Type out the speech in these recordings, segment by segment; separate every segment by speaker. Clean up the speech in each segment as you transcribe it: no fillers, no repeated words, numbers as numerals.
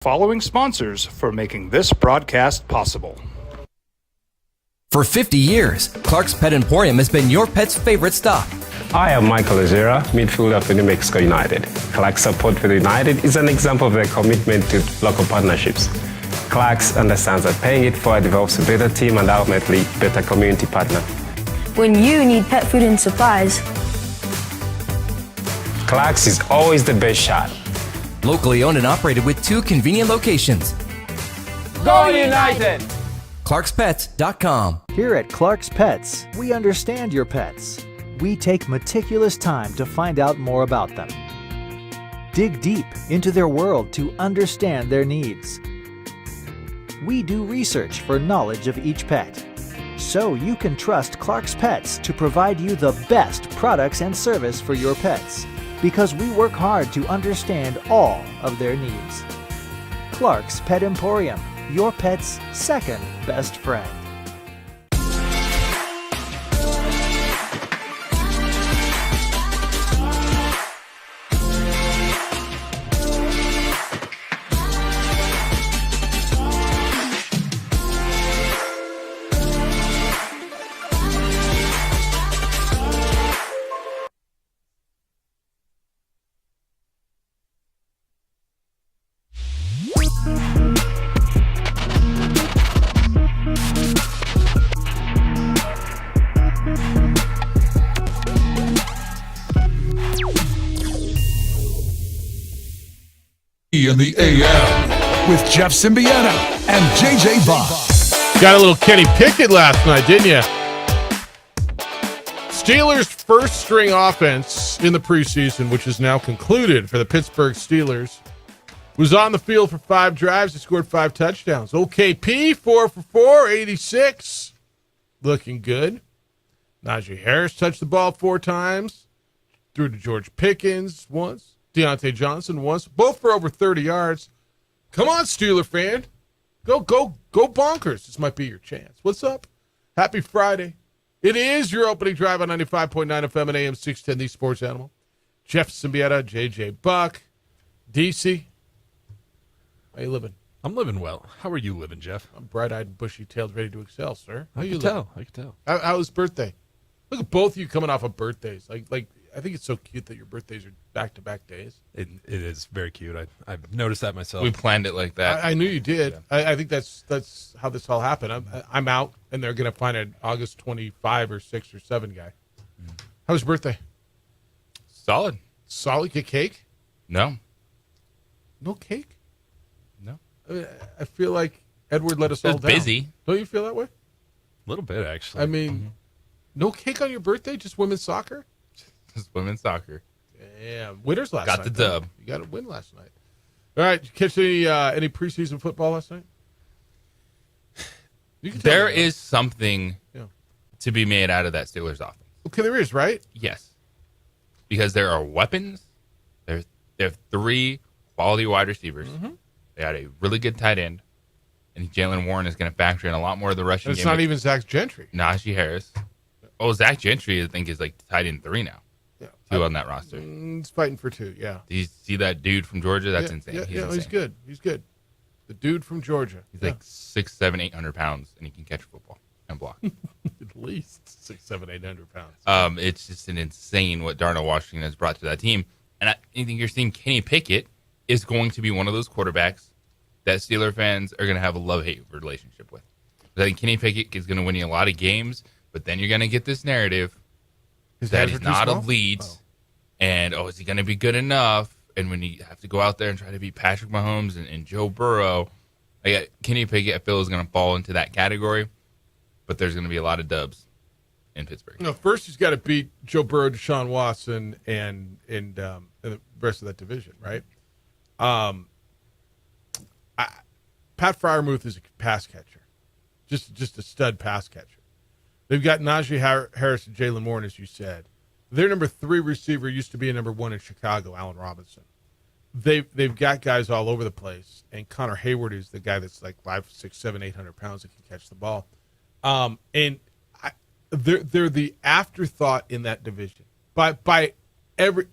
Speaker 1: Following sponsors for making this broadcast possible.
Speaker 2: For 50 years, Clark's Pet Emporium has been your pet's favorite stop.
Speaker 3: I am Michael Azera, midfielder for New Mexico United. Clark's support for the United is an example of their commitment to local partnerships. Clark's understands that paying it forward develops a better team and ultimately better community partner.
Speaker 4: When you need pet food and supplies,
Speaker 3: Clark's is always the best shot.
Speaker 2: Locally owned and operated with 2 convenient locations.
Speaker 5: Go United!
Speaker 2: ClarksPets.com.
Speaker 6: Here at Clark's Pets, we understand your pets. We take meticulous time to find out more about them. Dig deep into their world to understand their needs. We do research for knowledge of each pet, so you can trust Clark's Pets to provide you the best products and service for your pets, because we work hard to understand all of their needs. Clark's Pet Emporium, your pet's second best friend.
Speaker 7: In the AM with Jeff Symbieta and JJ Buck.
Speaker 8: Got a little Kenny Pickett last night, didn't you? Steelers' first string offense in the preseason, which is now concluded for the Pittsburgh Steelers, was on the field for 5 drives. They scored 5 touchdowns. OKP, 4 for 4, 86. Looking good. Najee Harris touched the ball 4 times. Threw to George Pickens once. Deontay Johnson once, both for over 30 yards. Come on, Steeler fan. Go bonkers. This might be your chance. What's up? Happy Friday. It is your opening drive on 95.9 FM and AM 610, the Sports Animal. Jeff Symbieta, JJ Buck, DC. How you living?
Speaker 9: I'm living well. How are you living, Jeff?
Speaker 8: I'm bright-eyed, bushy-tailed, ready to excel, sir. How you
Speaker 9: living?
Speaker 8: I
Speaker 9: can tell.
Speaker 8: How was birthday? Look at both of you coming off of birthdays. Like I think it's so cute that your birthdays are back-to-back days.
Speaker 9: It is very cute. I've noticed that myself.
Speaker 5: We planned it like that.
Speaker 8: I knew you did. Yeah. I think that's how this all happened. I'm out, and they're going to find an August 25 or 6 or 7 guy. How was your birthday?
Speaker 5: Solid.
Speaker 8: Solid? Get cake?
Speaker 5: No.
Speaker 8: No cake?
Speaker 5: No.
Speaker 8: I feel like Edward let us all down.
Speaker 5: Busy.
Speaker 8: Don't you feel that way?
Speaker 9: A little bit, actually.
Speaker 8: I mean, no cake on your birthday? Just women's soccer?
Speaker 5: Just women's soccer.
Speaker 8: Yeah, winners last night.
Speaker 5: Got the dub.
Speaker 8: You got a win last night. All right, did you catch any preseason football last night?
Speaker 5: There is something to be made out of that Steelers offense.
Speaker 8: Okay, there is, right?
Speaker 5: Yes. Because there are weapons. They have 3 quality wide receivers. Mm-hmm. They got a really good tight end. And Jalen Warren is going to factor in a lot more of the rushing game.
Speaker 8: It's not even Zach Gentry.
Speaker 5: Najee Harris. Oh, Zach Gentry, I think, is like tight end 3 now. Yeah. 2 on that roster.
Speaker 8: He's fighting for 2, yeah.
Speaker 5: Do you see that dude from Georgia? That's insane.
Speaker 8: Yeah, he's good. He's good. The dude from Georgia.
Speaker 5: He's like 6'7", 800 pounds, and he can catch football and block.
Speaker 8: At least 6'7", 800 pounds.
Speaker 5: It's just an insane what Darnell Washington has brought to that team. And I think you're seeing Kenny Pickett is going to be one of those quarterbacks that Steeler fans are going to have a love-hate relationship with. I think Kenny Pickett is going to win you a lot of games, but then you're going to get this narrative that he's not elite, and, is he going to be good enough? And when you have to go out there and try to beat Patrick Mahomes and Joe Burrow, Kenny Pickett, I feel, is going to fall into that category, but there's going to be a lot of dubs in Pittsburgh.
Speaker 8: No, first he's got to beat Joe Burrow, Deshaun Watson, and the rest of that division, right? Pat Freiermuth is a pass catcher, just a stud pass catcher. They've got Najee Harris and Jalen Warren, as you said. Their number 3 receiver used to be a number 1 in Chicago, Allen Robinson. They've got guys all over the place, and Connor Hayward is the guy that's like 5'6", 7", 800 pounds that can catch the ball. And they're the afterthought in that division. By every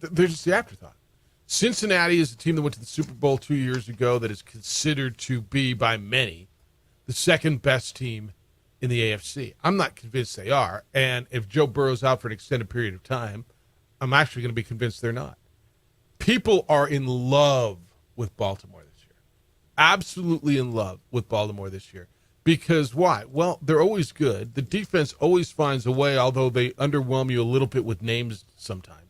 Speaker 8: they're just the afterthought. Cincinnati is a team that went to the Super Bowl 2 years ago that is considered to be, by many, the second best team in the AFC. I'm not convinced they are. And if Joe Burrow's out for an extended period of time, I'm actually going to be convinced they're not. People are in love with Baltimore this year. Absolutely in love with Baltimore this year. Because why? Well, they're always good. The defense always finds a way, although they underwhelm you a little bit with names sometimes.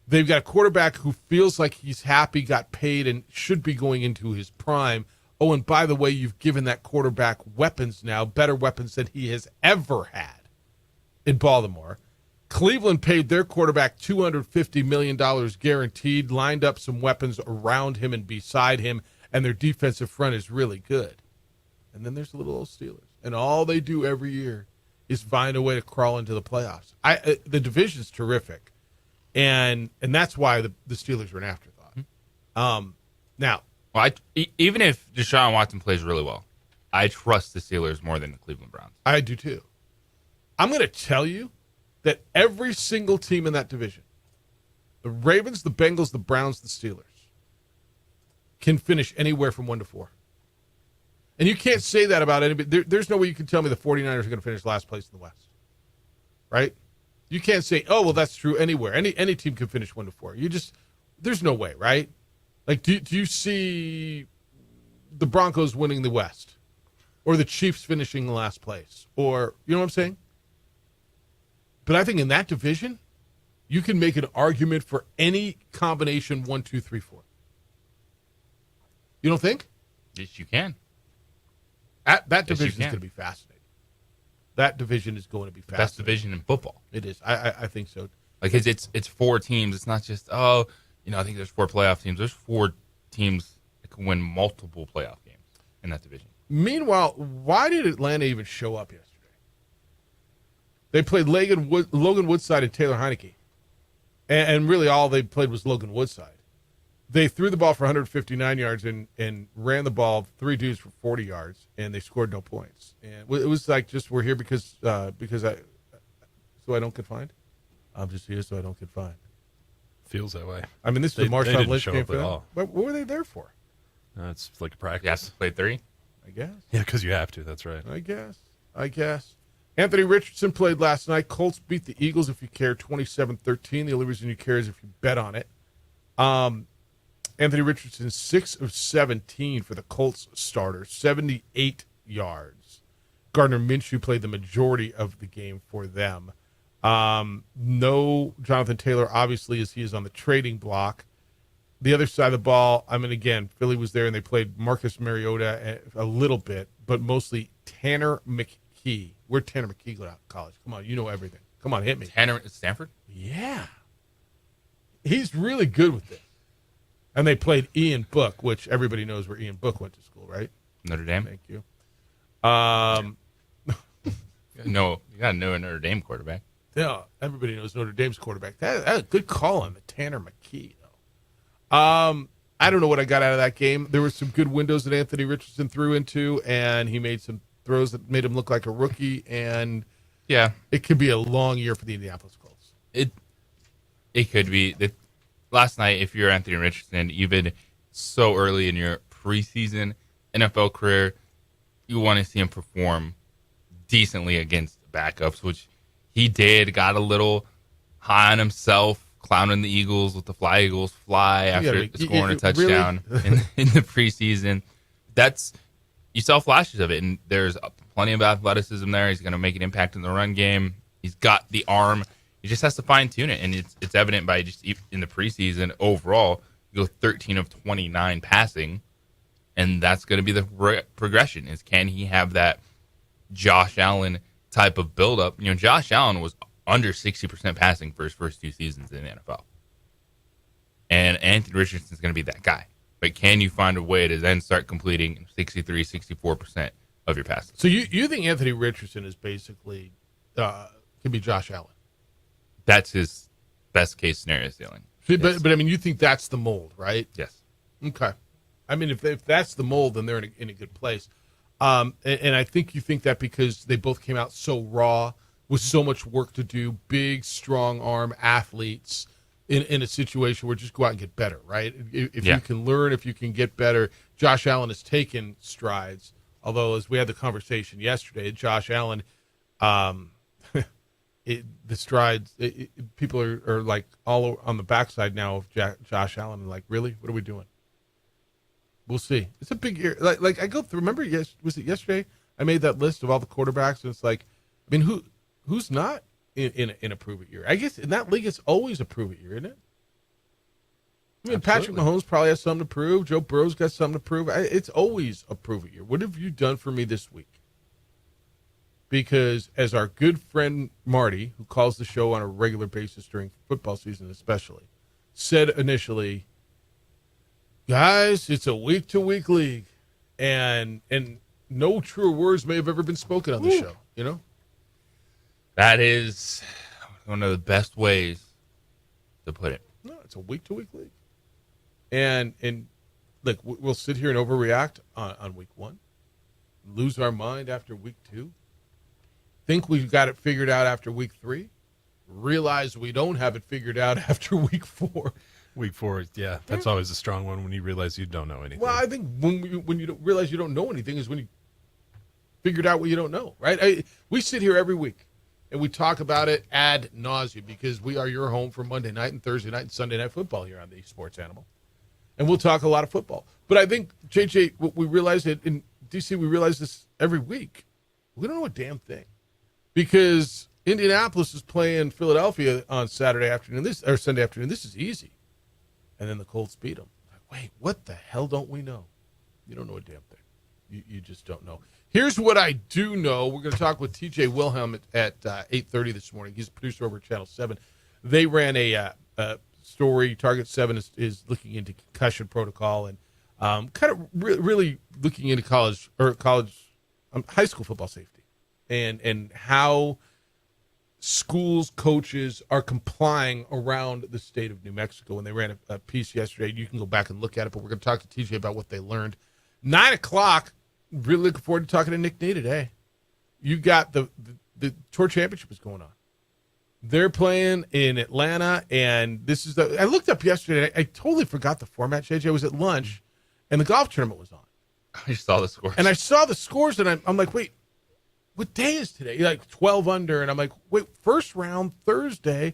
Speaker 8: They've got a quarterback who feels like he's happy, got paid, and should be going into his prime. Oh, and by the way, you've given that quarterback weapons now, better weapons than he has ever had in Baltimore. Cleveland paid their quarterback $250 million guaranteed, lined up some weapons around him and beside him, and their defensive front is really good. And then there's the little old Steelers. And all they do every year is find a way to crawl into the playoffs. The division's terrific. And that's why the Steelers are an afterthought. Now,
Speaker 5: well, even if Deshaun Watson plays really well, I trust the Steelers more than the Cleveland Browns.
Speaker 8: I do too. I'm going to tell you that every single team in that division, the Ravens, the Bengals, the Browns, the Steelers, can finish anywhere from 1 to 4. And you can't say that about anybody. There's no way you can tell me the 49ers are going to finish last place in the West. Right? You can't say, oh, well, that's true anywhere. Any team can finish 1 to 4. There's no way, right? Like, do you see the Broncos winning the West? Or the Chiefs finishing in last place? Or, you know what I'm saying? But I think in that division, you can make an argument for any combination 1, 2, 3, 4. You don't think?
Speaker 5: Yes, you can.
Speaker 8: That division is going to be fascinating. That division is going to be fascinating.
Speaker 5: Best division in football.
Speaker 8: It is. I think so.
Speaker 5: Like it's 4 teams. It's not just I think there's 4 playoff teams. There's 4 teams that can win multiple playoff games in that division.
Speaker 8: Meanwhile, why did Atlanta even show up yesterday? They played Logan Woodside and Taylor Heineke, and really all they played was Logan Woodside. They threw the ball for 159 yards and ran the ball 3 dudes for 40 yards, and they scored no points. And it was like, just we're here because I don't get fined. I'm just here so I don't get fined.
Speaker 9: Feels that way.
Speaker 8: I mean, this is a Marshawn Lynch game for them.
Speaker 9: all.
Speaker 8: What were they there for?
Speaker 9: It's like a practice.
Speaker 5: You have to play 3?
Speaker 8: I guess.
Speaker 9: Yeah, because you have to. That's right.
Speaker 8: I guess. Anthony Richardson played last night. Colts beat the Eagles, if you care, 27-13. The only reason you care is if you bet on it. Anthony Richardson, 6 of 17 for the Colts starter, 78 yards. Gardner Minshew played the majority of the game for them. No Jonathan Taylor, obviously, as he is on the trading block. The other side of the ball, I mean, again, Philly was there, and they played Marcus Mariota a little bit, but mostly Tanner McKee. Where'd Tanner McKee go to college? Come on, you know everything. Come on, hit me.
Speaker 5: Tanner at Stanford?
Speaker 8: Yeah. He's really good with this. And they played Ian Book, which everybody knows where Ian Book went to school, right?
Speaker 5: Notre Dame?
Speaker 8: Thank you.
Speaker 5: No, you got to know a Notre Dame quarterback.
Speaker 8: Yeah, everybody knows Notre Dame's quarterback. That's a good call on the Tanner McKee, though. I don't know what I got out of that game. There were some good windows that Anthony Richardson threw into, and he made some throws that made him look like a rookie. And
Speaker 5: Yeah,
Speaker 8: it could be a long year for the Indianapolis Colts.
Speaker 5: it could be. Last night, if you're Anthony Richardson, even so early in your preseason NFL career, you want to see him perform decently against backups, which he did. Got a little high on himself, clowning the Eagles with the Fly Eagles Fly after scoring a touchdown in the preseason. You saw flashes of it, and there's plenty of athleticism there. He's going to make an impact in the run game. He's got the arm. He just has to fine-tune it, and it's evident by just in the preseason overall, you go 13 of 29 passing, and that's going to be the progression, is can he have that Josh Allen type of buildup? You know, Josh Allen was under 60% passing for his first 2 seasons in the NFL. And Anthony Richardson's going to be that guy. But can you find a way to then start completing 63, 64% of your passes?
Speaker 8: So you think Anthony Richardson is basically can be Josh Allen?
Speaker 5: That's his best case scenario ceiling.
Speaker 8: But I mean, you think that's the mold, right?
Speaker 5: Yes.
Speaker 8: Okay. I mean, if that's the mold, then they're in a good place. And I think you think that because they both came out so raw with so much work to do, big, strong arm athletes, in a situation where just go out and get better, right? If
Speaker 5: Yeah.
Speaker 8: you can learn, if you can get better. Josh Allen has taken strides, although as we had the conversation yesterday, Josh Allen, the strides, people are like all on the backside now of Josh Allen, and like, really? What are we doing? We'll see. It's a big year. Like I go through, remember, was it yesterday? I made that list of all the quarterbacks, and it's like, I mean, who's not in a prove-it year? I guess in that league, it's always a prove-it year, isn't it? I mean, Patrick Mahomes probably has something to prove. Joe Burrow's got something to prove. It's always a prove-it year. What have you done for me this week? Because as our good friend Marty, who calls the show on a regular basis during football season especially, said initially, guys, it's a week-to-week league. And no truer words may have ever been spoken on the show, you know?
Speaker 5: That is one of the best ways to put it.
Speaker 8: No, it's a week-to-week league. And look, we'll sit here and overreact on week one, lose our mind after week two, think we've got it figured out after week three, realize we don't have it figured out after week four.
Speaker 9: Week 4, yeah, that's always a strong one when you realize you don't know anything.
Speaker 8: Well, I think when you don't realize you don't know anything is when you figured out what you don't know, right? We sit here every week and we talk about it ad nauseum because we are your home for Monday night and Thursday night and Sunday night football here on the Sports Animal. And we'll talk a lot of football. But I think, JJ, what we realize it in DC, we realize this every week. We don't know a damn thing. Because Indianapolis is playing Philadelphia on Sunday afternoon. This is easy. And then the Colts beat them. Like, wait, what the hell don't we know? You don't know a damn thing. You just don't know. Here's what I do know. We're going to talk with TJ Wilhelm at 8:30 this morning. He's a producer over at Channel 7. They ran a story. Target 7 is looking into concussion protocol and kind of really looking into high school football safety and how schools, coaches are complying around the state of New Mexico. And they ran a piece yesterday. You can go back and look at it, but we're going to talk to TJ about what they learned. 9 o'clock, really looking forward to talking to Nick Nee today. You got the Tour Championship is going on. They're playing in Atlanta, and this is I looked up yesterday. I totally forgot the format, JJ. I was at lunch, and the golf tournament was on.
Speaker 5: I saw the scores.
Speaker 8: And I saw the scores, and I'm like, wait, what day is today? Like 12 under, and I'm like, wait, first round Thursday.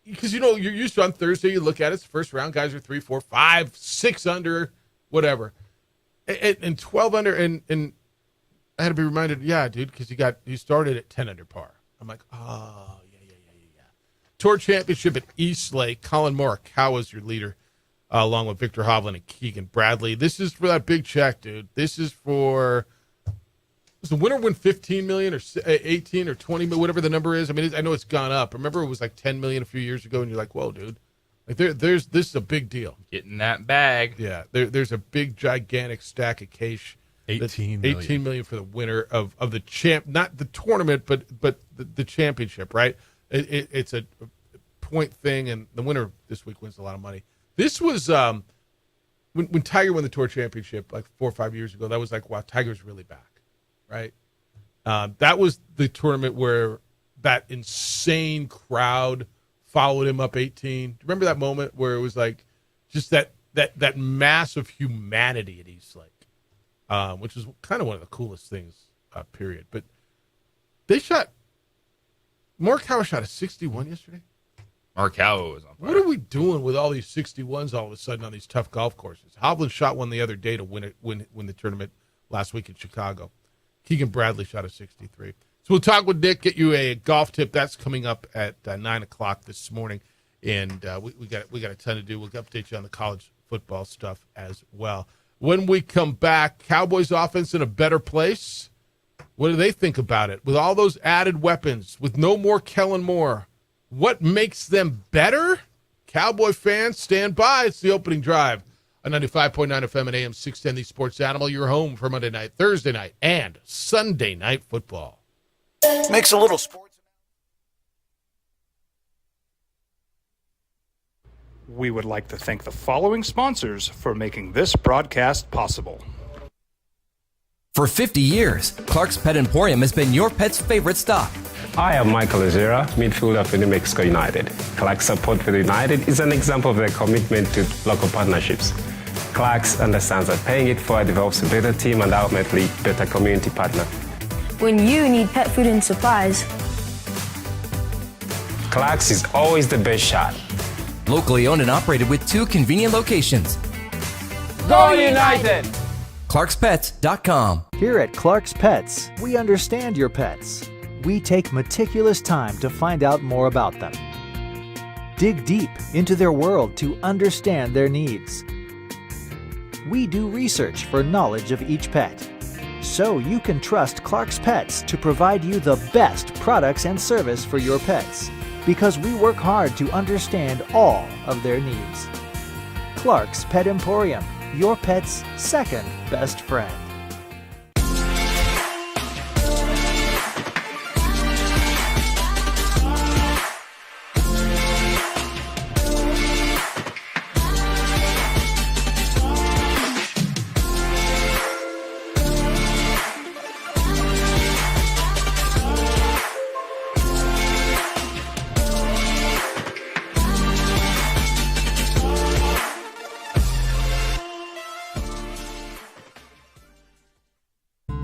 Speaker 8: Because you're used to on Thursday, you look at it, it's the first round, guys are 3, 4, 5, 6 under, whatever, and 12 under, and I had to be reminded, yeah, dude, because he started at 10 under par. I'm like, oh, yeah. Tour Championship at East Lake. Colin Morikawa is your leader, along with Victor Hovland and Keegan Bradley. This is for that big check, dude. This is for, does the winner win $15 million or 18 or 20 million, whatever the number is? I mean, I know it's gone up. Remember, it was like 10 million a few years ago, and you're like, whoa, dude. Like this is a big deal.
Speaker 5: Getting that bag.
Speaker 8: Yeah, there's a big, gigantic stack of cash.
Speaker 9: 18 million
Speaker 8: for the winner of the champ, not the tournament, but the championship, right? It's a point thing, and the winner this week wins a lot of money. This was when Tiger won the Tour Championship like 4 or 5 years ago. That was like, wow, Tiger's really back, right? That was the tournament where that insane crowd followed him up 18. Do you remember that moment where it was like just that mass of humanity at East Lake? Which is kind of one of the coolest things, period. But Morikawa shot a 61 yesterday.
Speaker 5: Morikawa was on fire.
Speaker 8: What are we doing with all these 61s all of a sudden on these tough golf courses? Hovland shot one the other day to win the tournament last week in Chicago. Keegan Bradley shot a 63. So we'll talk with Nick, get you a golf tip. That's coming up at 9 o'clock this morning. And we got a ton to do. We'll update you on the college football stuff as well. When we come back, Cowboys offense in a better place. What do they think about it? With all those added weapons, with no more Kellen Moore, what makes them better? Cowboy fans, stand by. It's the opening drive on 95.9 FM and AM 610, the Sports Animal, your home for Monday night, Thursday night, and Sunday night football.
Speaker 6: Makes a little sports.
Speaker 1: We would like to thank the following sponsors for making this broadcast possible.
Speaker 2: For 50 years, Clark's Pet Emporium has been your pet's favorite stop.
Speaker 3: I am Michael Azera, midfielder for New Mexico United. Clark's support for the United is an example of their commitment to local partnerships. Clark's understands that paying it forward develops a better team and ultimately better community partner.
Speaker 4: When you need pet food and supplies,
Speaker 3: Clark's is always the best shot.
Speaker 2: Locally owned and operated with 2 convenient locations.
Speaker 3: Go United!
Speaker 2: ClarksPets.com.
Speaker 6: Here at Clark's Pets, we understand your pets. We take meticulous time to find out more about them. Dig deep into their world to understand their needs. We do research for knowledge of each pet, so you can trust Clark's Pets to provide you the best products and service for your pets, because we work hard to understand all of their needs. Clark's Pet Emporium, your pet's second best friend.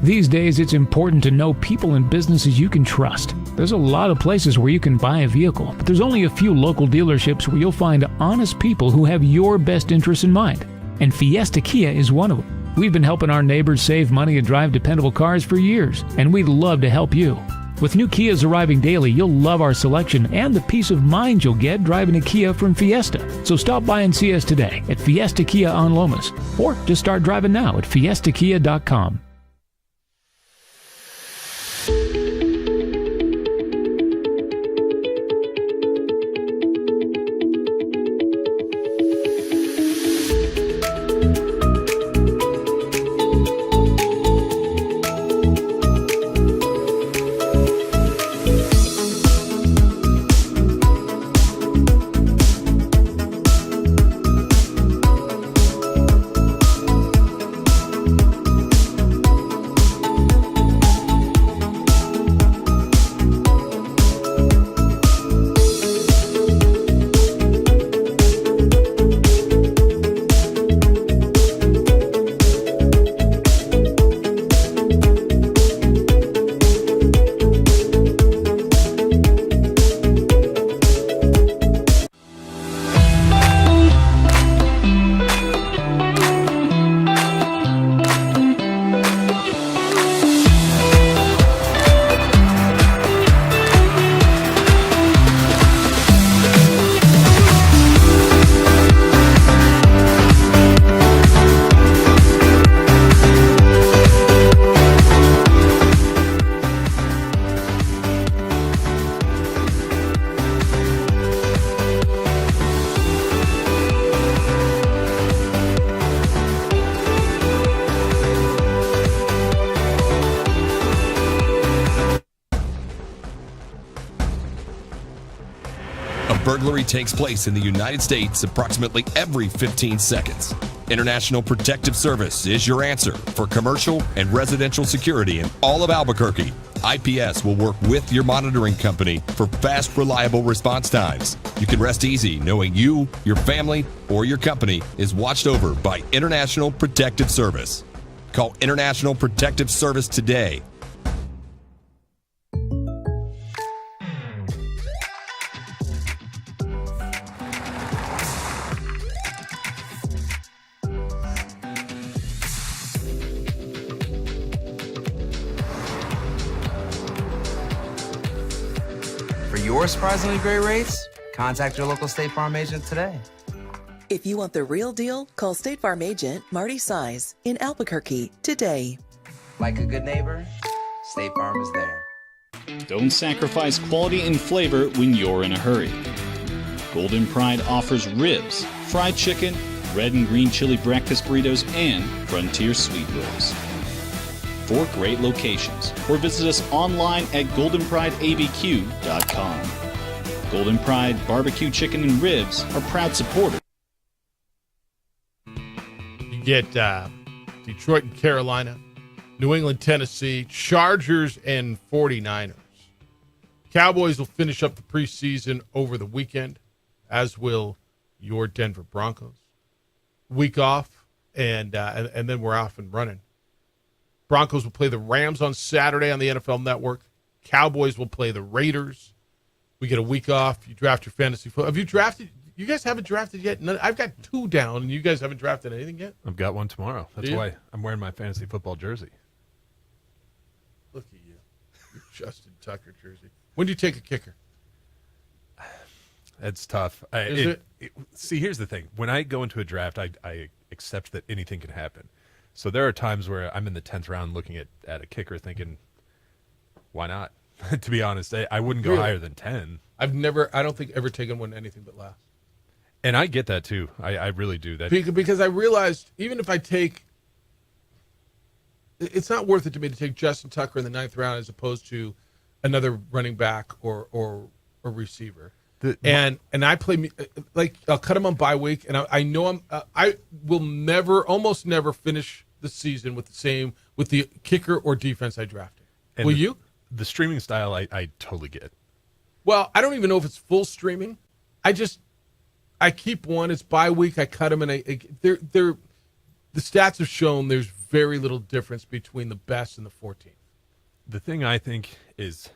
Speaker 10: These days, it's important to know people and businesses you can trust. There's a lot of places where you can buy a vehicle, but there's only a few local dealerships where you'll find honest people who have your best interests in mind. And Fiesta Kia is one of them. We've been helping our neighbors save money and drive dependable cars for years, and we'd love to help you. With new Kias arriving daily, you'll love our selection and the peace of mind you'll get driving a Kia from Fiesta. So stop by and see us today at Fiesta Kia on Lomas, or just start driving now at fiestakia.com.
Speaker 11: Burglary takes place in the United States approximately every 15 seconds. International Protective Service is your answer for commercial and residential security in all of Albuquerque. IPS will work with your monitoring company for fast, reliable response times. You can rest easy knowing you, your family, or your company is watched over by International Protective Service. Call International Protective Service today.
Speaker 12: For your surprisingly great rates, contact your local State Farm agent today.
Speaker 13: If you want the real deal, call State Farm agent Marty Size in Albuquerque today.
Speaker 12: Like a good neighbor, State Farm is there.
Speaker 14: Don't sacrifice quality and flavor when you're in a hurry. Golden Pride offers ribs, fried chicken, red and green chili breakfast burritos, and Frontier sweet rolls. 4 great locations, or visit us online at goldenprideabq.com. Golden Pride Barbecue Chicken and Ribs are proud supporters.
Speaker 8: You get Detroit and Carolina New England, Tennessee, Chargers, and 49ers. Cowboys will finish up the preseason over the weekend, as will your Denver Broncos. Week off, and then we're off and running. Broncos will play the Rams on Saturday on the NFL Network. Cowboys will play the Raiders. We get a week off. You draft your fantasy football. Have you drafted? You guys haven't drafted yet? No, I've got 2 down, and you guys haven't drafted anything yet?
Speaker 9: I've got one tomorrow. That's why I'm wearing my fantasy football jersey.
Speaker 8: Look at you. Your Justin Tucker jersey. When do you take a kicker?
Speaker 9: It's tough. See, here's the thing. When I go into a draft, I accept that anything can happen. So there are times where I'm in the 10th round looking at a kicker thinking, why not? To be honest, I wouldn't go higher than 10. I
Speaker 8: don't think ever taken one anything but last.
Speaker 9: And I get that too. I really do. That
Speaker 8: because I realized even if I take, it's not worth it to me to take Justin Tucker in the 9th round as opposed to another running back or a receiver. And I play I'll cut him on bye week, and I know I will almost never finish the season with the kicker or defense I drafted.
Speaker 9: And
Speaker 8: will you?
Speaker 9: The streaming style, I totally get.
Speaker 8: Well, I don't even know if it's full streaming. I keep one. It's bye week. I cut them, and the stats have shown there's very little difference between the best and the 14th.
Speaker 9: The thing I think is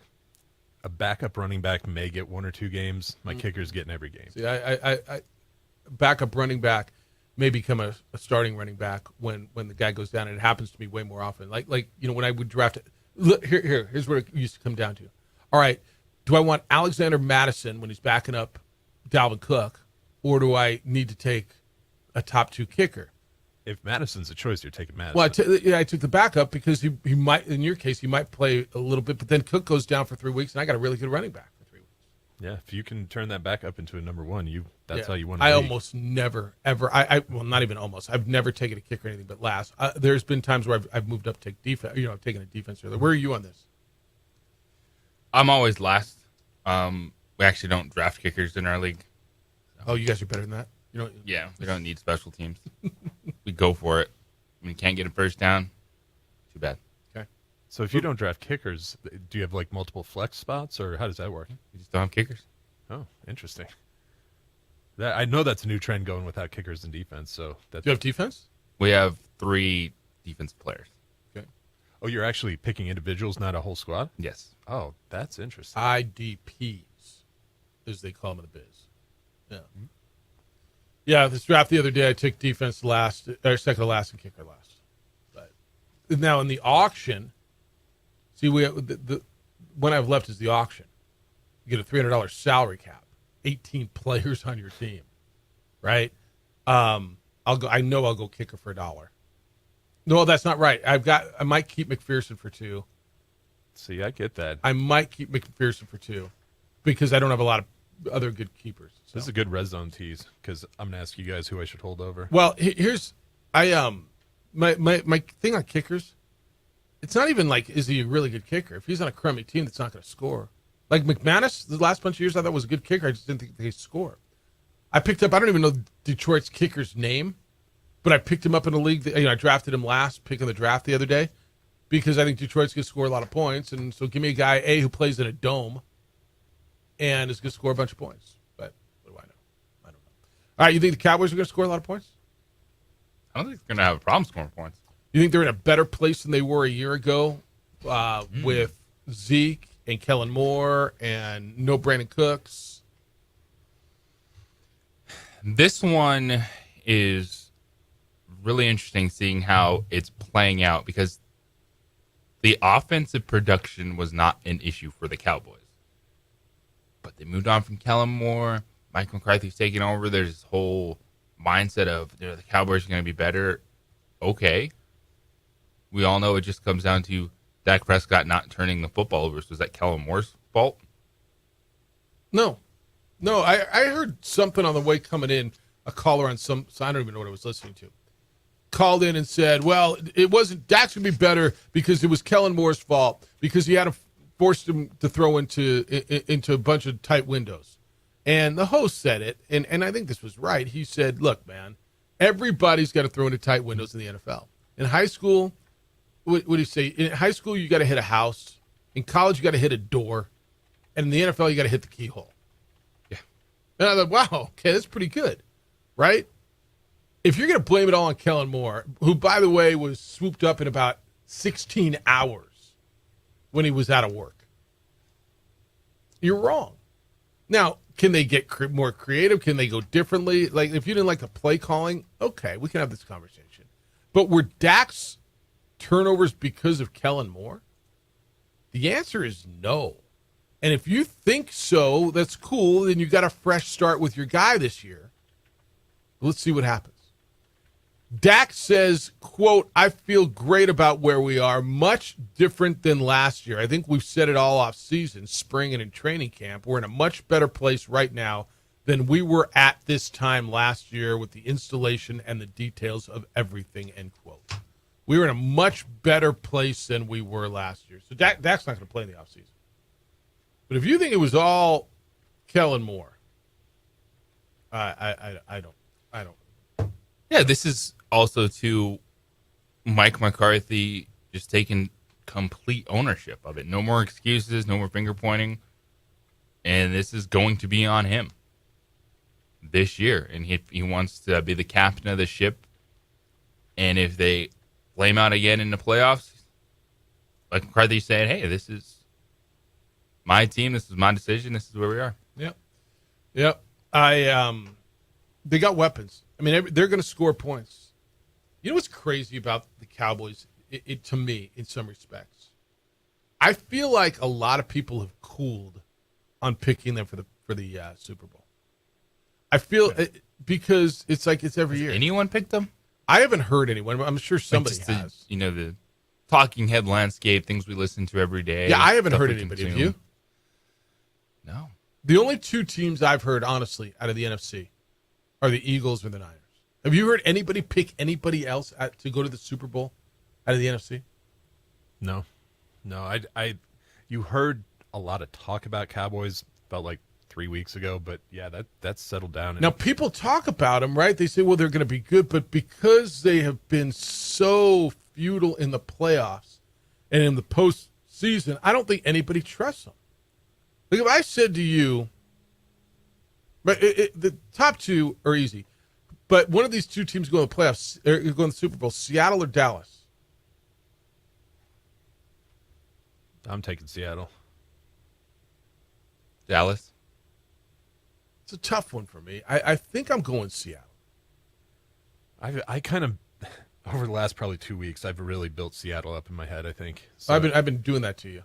Speaker 9: a backup running back may get 1 or 2 games. My kicker's getting every game.
Speaker 8: See, I backup running back may become a starting running back when the guy goes down, and it happens to me way more often. Like when I would draft it. Look, here's what it used to come down to. All right, do I want Alexander Madison when he's backing up Dalvin Cook, or do I need to take a top 2 kicker?
Speaker 9: If Madison's a choice, you're taking Madison.
Speaker 8: Well, I took the backup because he might, in your case, he might play a little bit, but then Cook goes down for 3 weeks, and I got a really good running back for 3 weeks.
Speaker 9: Yeah, if you can turn that back up into a number 1, that's how you want to.
Speaker 8: I almost never, ever. Well, not even almost. I've never taken a kicker or anything but last. There's been times where I've moved up to take defense. I've taken a defense earlier. Where are you on this?
Speaker 5: I'm always last. We actually don't draft kickers in our league.
Speaker 8: Oh, you guys are better than that?
Speaker 5: Yeah, we don't need special teams. We go for it. When you can't get a first down, too bad.
Speaker 8: Okay.
Speaker 9: So if you don't draft kickers, do you have multiple flex spots, or how does that work?
Speaker 5: We just don't have kickers.
Speaker 9: Oh, interesting. I know that's a new trend going without kickers and defense. So
Speaker 8: do you have defense?
Speaker 5: We have 3 defensive players.
Speaker 8: Okay.
Speaker 9: Oh, you're actually picking individuals, not a whole squad?
Speaker 5: Yes.
Speaker 9: Oh, that's interesting.
Speaker 8: IDPs, as they call them in the biz. Yeah. Mm-hmm. Yeah, this draft the other day, I took defense last, or second to last, and kicker last. But now in the auction, see, we the one I've left is the auction. You get a $300 salary cap, 18 players on your team, right? I know I'll go kicker for $1. No, that's not right. I might keep McPherson for $2.
Speaker 9: See, I get that.
Speaker 8: I might keep McPherson for $2 because I don't have a lot of other good keepers. So.
Speaker 9: This is a good red zone tease because I'm going to ask you guys who I should hold over.
Speaker 8: Well, here's my thing on kickers. It's not even is he a really good kicker? If he's on a crummy team that's not going to score. Like McManus, the last bunch of years I thought was a good kicker. I just didn't think they'd score. I picked up, I don't even know Detroit's kicker's name, but I picked him up in a league. I drafted him last pick in the draft the other day because I think Detroit's going to score a lot of points. And so give me a guy, who plays in a dome and is going to score a bunch of points. But what do I know? I don't know. All right, you think the Cowboys are going to score a lot of points?
Speaker 5: I don't think they're going to have a problem scoring points.
Speaker 8: You think they're in a better place than they were a year ago with Zeke and Kellen Moore and no Brandon Cooks?
Speaker 5: This one is really interesting seeing how it's playing out because the offensive production was not an issue for the Cowboys. But they moved on from Kellen Moore. Mike McCarthy's taking over. There's this whole mindset of the Cowboys are going to be better. Okay. We all know it just comes down to Dak Prescott not turning the football over. So is that Kellen Moore's fault?
Speaker 8: No. I heard something on the way coming in. A caller on so I don't even know what I was listening to. Called in and said, well, it wasn't Dak's going to be better because it was Kellen Moore's fault because he had forced him to throw into a bunch of tight windows. And the host said it, and I think this was right. He said, look, man, everybody's got to throw into tight windows in the NFL. In high school, what do you say? In high school, you got to hit a house. In college, you got to hit a door. And in the NFL, you got to hit the keyhole.
Speaker 5: Yeah.
Speaker 8: And I thought, wow, okay, that's pretty good, right? If you're going to blame it all on Kellen Moore, who, by the way, was swooped up in about 16 hours when he was out of work, you're wrong. Now, can they get more creative? Can they go differently? Like, if you didn't like the play calling, okay, we can have this conversation. But were Dak's turnovers because of Kellen Moore? The answer is no. And if you think so, that's cool. Then you got a fresh start with your guy this year. Let's see what happens. Dak says, quote, I feel great about where we are, much different than last year. I think we've said it all off season, spring and in training camp. We're in a much better place right now than we were at this time last year with the installation and the details of everything, end quote. We were in a much better place than we were last year. So Dak's not going to play in the offseason. But if you think it was all Kellen Moore, I don't.
Speaker 5: Yeah, this is also to Mike McCarthy just taking complete ownership of it. No more excuses, no more finger pointing. And this is going to be on him this year. And he wants to be the captain of the ship. And if they flame out again in the playoffs, like McCarthy's saying, hey, this is my team, this is my decision, this is where we are.
Speaker 8: Yep. They got weapons. I mean, they're going to score points. You know what's crazy about the Cowboys, to me, in some respects? I feel like a lot of people have cooled on picking them for the Super Bowl. I feel because it's like it's every year.
Speaker 5: Anyone picked them?
Speaker 8: I haven't heard anyone. I'm sure somebody has.
Speaker 5: The talking head landscape, things we listen to every day.
Speaker 8: Yeah, I haven't heard anybody. Have you?
Speaker 5: No.
Speaker 8: The only two teams I've heard, honestly, out of the NFC are the Eagles or the Niners. Have you heard anybody pick anybody else to go to the Super Bowl out of the NFC?
Speaker 9: No. You heard a lot of talk about Cowboys about like 3 weeks ago, but yeah, that's settled down.
Speaker 8: Now, people talk about them, right? They say, well, they're going to be good, but because they have been so futile in the playoffs and in the postseason, I don't think anybody trusts them. Like if I said to you, but the top two are easy, but one of these two teams go in the playoffs, or go in the Super Bowl, Seattle or Dallas?
Speaker 9: I'm taking Seattle.
Speaker 5: Dallas?
Speaker 8: It's a tough one for me. I think I'm going Seattle.
Speaker 9: I kind of, over the last probably 2 weeks, I've really built Seattle up in my head, I think. So,
Speaker 8: I've been doing that to you.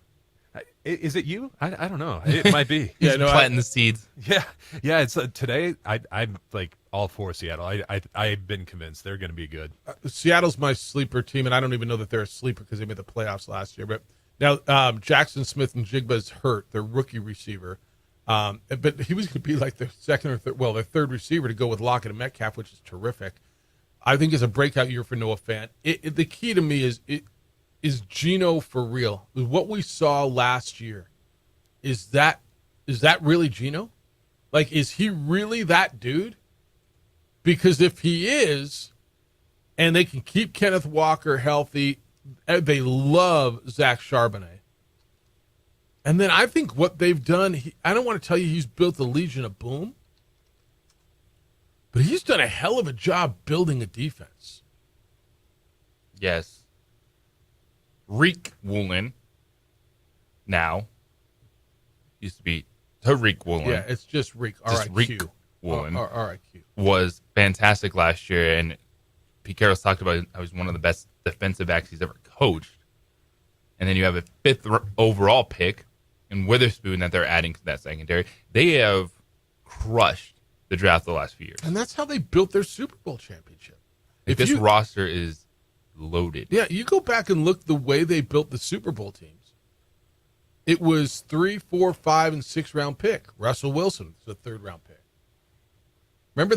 Speaker 9: Is it you? I don't know. It might be.
Speaker 5: Planting the seeds.
Speaker 9: Yeah. It's today. I'm like all for Seattle. I've been convinced they're going to be good.
Speaker 8: Seattle's my sleeper team, and I don't even know that they're a sleeper because they made the playoffs last year. But now Jackson Smith and Jigba is hurt. Their rookie receiver, but he was going to be like their second or third, their third receiver to go with Lockett and Metcalf, which is terrific. I think it's a breakout year for Noah Fant. The key to me is Geno for real? What we saw last year, is that really Geno? Like, is he really that dude? Because if he is, and they can keep Kenneth Walker healthy, they love Zach Charbonnet. And then I think what they've done, I don't want to tell you he's built the Legion of Boom, but he's done a hell of a job building a defense.
Speaker 5: Yes. Tariq Woolen now used to be Tariq Woolen.
Speaker 8: Yeah, it's just Reek.
Speaker 5: Tariq Woolen
Speaker 8: R-I-Q.
Speaker 5: was fantastic last year, and Pete Carroll's talked about how he's one of the best defensive backs he's ever coached. And then you have a fifth overall pick in Witherspoon that they're adding to that secondary. They have crushed the draft the last few years.
Speaker 8: And that's how they built their Super Bowl championship.
Speaker 5: This roster is loaded.
Speaker 8: Yeah, you go back and look the way they built the Super Bowl teams. It was 3, 4, 5, and 6 round pick. Russell Wilson was a 3rd round pick. Remember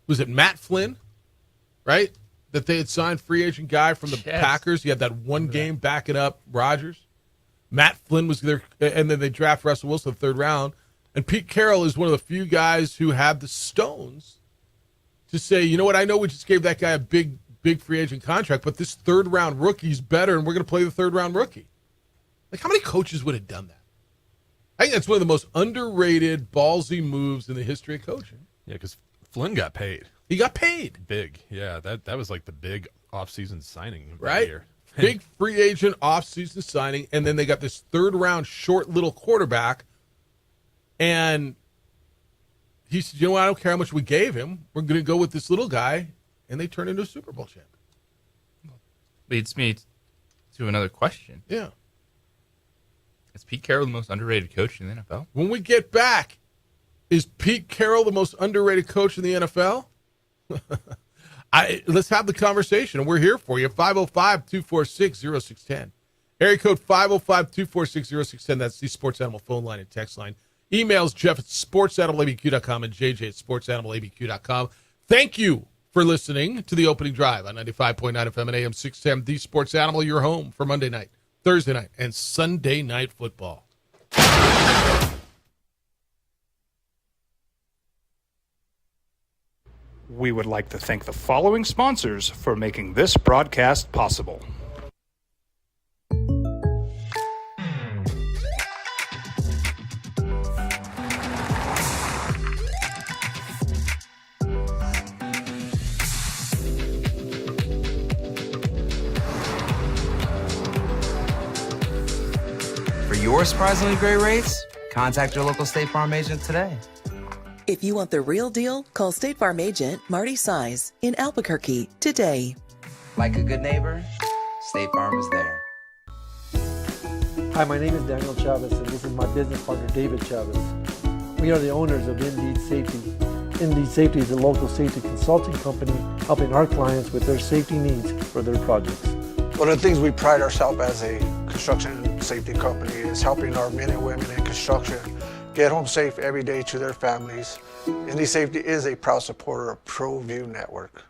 Speaker 8: was it Matt Flynn, right? That they had signed free agent guy from the Packers. He had that one game backing up Rodgers. Matt Flynn was there, and then they draft Russell Wilson 3rd round. And Pete Carroll is one of the few guys who had the stones to say, you know what, I know we just gave that guy a big big free agent contract, but this third-round rookie's better, and we're going to play the third-round rookie. Like, how many coaches would have done that? I think that's one of the most underrated, ballsy moves in the history of coaching.
Speaker 9: Yeah, because Flynn got paid.
Speaker 8: He got paid.
Speaker 9: Big. Yeah, that was like the big offseason signing
Speaker 8: right
Speaker 9: year.
Speaker 8: Big free agent offseason signing, and then they got this third-round short little quarterback, and he said, you know what, I don't care how much we gave him. We're going to go with this little guy, and they turned into a Super Bowl champion.
Speaker 5: Leads me to another question.
Speaker 8: Yeah.
Speaker 5: Is Pete Carroll the most underrated coach in the NFL?
Speaker 8: When we get back, is Pete Carroll the most underrated coach in the NFL? Let's have the conversation. We're here for you. 505-246-0610. Area code 505-246-0610. That's the Sports Animal phone line and text line. Emails Jeff at sportsanimалabq.com and JJ at sportsanimалabq.com. Thank you for listening to the opening drive on 95.9 FM and AM 610. The Sports Animal, your home for Monday night, Thursday night, and Sunday night football.
Speaker 1: We would like to thank the following sponsors for making this broadcast possible.
Speaker 12: For your surprisingly great rates, contact your local State Farm agent today.
Speaker 13: If you want the real deal, call State Farm agent Marty Size in Albuquerque today.
Speaker 12: Like a good neighbor, State Farm is there.
Speaker 15: Hi, my name is Daniel Chavez, and this is my business partner, David Chavez. We are the owners of Indeed Safety. Indeed Safety is a local safety consulting company helping our clients with their safety needs for their projects.
Speaker 16: One of the things we pride ourselves as a construction safety company is helping our men and women in construction get home safe every day to their families. Indeed Safety is a proud supporter of ProView Network.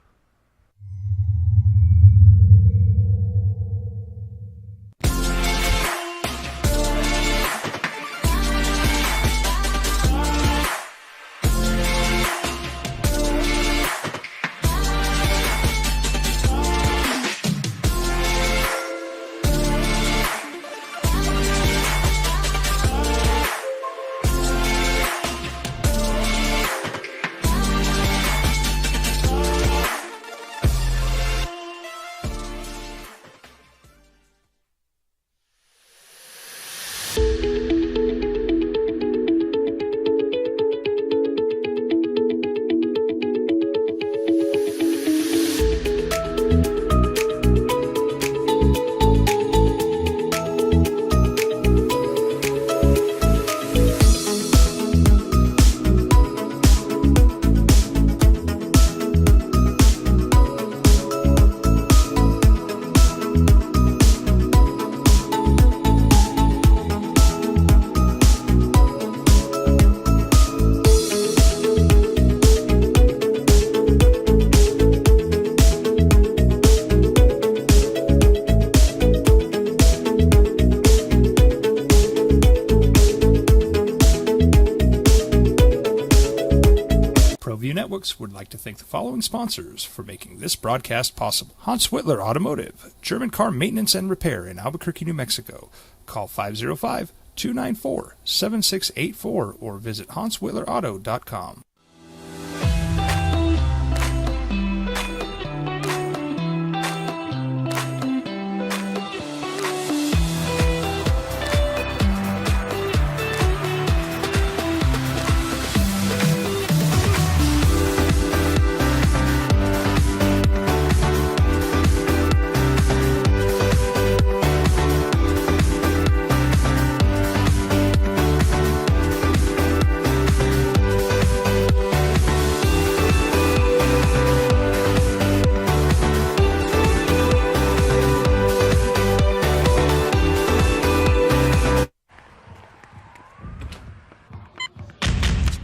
Speaker 1: Would like to thank the following sponsors for making this broadcast possible. Hans Whitler Automotive, German car maintenance and repair in Albuquerque, New Mexico. Call 505-294-7684 or visit HansWhitlerAuto.com.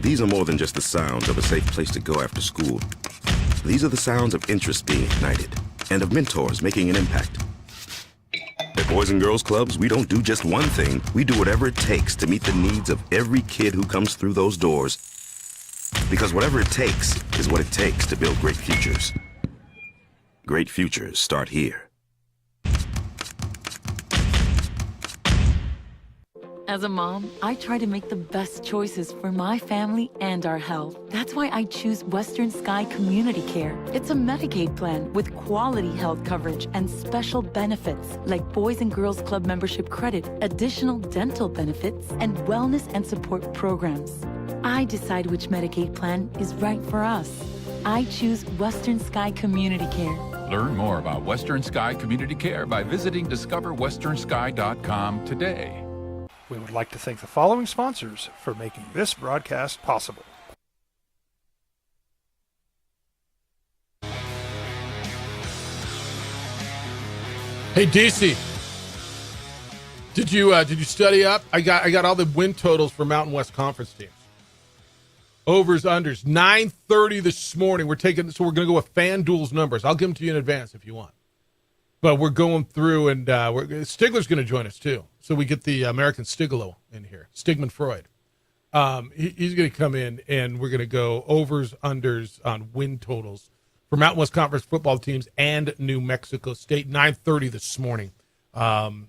Speaker 17: These are more than just the sounds of a safe place to go after school. These are the sounds of interest being ignited and of mentors making an impact. At Boys and Girls Clubs, we don't do just one thing. We do whatever it takes to meet the needs of every kid who comes through those doors. Because whatever it takes is what it takes to build great futures. Great futures start here.
Speaker 18: As a mom, I try to make the best choices for my family and our health. That's why I choose Western Sky Community Care. It's a Medicaid plan with quality health coverage and special benefits like Boys and Girls Club membership credit, additional dental benefits, and wellness and support programs. I decide which Medicaid plan is right for us. I choose Western Sky Community Care.
Speaker 7: Learn more about Western Sky Community Care by visiting discoverwesternsky.com today.
Speaker 1: We would like to thank the following sponsors for making this broadcast possible.
Speaker 8: Hey, DC, did you study up? I got all the win totals for Mountain West Conference teams. Overs, unders, 9:30 this morning. We're going to go with FanDuel's numbers. I'll give them to you in advance if you want. But we're going through, and Stigler's going to join us, too. So we get the American Stiglo in here, Stigmund Freud. He's going to come in, and we're going to go overs, unders on win totals for Mountain West Conference football teams and New Mexico State, 9:30 this morning. And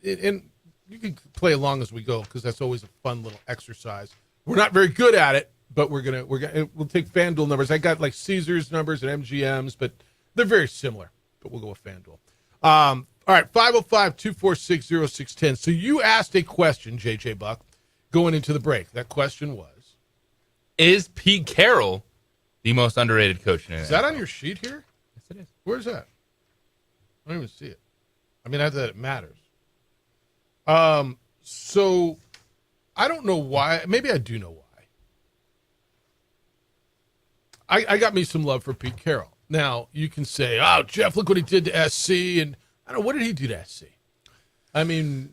Speaker 8: you can play along as we go because that's always a fun little exercise. We're not very good at it, but we'll take FanDuel numbers. I got like Caesars numbers and MGMs, but they're very similar. But we'll go with FanDuel. All right, 505-246-0610. So you asked a question, J.J. Buck, going into the break. That question was,
Speaker 5: is Pete Carroll the most underrated coach in the NFL?
Speaker 8: Is that on your sheet here?
Speaker 5: Yes, it is.
Speaker 8: Where's that? I don't even see it. I mean, not that it matters. So I don't know why. Maybe I do know why. I got me some love for Pete Carroll. Now, you can say, oh, Jeff, look what he did to SC. And I don't know, what did he do to SC? I mean,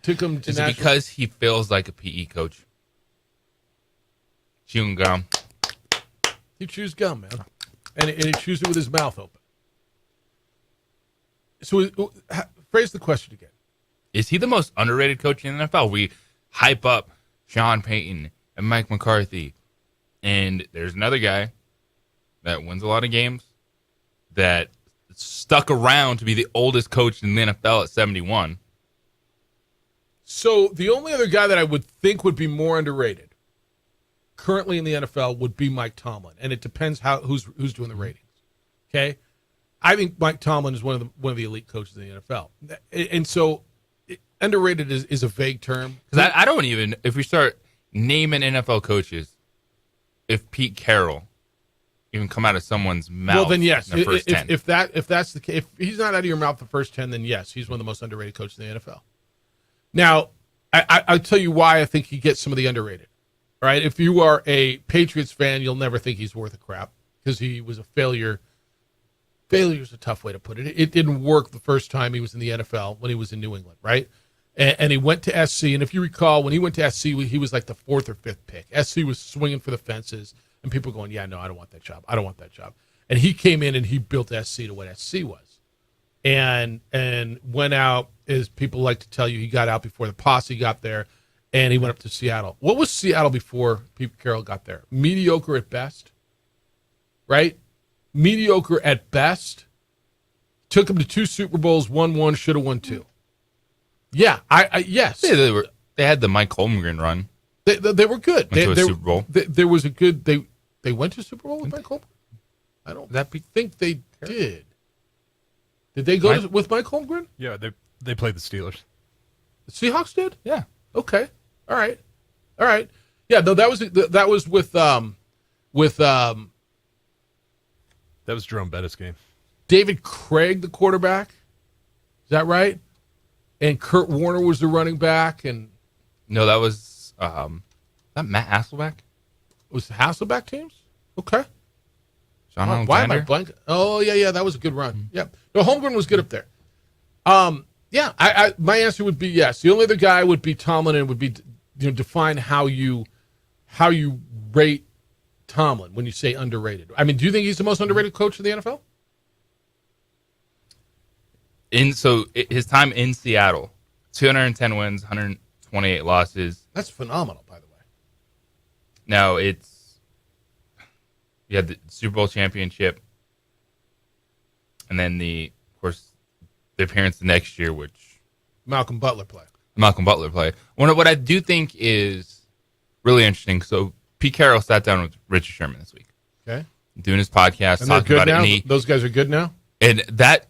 Speaker 8: took him to
Speaker 5: national. Is it because he feels like a PE coach? Chewing gum.
Speaker 8: He chews gum, man. And he chews it with his mouth open. So, phrase the question again.
Speaker 5: Is he the most underrated coach in the NFL? We hype up Sean Payton and Mike McCarthy. And there's another guy that wins a lot of games, that stuck around to be the oldest coach in the NFL at 71.
Speaker 8: So the only other guy that I would think would be more underrated currently in the NFL would be Mike Tomlin, and it depends who's doing the ratings. Okay, I think Mike Tomlin is one of the elite coaches in the NFL, and so underrated is a vague term.
Speaker 5: Because I don't even, if we start naming NFL coaches, if Pete Carroll even come out of someone's mouth.
Speaker 8: Well, then yes.
Speaker 5: In the first 10.
Speaker 8: If that's the case, if he's not out of your mouth the first 10, then yes, he's one of the most underrated coaches in the NFL. Now, I'll tell you why I think he gets some of the underrated. All right, if you are a Patriots fan, you'll never think he's worth a crap because he was a failure. Failure is a tough way to put it. It didn't work the first time he was in the NFL when he was in New England, right? And he went to SC, and if you recall, when he went to SC, he was like the 4th or 5th pick. SC was swinging for the fences. And people going, yeah, no, I don't want that job. I don't want that job. And he came in and he built SC to what SC was. And went out, as people like to tell you, he got out before the posse got there, and he went up to Seattle. What was Seattle before Pete Carroll got there? Mediocre at best, right? Mediocre at best. Took him to 2 Super Bowls, won 1, should have won 2. Yeah, yes.
Speaker 5: Yeah, they had the Mike Holmgren run.
Speaker 8: They were good.
Speaker 5: Went to a Super Bowl.
Speaker 8: There was a good. They went to Super Bowl with Mike Holmgren? I don't think they did. Did they go with Mike Holmgren?
Speaker 9: Yeah, they played the Steelers.
Speaker 8: The Seahawks did?
Speaker 5: Yeah.
Speaker 8: Okay. All right. Yeah. No, that was with
Speaker 9: that was Jerome Bettis' game.
Speaker 8: David Craig, the quarterback. Is that right? And Kurt Warner was the running back. And
Speaker 5: no, that was that Matt Hasselbeck.
Speaker 8: Was the Hasselbeck teams? Okay.
Speaker 5: John Alexander?
Speaker 8: Why am I blank? Oh, yeah, that was a good run. Mm-hmm. Yep. No, Holmgren was good up there. Yeah, I my answer would be yes. The only other guy would be Tomlin, and would be define how you rate Tomlin when you say underrated. I mean, do you think he's the most underrated coach in the NFL?
Speaker 5: So his time in Seattle, 210 wins, 128 losses.
Speaker 8: That's phenomenal, by the way.
Speaker 5: Now you had the Super Bowl championship. And then of course, the appearance the next year, which
Speaker 8: Malcolm Butler play.
Speaker 5: What I do think is really interesting. So Pete Carroll sat down with Richard Sherman this week.
Speaker 8: Okay.
Speaker 5: Doing his podcast,
Speaker 8: And
Speaker 5: talking about
Speaker 8: now?
Speaker 5: it.
Speaker 8: Those guys are good now?
Speaker 5: And that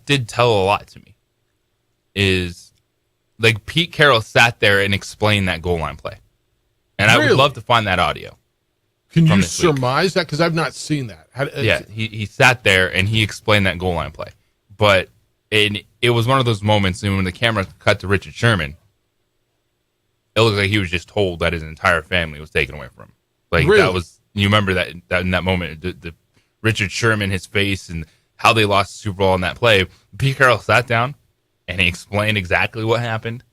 Speaker 5: did tell a lot to me. Is like Pete Carroll sat there and explained that goal line play. And I would love to find that audio.
Speaker 8: Can you surmise that? Because I've not seen that.
Speaker 5: He sat there and he explained that goal line play. But it was one of those moments when the camera cut to Richard Sherman, it looked like he was just told that his entire family was taken away from him. Like that was, you remember that in that moment, the Richard Sherman, his face and how they lost the Super Bowl in that play. Pete Carroll sat down and he explained exactly what happened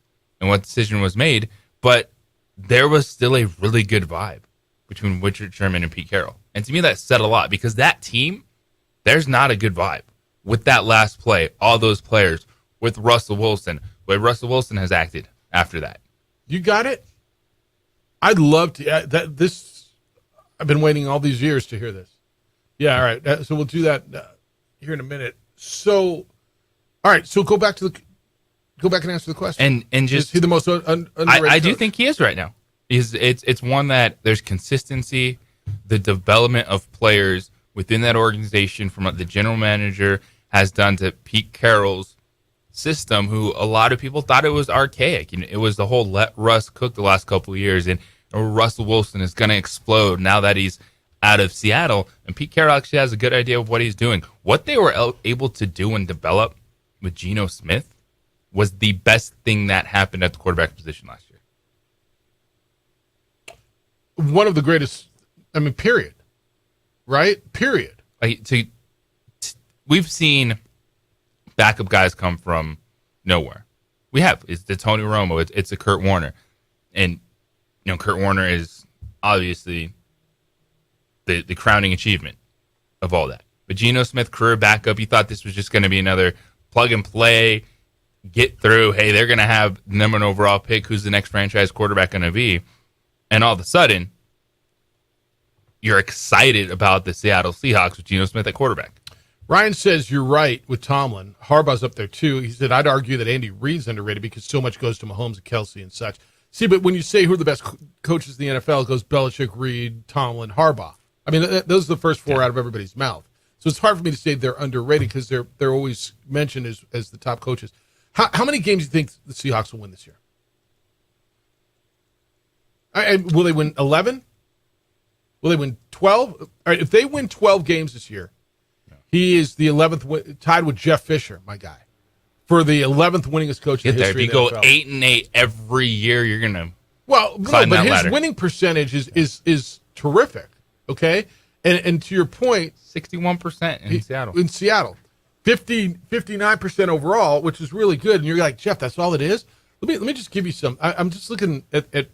Speaker 5: and what decision was made. But there was still a really good vibe between Richard Sherman and Pete Carroll. And to me, that said a lot because that team, there's not a good vibe with that last play, all those players, with Russell Wilson, the way Russell Wilson has acted after that.
Speaker 8: You got it? I'd love to. I've been waiting all these years to hear this. Yeah, all right. So we'll do that here in a minute. So, all right. So go back and answer the question.
Speaker 5: And just
Speaker 8: is he the most underrated
Speaker 5: I do
Speaker 8: coach?
Speaker 5: think he is right now. It's one that there's consistency, the development of players within that organization from what the general manager has done to Pete Carroll's system, who a lot of people thought it was archaic. And it was the whole let Russ cook the last couple of years, and Russell Wilson is going to explode now that he's out of Seattle. And Pete Carroll actually has a good idea of what he's doing. What they were able to do and develop with Geno Smith was the best thing that happened at the quarterback position last year.
Speaker 8: One of the greatest, period. Right? Period.
Speaker 5: We've seen backup guys come from nowhere. We have. It's the Tony Romo. It's a Kurt Warner. And, Kurt Warner is obviously the crowning achievement of all that. But Geno Smith, career backup, you thought this was just going to be another plug and play, get through. Hey, they're going to have the number 1 overall pick. Who's the next franchise quarterback going to be? And all of a sudden, you're excited about the Seattle Seahawks with Geno Smith at quarterback.
Speaker 8: Ryan says you're right with Tomlin. Harbaugh's up there too. He said, I'd argue that Andy Reid's underrated because so much goes to Mahomes and Kelsey and such. See, but when you say who are the best coaches in the NFL, it goes Belichick, Reid, Tomlin, Harbaugh. Those are the first 4 out of everybody's mouth. So it's hard for me to say they're underrated because they're always mentioned as the top coaches. How many games do you think the Seahawks will win this year? Will they win 11? Will they win 12? All right, if they win 12 games this year, he is the 11th, tied with Jeff Fisher, my guy, for the 11th winningest coach in the history
Speaker 5: of the NFL. If you go 8-8 every year, you're going to climb that ladder. His
Speaker 8: winning percentage is terrific, okay? And to your point,
Speaker 5: 61% in Seattle.
Speaker 8: In Seattle. 59% overall, which is really good. And you're like, Jeff, that's all it is? Let me just give you some. I'm just looking at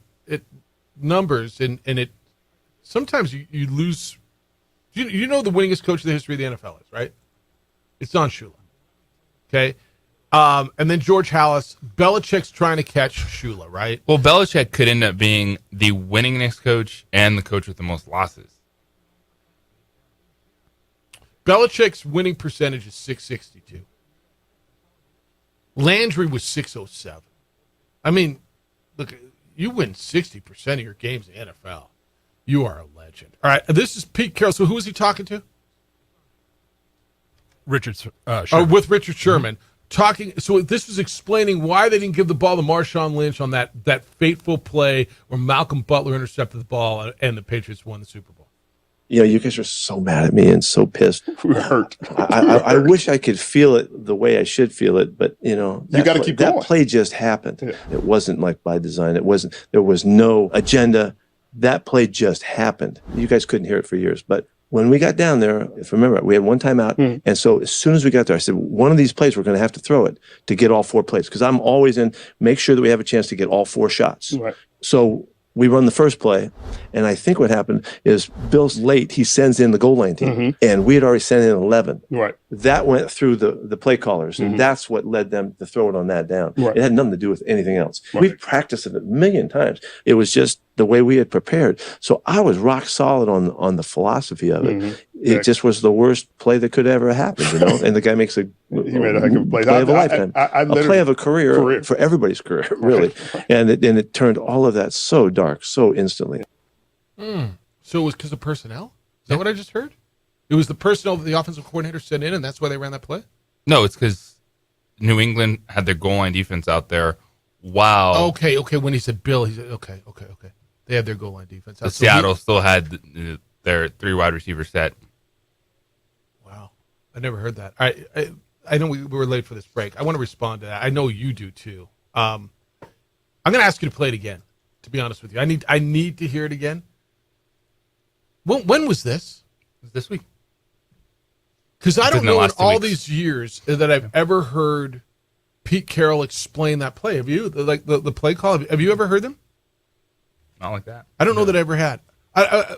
Speaker 8: numbers, and it sometimes you lose. You know the winningest coach in the history of the NFL is, right? It's Don Shula. Okay? And then George Halas. Belichick's trying to catch Shula, right?
Speaker 5: Well, Belichick could end up being the winningest coach and the coach with the most losses.
Speaker 8: Belichick's winning percentage is .662. Landry was .607. Look, you win 60% of your games in the NFL. You are a legend. All right, this is Pete Carroll. So who is he talking to?
Speaker 9: Richard Sherman.
Speaker 8: With Richard Sherman. Talking. So this was explaining why they didn't give the ball to Marshawn Lynch on that fateful play where Malcolm Butler intercepted the ball and the Patriots won the Super Bowl.
Speaker 19: You guys are so mad at me and so pissed.
Speaker 20: We're hurt.
Speaker 19: I wish I could feel it the way I should feel it, but
Speaker 20: you got to keep going.
Speaker 19: That play just happened. Yeah. It wasn't like by design. There was no agenda. That play just happened. You guys couldn't hear it for years, but when we got down there, if you remember, we had one timeout, and so as soon as we got there, I said, one of these plays we're going to have to throw it to get all 4 plays, because I'm always in, make sure that we have a chance to get all 4 shots.
Speaker 20: Right.
Speaker 19: So we run the first play, and I think what happened is Bill's late. He sends in the goal line team, and we had already sent in 11.
Speaker 20: Right.
Speaker 19: That went through the play callers, and that's what led them to throw it on that down.
Speaker 20: Right.
Speaker 19: It had nothing to do with anything else.
Speaker 20: Right.
Speaker 19: We've practiced it a million times. It was just the way we had prepared. So I was rock solid on the philosophy of it.
Speaker 20: Mm-hmm.
Speaker 19: It just was the worst play that could ever happen, you know. And the guy makes
Speaker 20: He made a heck of a play.
Speaker 19: play of a lifetime,
Speaker 20: I
Speaker 19: a play of a career for everybody's career, really.
Speaker 20: Right.
Speaker 19: And it turned all of that so dark, so instantly.
Speaker 8: So it was because of personnel? Is that what I just heard? It was the personnel that the offensive coordinator sent in, and that's why they ran that play?
Speaker 5: No, it's because New England had their goal line defense out there. Wow.
Speaker 8: Okay. When he said Bill, he said, okay. They had their goal line defense.
Speaker 5: The Seattle still had their 3 wide receivers set.
Speaker 8: Wow. I never heard that. All right. I know we were late for this break. I want to respond to that. I know you do, too. I'm going to ask you to play it again, to be honest with you. I need to hear it again. When was this?
Speaker 5: It was this week.
Speaker 8: Because I don't know in all these years that I've ever heard Pete Carroll explain that play. Have you? The play call? Have you ever heard them?
Speaker 5: Not like that.
Speaker 8: I don't know that I ever had. I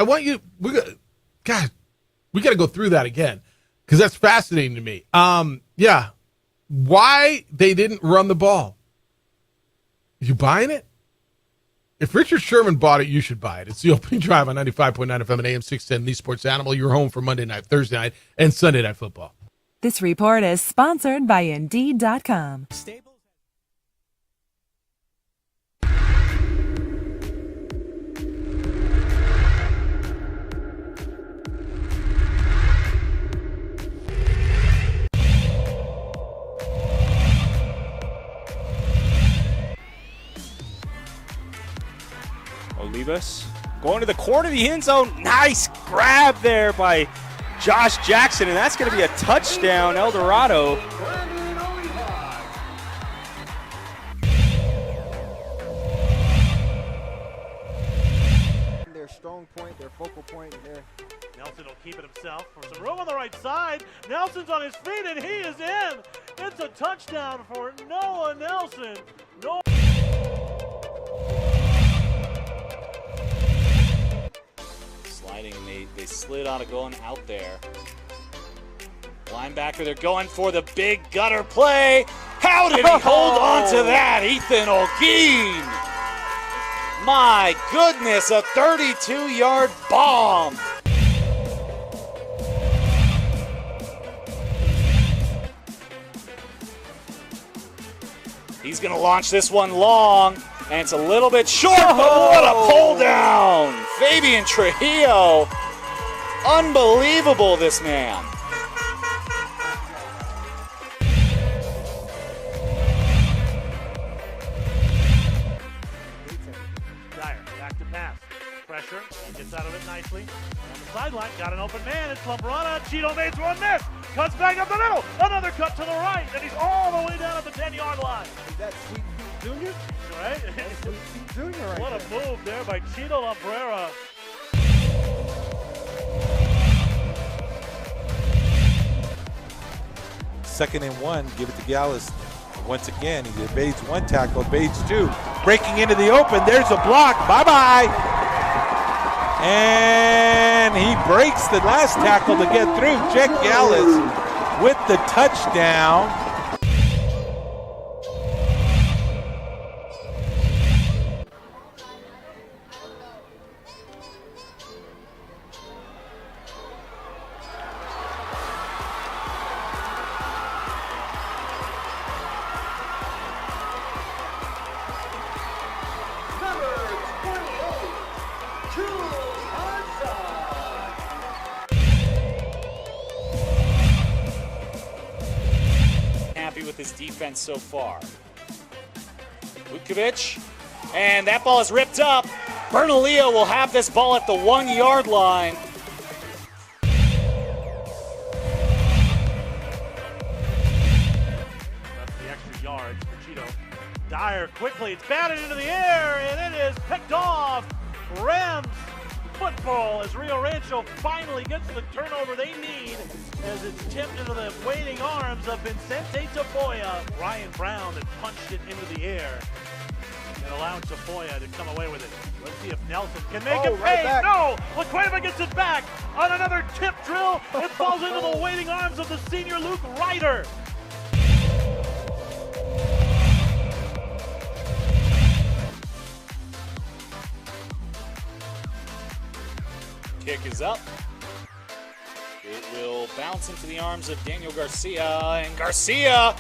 Speaker 8: want you. We got to go through that again because that's fascinating to me. Yeah. Why they didn't run the ball? You buying it? If Richard Sherman bought it, you should buy it. It's the opening drive on 95.9 FM and AM 610, The Sports Animal. You're home for Monday night, Thursday night, and Sunday Night Football.
Speaker 21: This report is sponsored by Indeed.com.
Speaker 22: Olivas going to the corner of the end zone. Nice grab there by Josh Jackson, and that's going to be a touchdown, El Dorado.
Speaker 23: Their strong point, their focal point.
Speaker 24: Nelson will keep it himself for some room on the right side. Nelson's on his feet, and he is in. It's a touchdown for Noah Nelson.
Speaker 22: Sliding, they slid on it going out there. Linebacker, they're going for the big gutter play. How did he hold on to that? Ethan Olguin. My goodness, a 32-yard bomb. He's going to launch this one long, and it's a little bit short, but what a pull down. Fabian Trujillo. Unbelievable, this man.
Speaker 24: Dyer, back to pass. Pressure, and gets out of it nicely. On the sideline, got an open man. It's Lambrana. Cheeto makes one miss. Cuts back up the middle. Another cut to the right, and he's all the way down at the 10-yard line.
Speaker 23: Is that Sweet Pete Jr.?
Speaker 24: Right?
Speaker 23: That's Sweet Pete Jr. right
Speaker 24: What
Speaker 23: there.
Speaker 24: a move there by Cheeto Lambrera.
Speaker 25: Second and 1, give it to Gallus. Once again, he evades one tackle, evades two. Breaking into the open, there's a block, bye-bye. And he breaks the last tackle to get through. Jack Gallus with the touchdown.
Speaker 22: Happy with his defense so far. Vukovic, and that ball is ripped up. Bernalillo will have this ball at the 1-yard line.
Speaker 24: That's the extra yards for Cheeto. Dyer quickly, it's batted into the air, and it is picked off. Rams football as Rio Rancho finally gets the turnover they need as it's tipped into the waiting arms of Vincente Tafoya. Ryan Brown had punched it into the air and allowed Tafoya to come away with it. Let's see if Nelson can make it pay.
Speaker 23: Right
Speaker 24: No! LaCueva gets it back on another tip drill. It falls into the waiting arms of the senior Luke Ryder.
Speaker 22: Kick is up. It will bounce into the arms of Daniel Garcia, and Garcia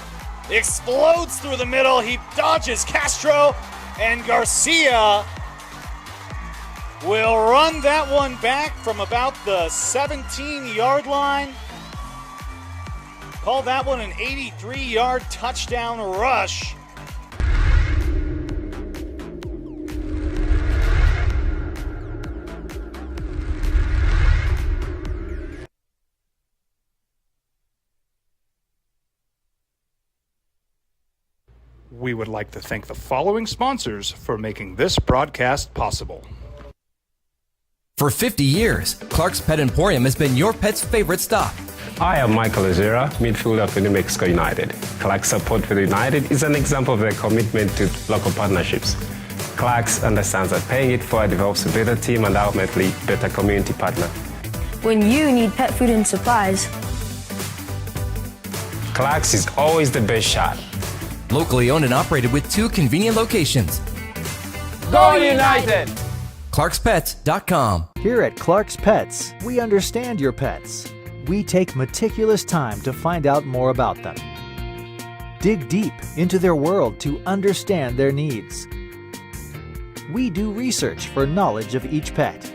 Speaker 22: explodes through the middle. He dodges Castro, and Garcia will run that one back from about the 17-yard line. Call that one an 83-yard touchdown rush.
Speaker 1: We would like to thank the following sponsors for making this broadcast possible.
Speaker 2: For 50 years, Clark's Pet Emporium has been your pet's favorite stop.
Speaker 3: I am Michael Azera, midfielder for New Mexico United. Clark's support for the United is an example of their commitment to local partnerships. Clark's understands that paying it forward develops a better team and ultimately better community partner.
Speaker 4: When you need pet food and supplies,
Speaker 3: Clark's is always the best shot.
Speaker 2: Locally owned and operated with 2 convenient locations.
Speaker 3: Go United!
Speaker 2: ClarksPets.com.
Speaker 6: Here at Clark's Pets, we understand your pets. We take meticulous time to find out more about them. Dig deep into their world to understand their needs. We do research for knowledge of each pet,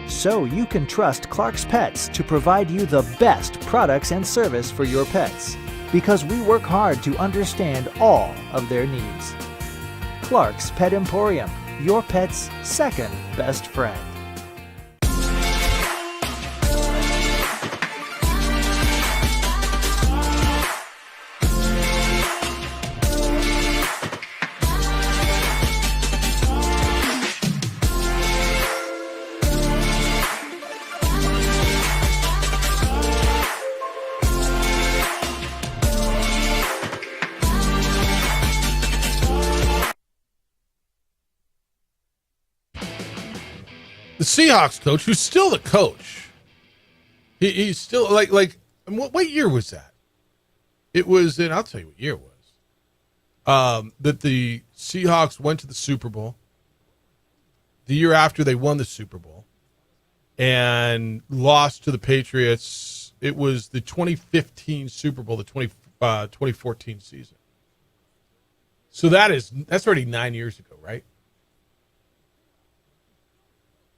Speaker 6: so you can trust Clark's Pets to provide you the best products and service for your pets, because we work hard to understand all of their needs. Clark's Pet Emporium, your pet's second best friend.
Speaker 8: The Seahawks coach, who's still the coach, he's still like what year was that? It was, and I'll tell you what year it was. That the Seahawks went to the Super Bowl. The year after they won the Super Bowl and lost to the Patriots. It was the 2015 Super Bowl, the 2014 season. So that's already 9 years ago, right?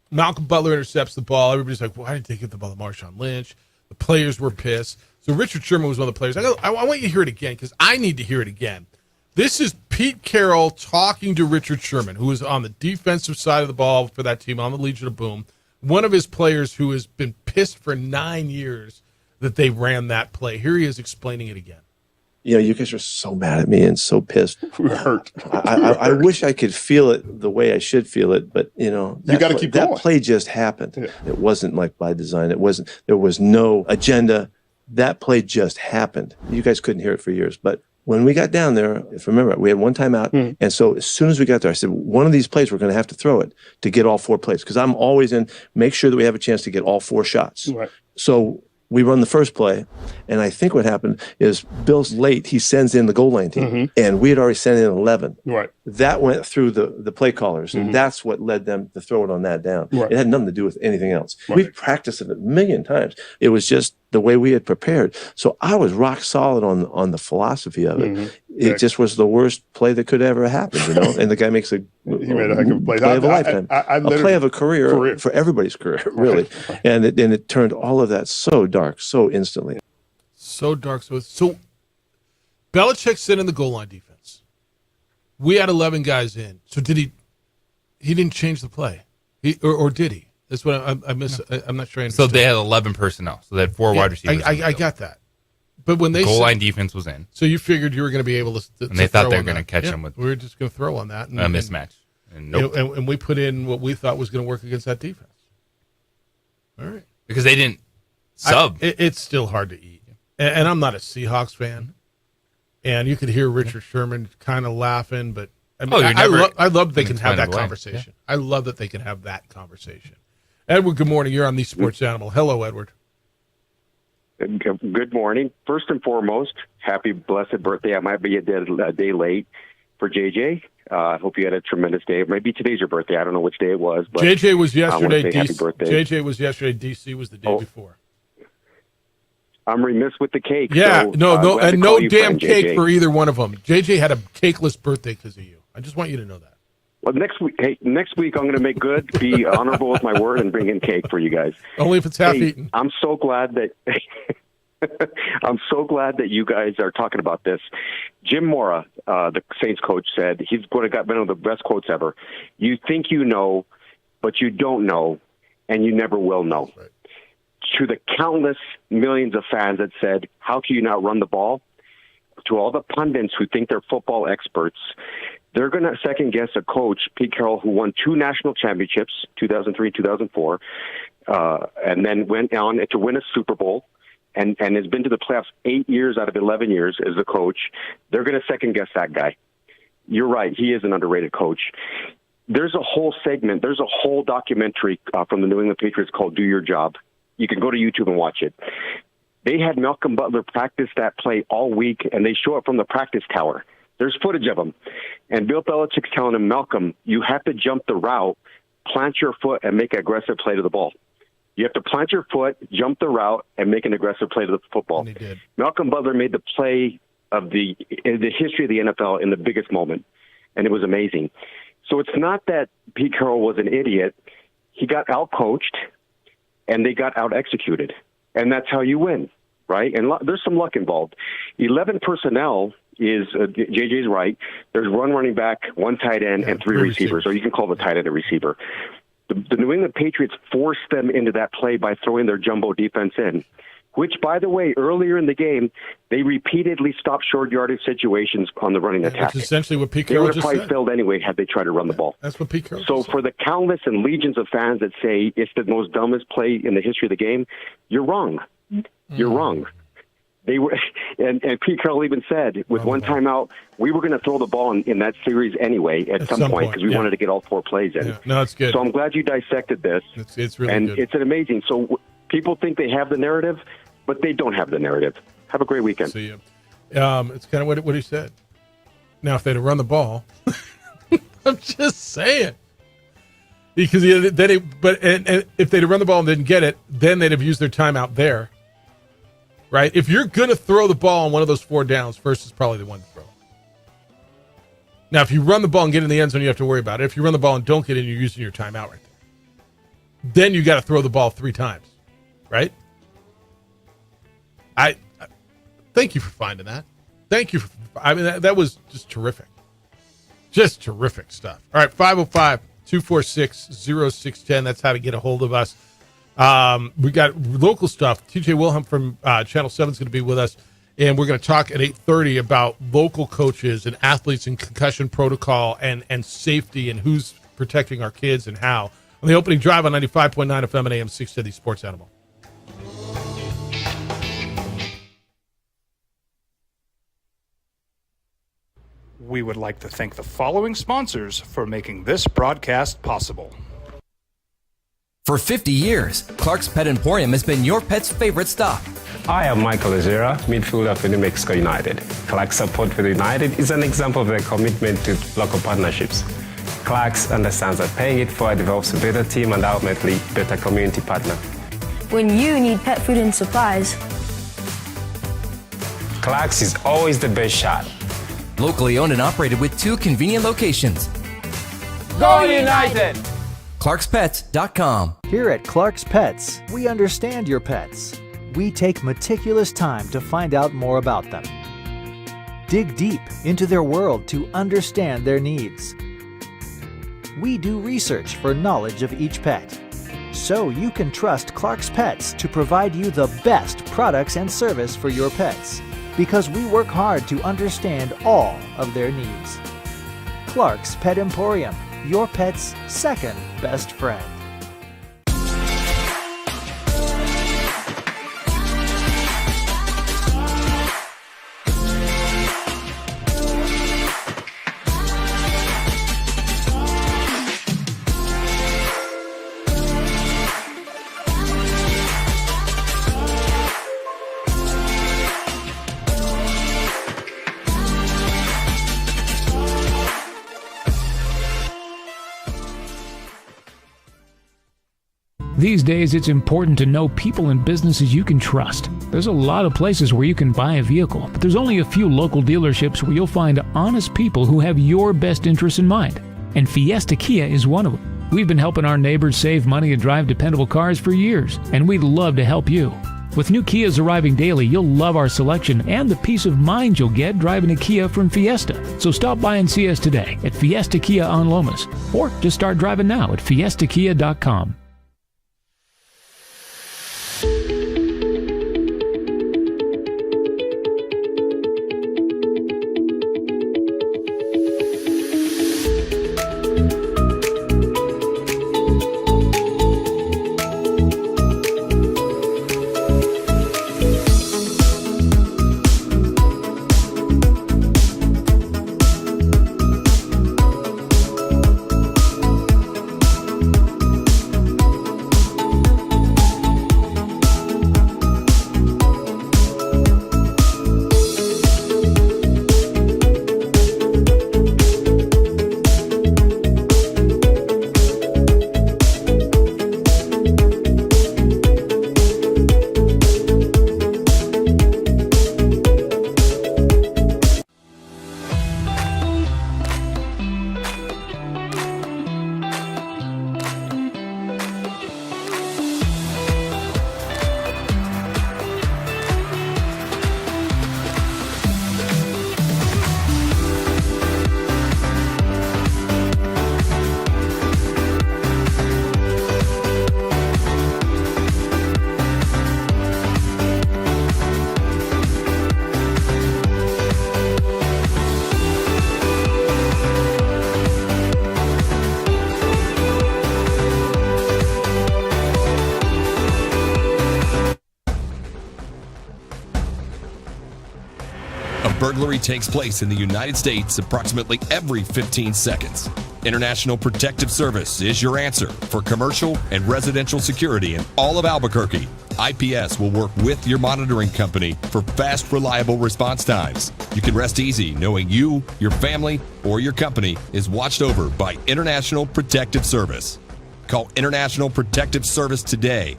Speaker 8: Malcolm Butler intercepts the ball. Everybody's like, why didn't they give the ball to Marshawn Lynch? The players were pissed. So Richard Sherman was one of the players. I want you to hear it again because I need to hear it again. This is Pete Carroll talking to Richard Sherman, who is on the defensive side of the ball for that team on the Legion of Boom. One of his players who has been pissed for 9 years that they ran that play. Here he is explaining it again.
Speaker 19: You know, you guys are so mad at me and so pissed. We're hurt. I wish I could feel it the way I should feel it, but you know,
Speaker 20: you got to keep going.
Speaker 19: That play just happened.
Speaker 20: Yeah.
Speaker 19: It wasn't like by design. It wasn't. There was no agenda. That play just happened. You guys couldn't hear it for years, but when we got down there, if you remember, we had one timeout, and so as soon as we got there, I said, one of these plays we're going to have to throw it to get all 4 plays because I'm always in. Make sure that we have a chance to get all 4 shots.
Speaker 20: Right.
Speaker 19: So we run the first play, and I think what happened is Bill's late. He sends in the goal line team, and we had already sent in 11.
Speaker 20: Right.
Speaker 19: That went through the play callers, and that's what led them to throw it on that down.
Speaker 20: Right.
Speaker 19: It had nothing to do with anything else.
Speaker 20: Right.
Speaker 19: We've practiced it a million times. It was just the way we had prepared. So I was rock solid on the philosophy of it. It just was the worst play that could ever happen, you know. And the guy makes he
Speaker 20: made a heck of a play.
Speaker 19: of a lifetime,
Speaker 20: a
Speaker 19: play of a career for everybody's career, really.
Speaker 20: Right.
Speaker 19: And it turned all of that so dark, so instantly.
Speaker 8: So dark. So Belichick sent in the goal line defense. We had 11 guys in. So did he? He didn't change the play, or did he? That's what I miss. No. I'm not sure. I understand.
Speaker 5: So they had 11 personnel. So they had 4 wide receivers.
Speaker 8: I got that. But when they
Speaker 5: goal line defense was in,
Speaker 8: so you figured you were going to be able to.
Speaker 5: And they thought they were going to catch them with.
Speaker 8: We were just going to throw on that
Speaker 5: and a mismatch, and nope.
Speaker 8: And we put in what we thought was going to work against that defense. All right,
Speaker 5: because they didn't sub.
Speaker 8: It's still hard to eat, and I'm not a Seahawks fan, and you could hear Richard Sherman kind of laughing, but I mean, I love that they can have that conversation. Yeah. I love that they can have that conversation. Edward, good morning. You're on the Sports Animal. Hello, Edward.
Speaker 26: Good morning. First and foremost, happy blessed birthday. I might be a day late.
Speaker 10: for JJ. I hope you had a tremendous day. Maybe today's your birthday. I don't know which day it was. But
Speaker 8: JJ was yesterday.
Speaker 10: I want to say happy birthday.
Speaker 8: JJ was yesterday. DC was the day before.
Speaker 10: I'm remiss with the cake.
Speaker 8: Yeah,
Speaker 10: so,
Speaker 8: no damn
Speaker 10: friend,
Speaker 8: cake
Speaker 10: JJ.
Speaker 8: for either one of them. JJ had a cakeless birthday because of you. I just want you to know that.
Speaker 10: Well, next week I'm going to make good, be honorable with my word, and bring in cake for you guys.
Speaker 8: Only if it's half eaten.
Speaker 10: I'm so glad that I'm so glad that you guys are talking about this. Jim Mora, the Saints coach, said he's going to got one of the best quotes ever. You think you know, but you don't know, and you never will know. Right. To the countless millions of fans that said, "How can you not run the ball?" To all the pundits who think they're football experts, they're going to second guess a coach, Pete Carroll, who won 2 national championships, 2003, 2004, and then went on to win a Super Bowl. And has been to the playoffs 8 years out of 11 years as a coach. They're going to second guess that guy. You're right. He is an underrated coach. There's a whole segment. There's a whole documentary from the New England Patriots called Do Your Job. You can go to YouTube and watch it. They had Malcolm Butler practice that play all week, and they show it from the practice tower. There's footage of him. And Bill Belichick's telling him, Malcolm, you have to jump the route, plant your foot, and make an aggressive play to the ball. You have to plant your foot, jump the route, and make an aggressive play to the football.
Speaker 8: And he did.
Speaker 10: Malcolm Butler made the play of the history of the NFL in the biggest moment, and it was amazing. So it's not that Pete Carroll was an idiot. He got out-coached, and they got out-executed. And that's how you win, right? And there's some luck involved. 11 personnel is, JJ's right, there's one running back, one tight end, and 3 receivers, or you can call the tight end a receiver. The New England Patriots forced them into that play by throwing their jumbo defense in, which, by the way, earlier in the game, they repeatedly stopped short yardage situations on the running attack.
Speaker 8: That's essentially what Pete
Speaker 10: They
Speaker 8: Carroll
Speaker 10: would have
Speaker 8: just
Speaker 10: probably
Speaker 8: said.
Speaker 10: failed anyway had they tried to run the ball.
Speaker 8: That's what Pete Carroll
Speaker 10: So
Speaker 8: just
Speaker 10: for the countless and legions of fans that say it's the most dumbest play in the history of the game, you're wrong. You're wrong. They were, and Pete Carroll even said, with one timeout, we were going to throw the ball in that series anyway at some point because we wanted to get all 4 plays in.
Speaker 8: Yeah. No, it's good.
Speaker 10: So I'm glad you dissected this.
Speaker 8: It's really
Speaker 10: and
Speaker 8: good.
Speaker 10: it's an amazing. So people think they have the narrative, but they don't have the narrative. Have a great weekend.
Speaker 8: See you. It's kind of what he said. Now, if they'd have run the ball, I'm just saying. Because if they'd have run the ball and didn't get it, then they'd have used their timeout there. Right? If you're going to throw the ball on one of those 4 downs, first is probably the one to throw. Now, if you run the ball and get in the end zone, you have to worry about it. If you run the ball and don't get in, you're using your timeout right there. Then you got to throw the ball 3 times. Right? I thank you for finding that. Thank you. I mean, that was just terrific. Just terrific stuff. All right, 505-246-0610. That's how to get a hold of us. We got local stuff. TJ Wilhelm from Channel 7 is going to be with us, and we're going to talk at 8:30 about local coaches and athletes and concussion protocol and safety and who's protecting our kids and how. On the opening drive on 95.9 FM and AM 670 Sports Animal.
Speaker 1: We would like to thank the following sponsors for making this broadcast possible.
Speaker 2: For 50 years, Clark's Pet Emporium has been your pet's favorite stop.
Speaker 3: I am Michael Azera, midfielder for New Mexico United. Clark's support for the United is an example of their commitment to local partnerships. Clark's understands that paying it forward develops a better team and ultimately better community partner.
Speaker 4: When you need pet food and supplies,
Speaker 3: Clark's is always the best shot.
Speaker 2: Locally owned and operated with 2 convenient locations.
Speaker 12: Go United!
Speaker 2: ClarksPets.com.
Speaker 6: Here at Clark's Pets, we understand your pets. We take meticulous time to find out more about them. Dig deep into their world to understand their needs. We do research for knowledge of each pet, so you can trust Clark's Pets to provide you the best products and service for your pets, because we work hard to understand all of their needs. Clark's Pet Emporium, your pet's second best friend.
Speaker 11: These days, it's important to know people and businesses you can trust. There's a lot of places where you can buy a vehicle, but there's only a few local dealerships where you'll find honest people who have your best interests in mind. And Fiesta Kia is one of them. We've been helping our neighbors save money and drive dependable cars for years, and we'd love to help you. With new Kias arriving daily, you'll love our selection and the peace of mind you'll get driving a Kia from Fiesta. So stop by and see us today at Fiesta Kia on Lomas, or just start driving now at fiestakia.com.
Speaker 13: Burglary takes place in the United States approximately every 15 seconds. International Protective Service is your answer for commercial and residential security in all of Albuquerque. IPS will work with your monitoring company for fast, reliable response times. You can rest easy knowing you, your family, or your company is watched over by International Protective Service. Call International Protective Service today.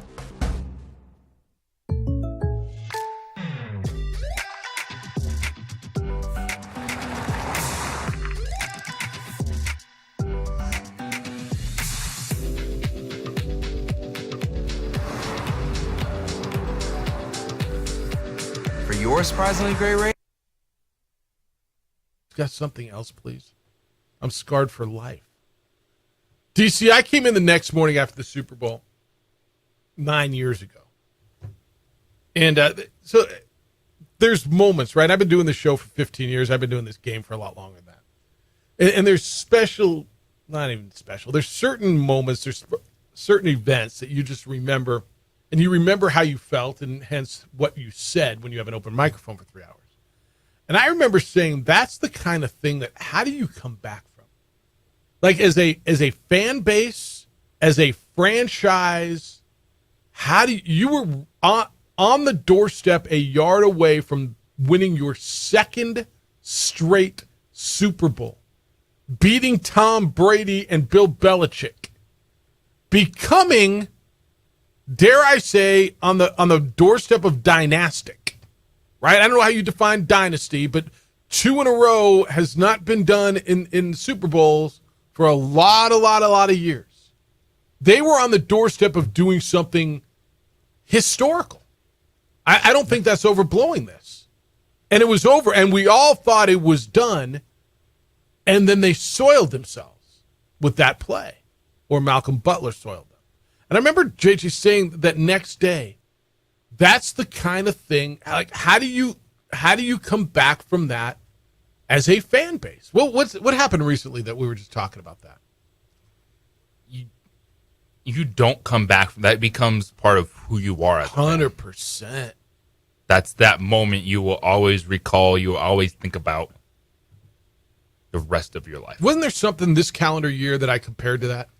Speaker 12: Your surprisingly great rate?
Speaker 8: Got something else, please? I'm scarred for life. DC, I came in the next morning after the Super Bowl 9 years ago. And so there's moments, right? I've been doing this show for 15 years. I've been doing this game for a lot longer than that. And there's special, not even special, there's certain moments, there's certain events that you just remember. And you remember how you felt and hence what you said when you have an open microphone for 3 hours. And I remember saying that's the kind of thing that how do you come back from? Like as a fan base, as a franchise, how do you were on the doorstep a yard away from winning your second straight Super Bowl, beating Tom Brady and Bill Belichick, becoming, dare I say, on the doorstep of dynastic, right? I don't know how you define dynasty, but 2 in a row has not been done in Super Bowls for a lot of years. They were on the doorstep of doing something historical. I don't think that's overblowing this. And it was over, and we all thought it was done, and then they soiled themselves with that play, or Malcolm Butler soiled them. And I remember JJ saying that next day, that's the kind of thing, like how do you come back from that as a fan base? Well, what happened recently that we were just talking about that?
Speaker 5: You don't come back from that. It becomes part of who you are.
Speaker 8: 100%.
Speaker 5: That's that moment you will always recall, you will always think about the rest of your life.
Speaker 8: Wasn't there something this calendar year that I compared to that?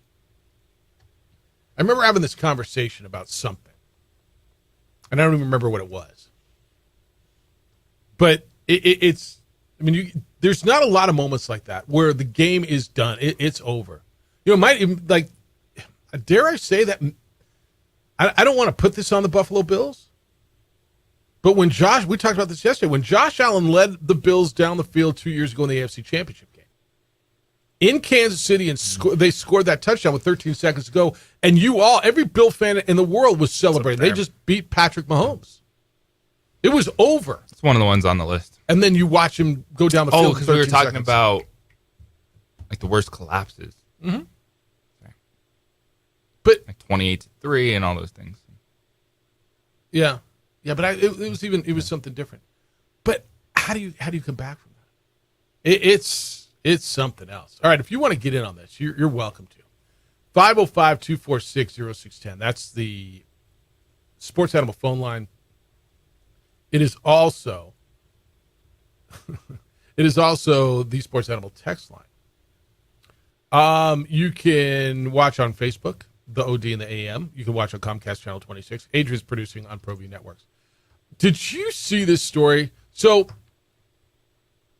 Speaker 8: I remember having this conversation about something, and I don't even remember what it was. But it's, I mean, there's not a lot of moments like that where the game is done. It's over. You know, it might even, like, dare I say that I don't want to put this on the Buffalo Bills, but we talked about this yesterday, when Josh Allen led the Bills down the field 2 years ago in the AFC Championship game in Kansas City, and they scored that touchdown with 13 seconds to go, and every Bill fan in the world was celebrating. They just beat Patrick Mahomes. It was over.
Speaker 5: It's one of the ones on the list.
Speaker 8: And then you watch him go down the field.
Speaker 5: Oh, because we were talking
Speaker 8: seconds.
Speaker 5: about like the worst collapses.
Speaker 8: Mm-hmm. But
Speaker 5: like 28-3 and all those things.
Speaker 8: Yeah, but it was something different. But how do you come back from that? It's something else. All right, if you want to get in on this, you're welcome to. 505-246-0610. That's the Sports Animal phone line. It is also the Sports Animal text line. You can watch on Facebook, the OD and the AM. You can watch on Comcast Channel 26. Adrian's producing on ProView Networks. Did you see this story? So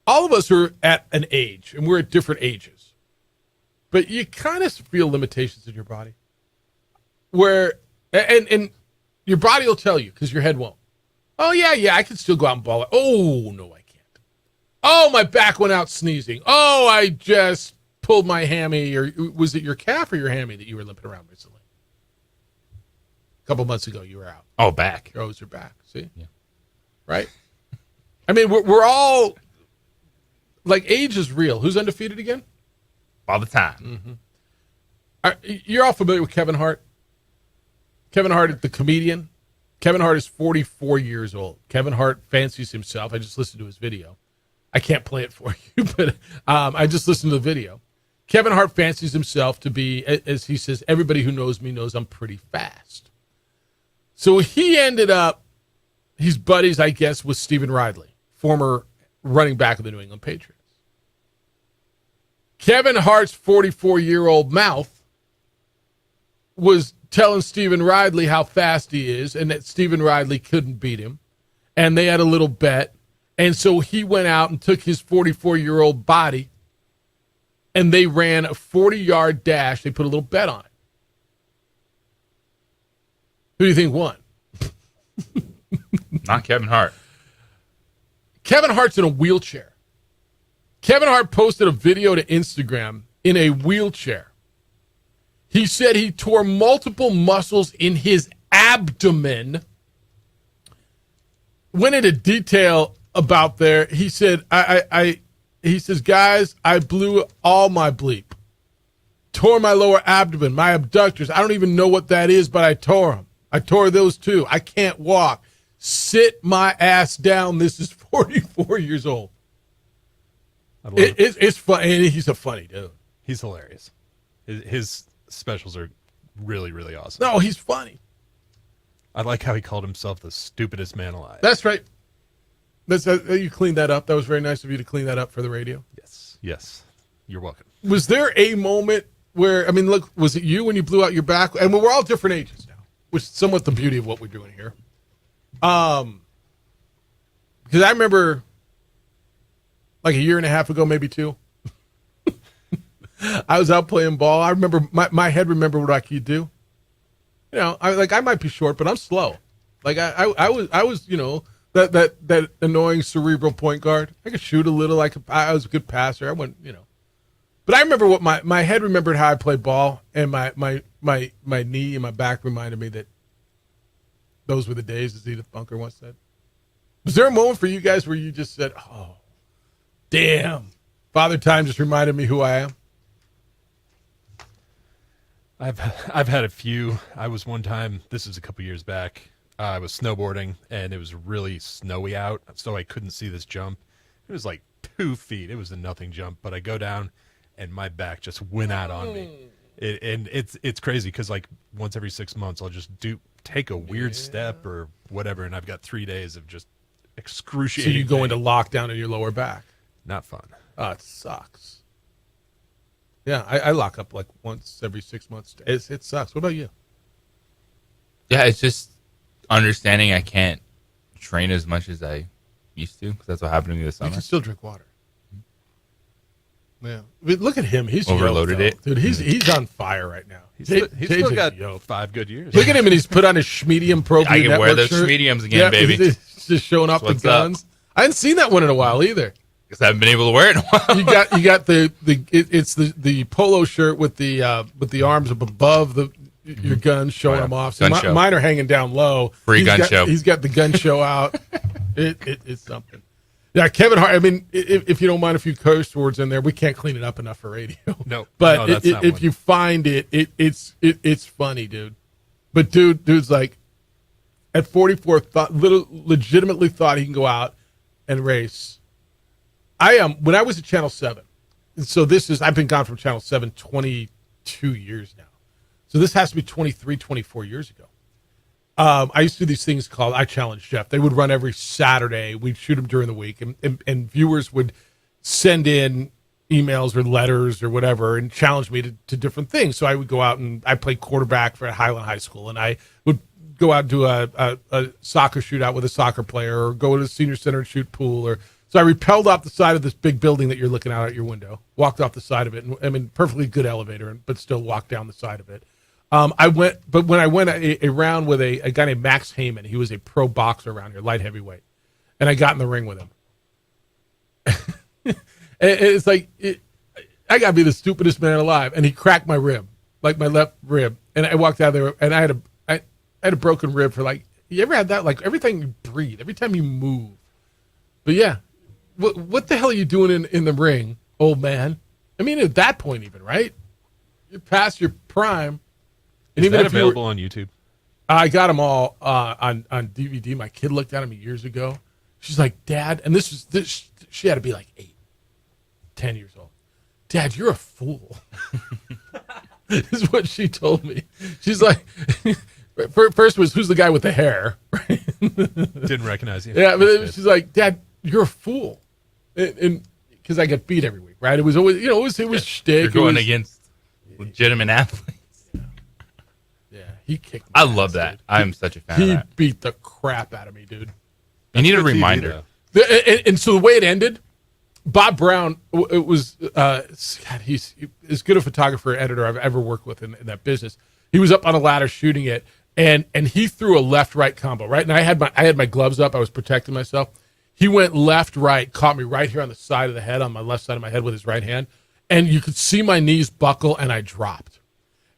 Speaker 8: all of us are at an age, and we're at different ages. But you kind of feel limitations in your body. And your body will tell you because your head won't. Oh, yeah, I can still go out and ball it. Oh, no, I can't. Oh, my back went out sneezing. Oh, I just pulled my hammy. Or was it your calf or your hammy that you were limping around recently? A couple months ago, you were out.
Speaker 5: Oh, back.
Speaker 8: Your O's are back. See? Yeah. Right? I mean, we're all, like, age is real. Who's undefeated again?
Speaker 5: All the time.
Speaker 8: Mm-hmm. You're all familiar with Kevin Hart? Kevin Hart, the comedian. Kevin Hart is 44 years old. Kevin Hart fancies himself. I just listened to his video. I can't play it for you, but I just listened to the video. Kevin Hart fancies himself to be, as he says, everybody who knows me knows I'm pretty fast. So he ended up, he's buddies, I guess, with Stephen Ridley, former running back of the New England Patriots. Kevin Hart's 44-year-old mouth was telling Stephen Ridley how fast he is and that Stephen Ridley couldn't beat him. And they had a little bet. And so he went out and took his 44-year-old body and they ran a 40-yard dash. They put a little bet on it. Who do you think won?
Speaker 5: Not Kevin Hart.
Speaker 8: Kevin Hart's in a wheelchair. Kevin Hart posted a video to Instagram in a wheelchair. He said he tore multiple muscles in his abdomen. Went into detail about there. He said, he says, guys, I blew all my bleep. Tore my lower abdomen, my abductors. I don't even know what that is, but I tore them. I tore those too. I can't walk. Sit my ass down. This is 44 years old. It's fun. And he's a funny dude.
Speaker 9: He's hilarious. His specials are really, really awesome.
Speaker 8: No, he's funny.
Speaker 9: I like how he called himself the stupidest man alive.
Speaker 8: That's right. You cleaned that up. That was very nice of you to clean that up for the radio.
Speaker 9: Yes. You're welcome.
Speaker 8: Was there a moment where, I mean, look, was it you when you blew out your back? And we're all different ages now, which is somewhat the beauty of what we're doing here. Because I remember like a year and a half ago, maybe two, I was out playing ball. I remember my head remembered what I could do. You know, I might be short, but I'm slow. Like I was, you know, that annoying cerebral point guard. I could shoot a little. I was a good passer. I went, you know. But I remember what my head remembered how I played ball, and my knee and my back reminded me that those were the days, as Edith Bunker once said. Was there a moment for you guys where you just said, "Oh, damn, Father Time just reminded me who I am"?
Speaker 9: I've had a few. I was one time, this was a couple years back, I was snowboarding, and it was really snowy out, so I couldn't see this jump. It was like 2 feet. It was a nothing jump, but I go down, and my back just went out on me. And it's crazy, because like once every 6 months, I'll just take a weird step or whatever, and I've got 3 days of just excruciating
Speaker 8: So you go
Speaker 9: pain.
Speaker 8: into lockdown in your lower back.
Speaker 9: Not fun.
Speaker 8: Oh, it sucks. Yeah, I lock up like once every 6 months. It sucks. What about you?
Speaker 5: Yeah, it's just understanding I can't train as much as I used to, because that's what happened to me this summer.
Speaker 8: You can still drink water. Yeah, but look at him. He's
Speaker 5: overloaded
Speaker 8: yoked,
Speaker 5: it,
Speaker 8: dude. He's on fire right now.
Speaker 9: He's still got
Speaker 8: yoked.
Speaker 9: 5 good years.
Speaker 8: Look at him, and he's put on his Schmedium Pro.
Speaker 5: I can wear those
Speaker 8: shirt.
Speaker 5: Schmediums again, baby.
Speaker 8: He's just showing off the guns. I hadn't seen that one in a while either.
Speaker 5: Because I haven't been able to wear it in a while.
Speaker 8: you got the polo shirt with the arms up above your guns showing them off. So mine are hanging down low.
Speaker 5: Free gun show.
Speaker 8: He's got the gun show out. It's something. Yeah, Kevin Hart. I mean, if you don't mind a few curse words in there, we can't clean it up enough for radio.
Speaker 9: No,
Speaker 8: but
Speaker 9: that's not
Speaker 8: if
Speaker 9: one.
Speaker 8: you find it's funny, dude. But dude's like at 44, legitimately thought he can go out and race. When I was at Channel 7, and so I've been gone from Channel 7 22 years now. So this has to be 23, 24 years ago. I used to do these things called I Challenge Jeff. They would run every Saturday. We'd shoot them during the week, and viewers would send in emails or letters or whatever and challenge me to different things. So I would go out and I played quarterback for Highland High School, and I would go out and do a soccer shootout with a soccer player, or go to the senior center and shoot pool. So I rappelled off the side of this big building that you're looking out your window, walked off the side of it, and I mean, perfectly good elevator, but still walked down the side of it. When I went a round with a guy named Max Heyman, he was a pro boxer around here, light heavyweight, and I got in the ring with him. It's like, I got to be the stupidest man alive, and he cracked my rib, like my left rib, and I walked out there, and I had a broken rib for like, you ever had that? Like every time you breathe, every time you move. But yeah, what the hell are you doing in the ring, old man? I mean, at that point even, right? You're past your prime. And
Speaker 9: Is that available on YouTube?
Speaker 8: I got them all on DVD. My kid looked at them years ago. She's like, Dad, and she had to be like 10 years old. Dad, you're a fool. This is what she told me. She's like, first was, who's the guy with the hair?
Speaker 9: Didn't recognize you.
Speaker 8: Yeah, but she's like, Dad, you're a fool. And because I get beat every week, right? It was always, it was shtick.
Speaker 5: You're going against legitimate athletes.
Speaker 8: Yeah, he kicked me.
Speaker 5: I love that. Dude. I'm such a fan of that.
Speaker 8: He beat the crap out of me, dude.
Speaker 5: You need a reminder.
Speaker 8: And so the way it ended, Bob Brown, it was, he's as good a photographer and editor I've ever worked with in that business. He was up on a ladder shooting it, and he threw a left-right combo, right? And I had my gloves up. I was protecting myself. He went left-right, caught me right here on the side of the head, on my left side of my head with his right hand, and you could see my knees buckle, and I dropped.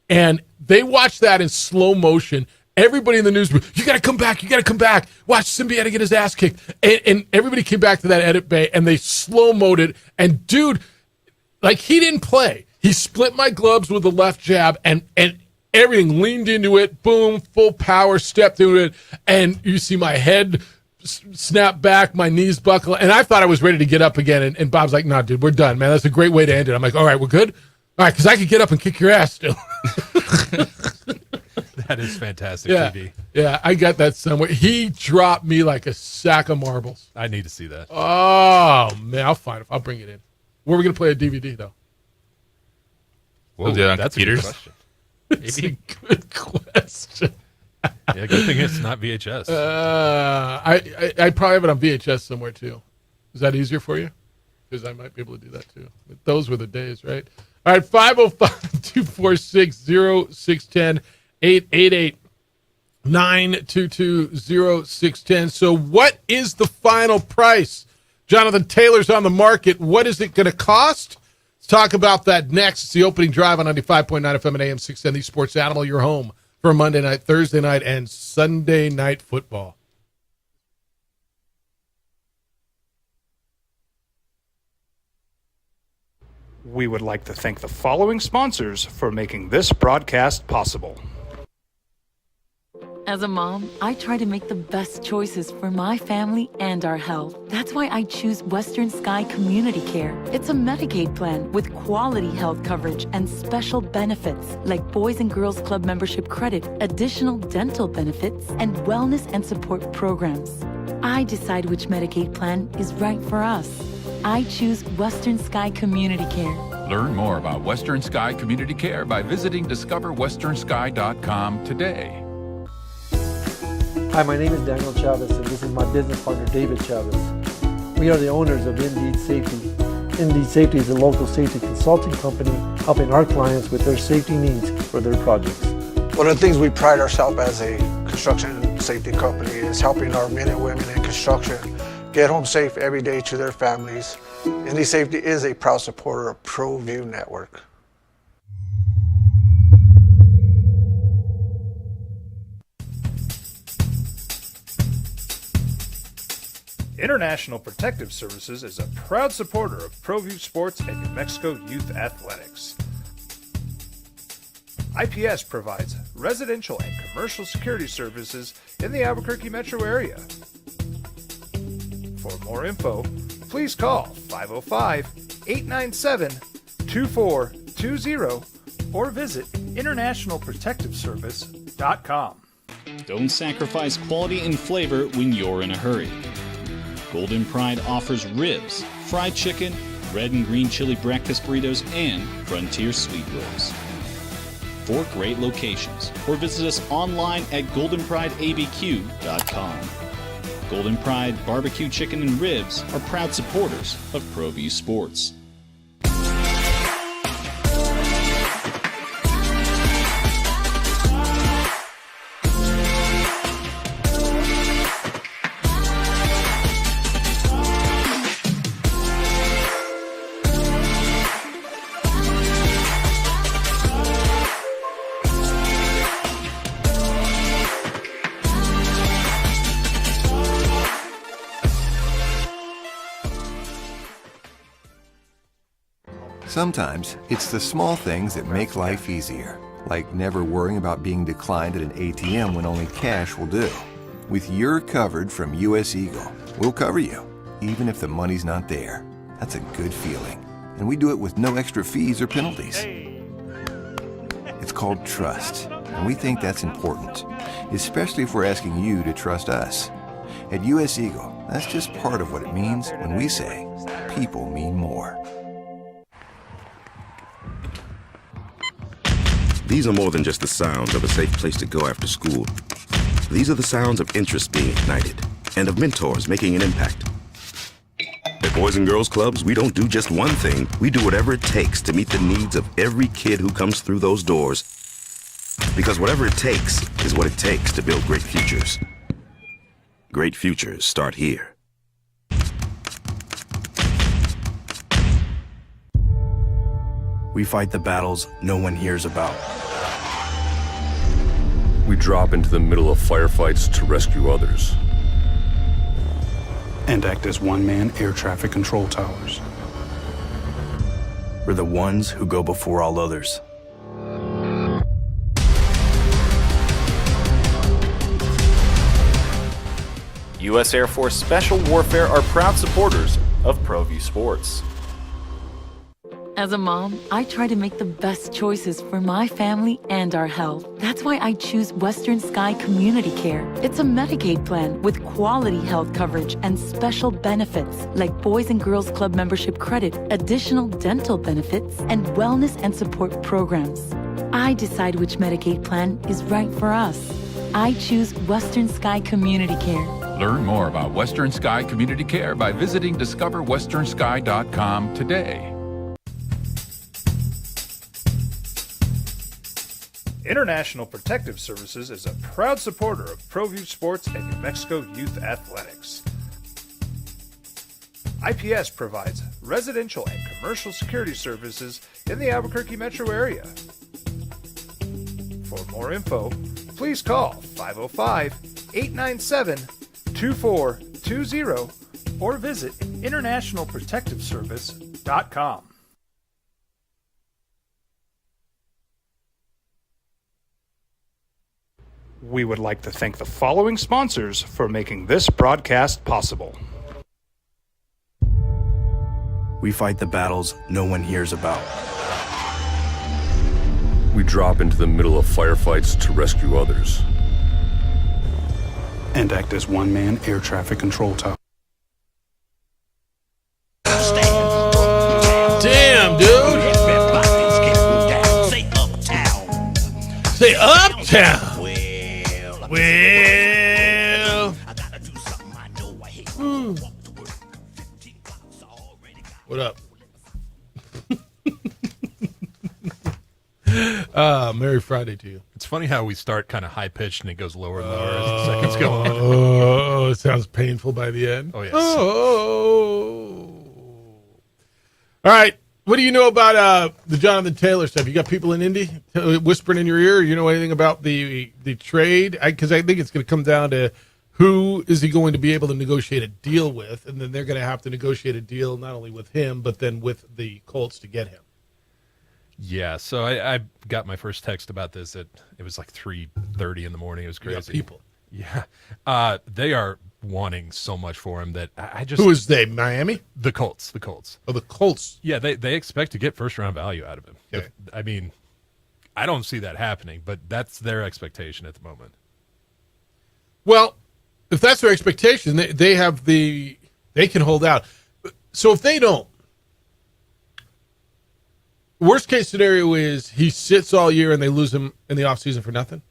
Speaker 8: And they watched that in slow motion. Everybody in the news, you got to come back. You got to come back. Watch Symbieta get his ass kicked. And everybody came back to that edit bay, and they slow-moed it. And, dude, like, he didn't play. He split my gloves with the left jab, and everything leaned into it. Boom, full power, stepped into it. And you see my head snap back, my knees buckle. And I thought I was ready to get up again. And Bob's like, nah, dude, we're done, man. That's a great way to end it. I'm like, all right, we're good? All right, because I could get up and kick your ass still.
Speaker 9: That is fantastic TV.
Speaker 8: Yeah, I got that somewhere. He dropped me like a sack of marbles.
Speaker 9: I need to see that.
Speaker 8: Oh, man, I'll find it. I'll bring it in. Where are we going to play a DVD, though?
Speaker 5: We'll do it on
Speaker 9: that's
Speaker 5: computers.
Speaker 9: A good question.
Speaker 8: It's a good question.
Speaker 9: Yeah, good thing it's not VHS.
Speaker 8: I probably have it on VHS somewhere, too. Is that easier for you? Because I might be able to do that, too. But those were the days, right? All right, 505-246-0610, 888-922-0610. So what is the final price? Jonathan Taylor's on the market. What is it going to cost? Let's talk about that next. It's the opening drive on 95.9 FM and AM 610, the Sports Animal, your home for Monday night, Thursday night, and Sunday night football.
Speaker 1: We would like to thank the following sponsors for making this broadcast possible.
Speaker 18: As a mom, I try to make the best choices for my family and our health. That's why I choose Western Sky Community Care. It's a Medicaid plan with quality health coverage and special benefits like Boys and Girls Club membership credit, additional dental benefits, and wellness and support programs. I decide which Medicaid plan is right for us. I choose Western Sky Community Care.
Speaker 7: Learn more about Western Sky Community Care by visiting discoverwesternsky.com today.
Speaker 14: Hi, my name is Daniel Chavez, and this is my business partner, David Chavez. We are the owners of Indeed Safety. Indy Safety is a local safety consulting company helping our clients with their safety needs for their projects.
Speaker 15: One of the things we pride ourselves as a construction safety company is helping our men and women in construction get home safe every day to their families. Indy Safety is a proud supporter of ProView Network.
Speaker 1: International Protective Services is a proud supporter of ProView Sports and New Mexico Youth Athletics. IPS provides residential and commercial security services in the Albuquerque metro area. For more info, please call 505-897-2420 or visit internationalprotectiveservice.com.
Speaker 16: Don't sacrifice quality and flavor when you're in a hurry. Golden Pride offers ribs, fried chicken, red and green chili breakfast burritos, and Frontier sweet rolls. 4 great locations, or visit us online at goldenprideabq.com. Golden Pride Barbecue Chicken and Ribs are proud supporters of ProView Sports.
Speaker 17: Sometimes it's the small things that make life easier, like never worrying about being declined at an ATM when only cash will do. With You're Covered from US Eagle, we'll cover you, even if the money's not there. That's a good feeling. And we do it with no extra fees or penalties. It's called trust, and we think that's important, especially if we're asking you to trust us. At US Eagle, that's just part of what it means when we say people mean more.
Speaker 20: These are more than just the sounds of a safe place to go after school. These are the sounds of interest being ignited and of mentors making an impact. At Boys and Girls Clubs, we don't do just one thing. We do whatever it takes to meet the needs of every kid who comes through those doors. Because whatever it takes is what it takes to build great futures. Great futures start here.
Speaker 21: We fight the battles no one hears about.
Speaker 26: We drop into the middle of firefights to rescue others.
Speaker 21: And act as one-man air traffic control towers. We're the ones who go before all others.
Speaker 22: U.S. Air Force Special Warfare are proud supporters of ProView Sports.
Speaker 18: As a mom, I try to make the best choices for my family and our health. That's why I choose Western Sky Community Care. It's a Medicaid plan with quality health coverage and special benefits like Boys and Girls Club membership credit, additional dental benefits, and wellness and support programs. I decide which Medicaid plan is right for us. I choose Western Sky Community Care.
Speaker 7: Learn more about Western Sky Community Care by visiting discoverwesternsky.com today.
Speaker 1: International Protective Services is a proud supporter of ProView Sports and New Mexico Youth Athletics. IPS provides residential and commercial security services in the Albuquerque metro area. For more info, please call 505-897-2420 or visit internationalprotectiveservice.com. We would like to thank the following sponsors for making this broadcast possible.
Speaker 21: We fight the battles no one hears about.
Speaker 26: We drop into the middle of firefights to rescue others.
Speaker 21: And act as one-man air traffic control tower.
Speaker 8: Damn, dude! Say uptown! Well, What up? Merry Friday to you.
Speaker 9: It's funny how we start kind of high pitched and it goes lower and lower as the seconds go on.
Speaker 8: Oh, it sounds painful by the end.
Speaker 9: Oh, yes.
Speaker 8: Oh. All right. What do you know about the Jonathan Taylor stuff? You got people in Indy whispering in your ear. You know anything about the trade? Because I think it's going to come down to who is he going to be able to negotiate a deal with, and then they're going to have to negotiate a deal not only with him but then with the Colts to get him.
Speaker 9: Yeah, so I got my first text about this it was like 3:30 in the morning. It was crazy.
Speaker 8: You got people.
Speaker 9: Yeah. They are wanting so much for him that I just...
Speaker 8: Who is they? Miami?
Speaker 9: The Colts.
Speaker 8: Oh, the Colts.
Speaker 9: Yeah, they expect to get first-round value out of him.
Speaker 8: Okay.
Speaker 9: I mean, I don't see that happening, but that's their expectation at the moment.
Speaker 8: Well, if that's their expectation, they can hold out. So if they don't, worst case scenario is he sits all year and they lose him in the offseason for nothing?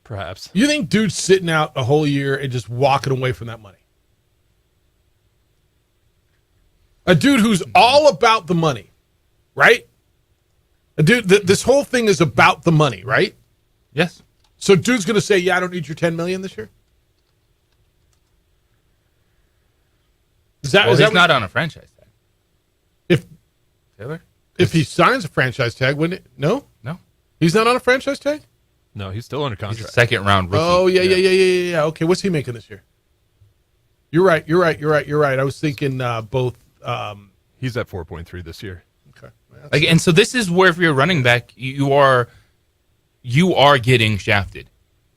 Speaker 9: Perhaps.
Speaker 8: You think dude's sitting out a whole year and just walking away from that money? A dude who's all about the money, right? A dude, this whole thing is about the money, right?
Speaker 5: Yes.
Speaker 8: So dude's going to say, yeah, I don't need your $10 million this year? Is that
Speaker 5: he's not on a franchise tag.
Speaker 8: If
Speaker 5: Taylor?
Speaker 8: If he signs a franchise tag, wouldn't it? No?
Speaker 5: No.
Speaker 8: He's not on a franchise tag?
Speaker 9: No, he's still under contract.
Speaker 5: He's a second-round rookie.
Speaker 8: Oh, yeah. Okay, what's he making this year? You're right. I was thinking both.
Speaker 9: He's at 4.3 this year.
Speaker 5: Okay. And so this is where, if you're a running back, you are getting shafted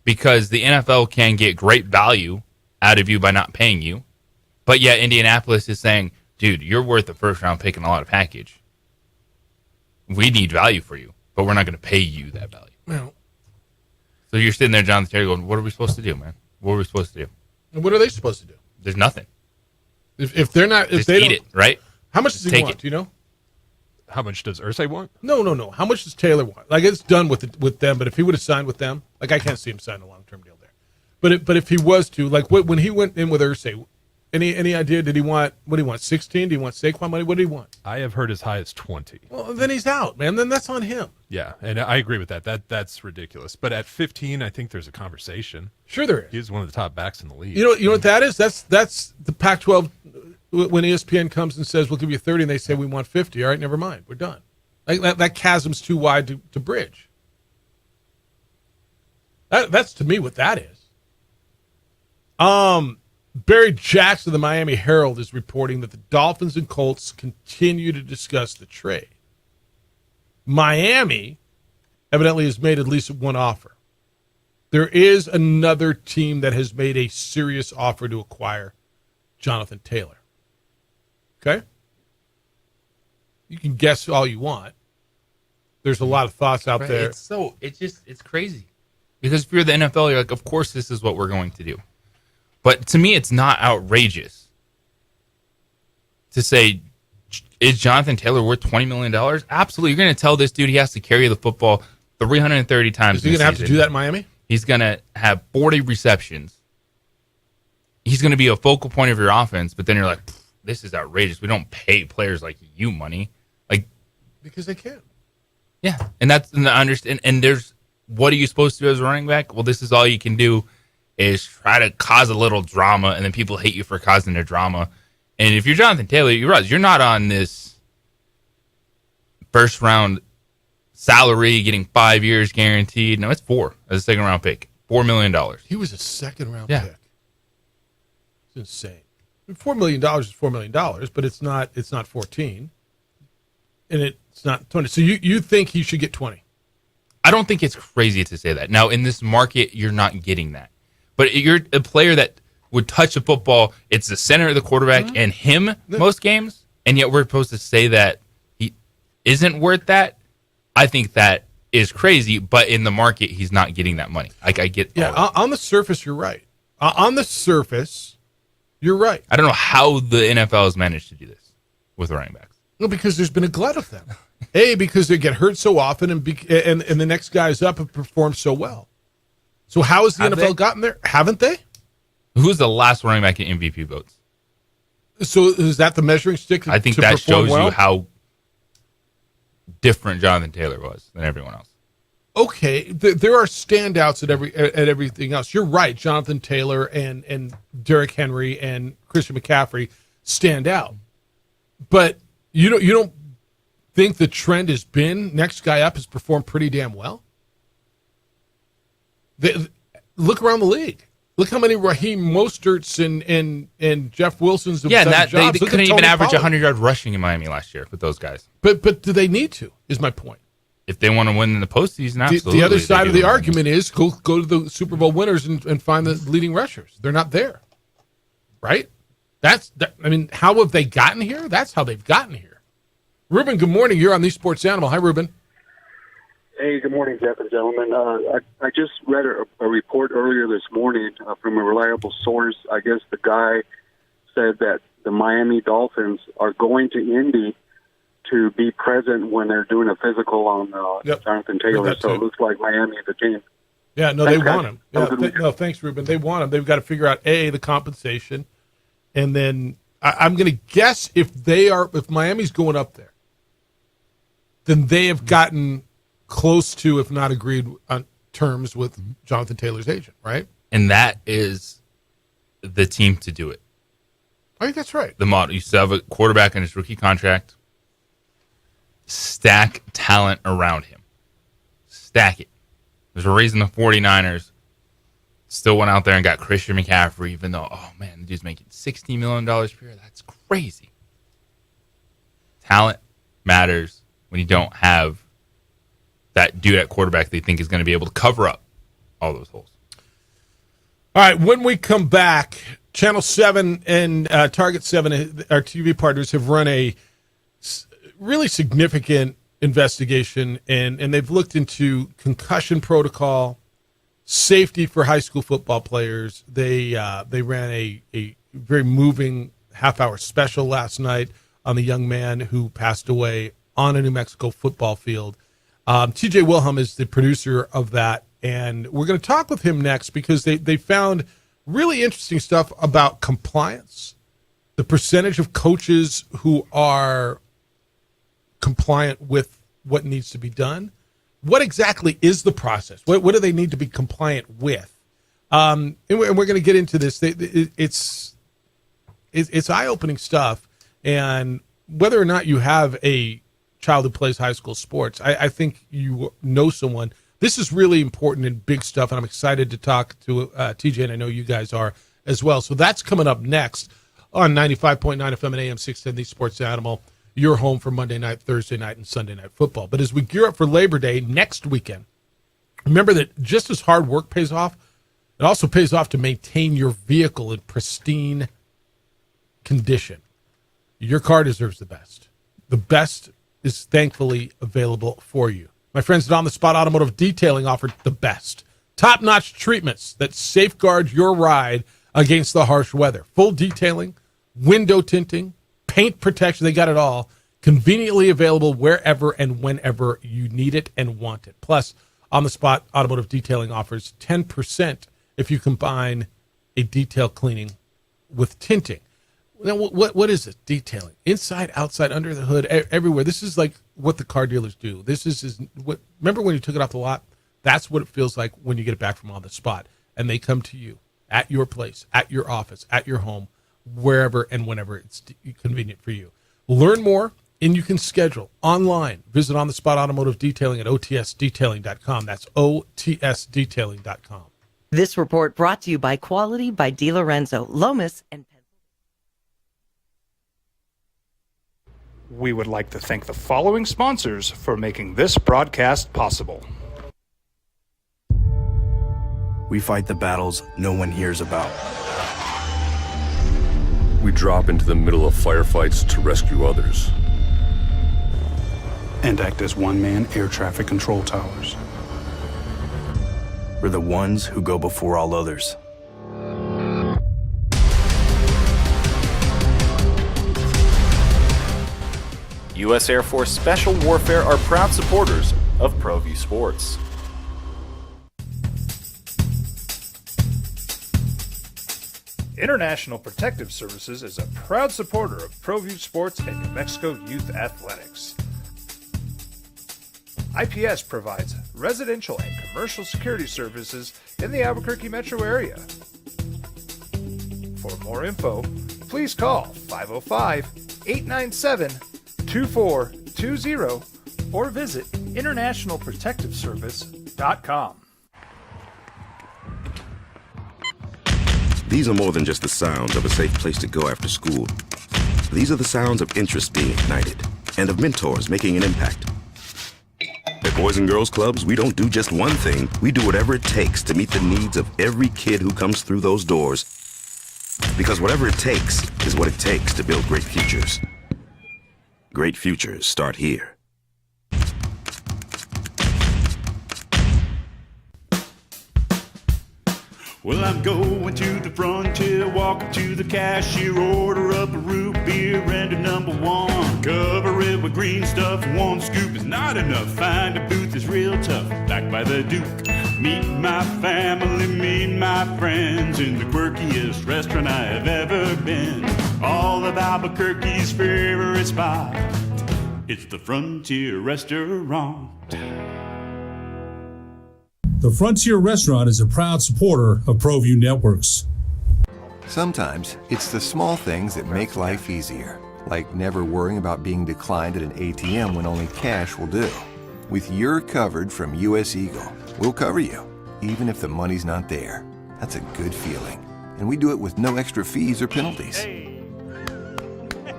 Speaker 5: because the NFL can get great value out of you by not paying you. But yet Indianapolis is saying, dude, you're worth a first-round pick and a lot of package. We need value for you, but we're not going to pay you that value.
Speaker 8: Well,
Speaker 5: so you're sitting there, Jonathan Terry, going, what are we supposed to do, man? What are we supposed to do?
Speaker 8: And what are they supposed to do?
Speaker 5: There's nothing.
Speaker 8: If they're not, if
Speaker 5: just
Speaker 8: they
Speaker 5: eat
Speaker 8: don't,
Speaker 5: it, right?
Speaker 8: How much does he
Speaker 5: Take
Speaker 8: want?
Speaker 5: it.
Speaker 8: Do you know?
Speaker 9: How much does Irsay want?
Speaker 8: No. How much does Taylor want? Like, it's done with them, but if he would have signed with them, like, I can't see him sign a long-term deal there. But if he was to, like, when he went in with Irsay, any idea? Did he want, what do he want, 16? Did he want Saquon money? What did he want?
Speaker 9: I have heard as high as 20.
Speaker 8: Well, then he's out, man. Then that's on him.
Speaker 9: Yeah, and I agree with that. That's ridiculous. But at 15, I think there's a conversation.
Speaker 8: Sure there is.
Speaker 9: He's one of the top backs in the league.
Speaker 8: You know what that is? That's the Pac-12 when ESPN comes and says, we'll give you 30, and they say we want 50. All right, never mind. We're done. Like that chasm's too wide to bridge. That's to me what that is. Barry Jackson of the Miami Herald is reporting that the Dolphins and Colts continue to discuss the trade. Miami evidently has made at least one offer. There is another team that has made a serious offer to acquire Jonathan Taylor. Okay? You can guess all you want. There's a lot of thoughts out there.
Speaker 5: It's crazy. Because if you're the NFL, you're like, of course this is what we're going to do. But to me, it's not outrageous to say, is Jonathan Taylor worth $20 million? Absolutely. You're going to tell this dude he has to carry the football 330 times.
Speaker 8: Is he going to have to do that in Miami?
Speaker 5: He's going to have 40 receptions. He's going to be a focal point of your offense, but then you're like, this is outrageous. We don't pay players like you money. Like,
Speaker 8: because they can.
Speaker 5: Yeah. And that's, and I understand. And there's, what are you supposed to do as a running back? Well, this is all you can do is try to cause a little drama, and then people hate you for causing the drama. And if you're Jonathan Taylor, you realize you're not on this first round salary, getting 5 years guaranteed. No, it's 4 as a second round pick. $4 million.
Speaker 8: He was a second round pick. It's insane. $4 million is $4 million, but it's not 14. And it's not 20. So you think he should get 20?
Speaker 5: I don't think it's crazy to say that. Now, in this market, you're not getting that. But you're a player that would touch a football. It's the center of the quarterback and him most games, and yet we're supposed to say that he isn't worth that. I think that is crazy, but in the market, he's not getting that money. I get
Speaker 8: on the surface, you're right. On the surface, you're right.
Speaker 5: I don't know how the NFL has managed to do this with running backs.
Speaker 8: No, because there's been a glut of them. Because they get hurt so often, and the next guy's up and performs so well. So how has the NFL gotten there? Haven't they?
Speaker 5: Who's the last running back in MVP votes?
Speaker 8: So is that the measuring stick?
Speaker 5: I think that shows you how different Jonathan Taylor was than everyone else.
Speaker 8: Okay, there are standouts at everything else. You're right. Jonathan Taylor and Derrick Henry and Christian McCaffrey stand out, but you don't think the trend has been next guy up has performed pretty damn well? Look around the league. Look how many Raheem Mosterts and Jeff Wilsons have done jobs.
Speaker 5: They couldn't even average 100 yards rushing in Miami last year with those guys.
Speaker 8: But do they need to, is my point.
Speaker 5: If they want to win in the postseason, absolutely.
Speaker 8: The other side of the argument is go to the Super Bowl winners and find the leading rushers. They're not there, right? How have they gotten here? That's how they've gotten here. Ruben, good morning. You're on the Sports Animal. Hi, Ruben.
Speaker 4: Hey, good morning, Jeff and gentlemen. I just read a report earlier this morning from a reliable source. I guess the guy said that the Miami Dolphins are going to Indy to be present when they're doing a physical on Jonathan Taylor. So it looks like Miami is the team.
Speaker 8: Yeah, no, thanks, they want him. Yeah, thanks, Ruben. They want him. They've got to figure out, the compensation. And then I'm going to guess if Miami's going up there, then they have gotten close to, if not agreed on terms with Jonathan Taylor's agent, right?
Speaker 5: And that is the team to do it.
Speaker 8: I think that's right.
Speaker 5: The model. You still have a quarterback on his rookie contract. Stack talent around him. Stack it. There's a reason the 49ers still went out there and got Christian McCaffrey, even though, the dude's making $60 million per year. That's crazy. Talent matters when you don't have that dude at quarterback they think is going to be able to cover up all those holes.
Speaker 8: All right, when we come back, Channel 7 and Target 7, our TV partners, have run a really significant investigation, and they've looked into concussion protocol, safety for high school football players. They ran a very moving half-hour special last night on the young man who passed away on a New Mexico football field. TJ Wilhelm is the producer of that, and we're going to talk with him next because they found really interesting stuff about compliance, the percentage of coaches who are compliant with what needs to be done. What exactly is the process? What do they need to be compliant with? And we're going to get into this. It's eye-opening stuff, and whether or not you have a child who plays high school sports, I think you know someone. This is really important and big stuff, and I'm excited to talk to TJ, and I know you guys are as well. So that's coming up next on 95.9 FM and AM 610, the Sports Animal, your home for Monday night, Thursday night, and Sunday night football. But as we gear up for Labor Day next weekend, remember that just as hard work pays off, it also pays off to maintain your vehicle in pristine condition. Your car deserves the best. The best is thankfully available for you. My friends at On the Spot Automotive Detailing offer the best. Top-notch treatments that safeguard your ride against the harsh weather. Full detailing, window tinting, paint protection, they got it all. Conveniently available wherever and whenever you need it and want it. Plus, On the Spot Automotive Detailing offers 10% if you combine a detail cleaning with tinting. Now, what is it? Detailing. Inside, outside, under the hood, everywhere. This is like what the car dealers do. This is what. Remember when you took it off the lot? That's what it feels like when you get it back from On the Spot. And they come to you at your place, at your office, at your home, wherever and whenever it's convenient for you. Learn more, and you can schedule online. Visit On the Spot Automotive Detailing at otsdetailing.com. That's otsdetailing.com.
Speaker 10: This report brought to you by Quality by DiLorenzo, Lomas, and
Speaker 1: We would like to thank the following sponsors for making this broadcast possible.
Speaker 21: We fight the battles no one hears about.
Speaker 26: We drop into the middle of firefights to rescue others.
Speaker 21: And act as one-man air traffic control towers. We're the ones who go before all others.
Speaker 19: U.S. Air Force Special Warfare are proud supporters of ProView Sports.
Speaker 1: International Protective Services is a proud supporter of ProView Sports and New Mexico Youth Athletics. IPS provides residential and commercial security services in the Albuquerque metro area. For more info, please call 505-897-2420 or visit internationalprotectiveservice.com.
Speaker 20: These are more than just the sounds of a safe place to go after school. These are the sounds of interest being ignited and of mentors making an impact. At Boys and Girls Clubs, we don't do just one thing. We do whatever it takes to meet the needs of every kid who comes through those doors. Because whatever it takes is what it takes to build great futures. Great futures start here.
Speaker 2: Well, I'm going to the frontier, walk up to the cashier, order up a root beer and a number one. Cover it with green stuff, one scoop is not enough. Find a booth is real tough, back by the Duke. Meet my family, meet my friends in the quirkiest restaurant I have ever been. All of Albuquerque's favorite spot, it's the Frontier Restaurant.
Speaker 3: The Frontier Restaurant is a proud supporter of ProView Networks.
Speaker 17: Sometimes it's the small things that make life easier, like never worrying about being declined at an ATM when only cash will do. With You're Covered from US Eagle, we'll cover you, even if the money's not there. That's a good feeling. And we do it with no extra fees or penalties.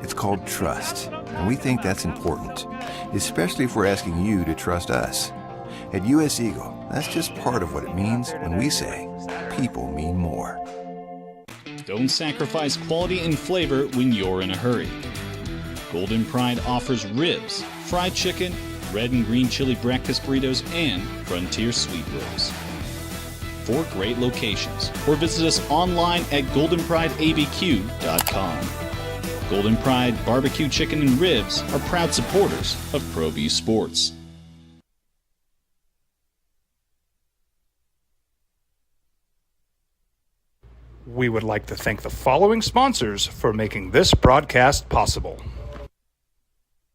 Speaker 17: It's called trust, and we think that's important, especially if we're asking you to trust us. At US Eagle, that's just part of what it means when we say people mean more.
Speaker 16: Don't sacrifice quality and flavor when you're in a hurry. Golden Pride offers ribs, fried chicken, red and green chili breakfast burritos, and Frontier sweet rolls. 4 great locations, or visit us online at goldenprideabq.com. Golden Pride barbecue chicken and ribs are proud supporters of ProView Sports.
Speaker 1: We would like to thank the following sponsors for making this broadcast possible.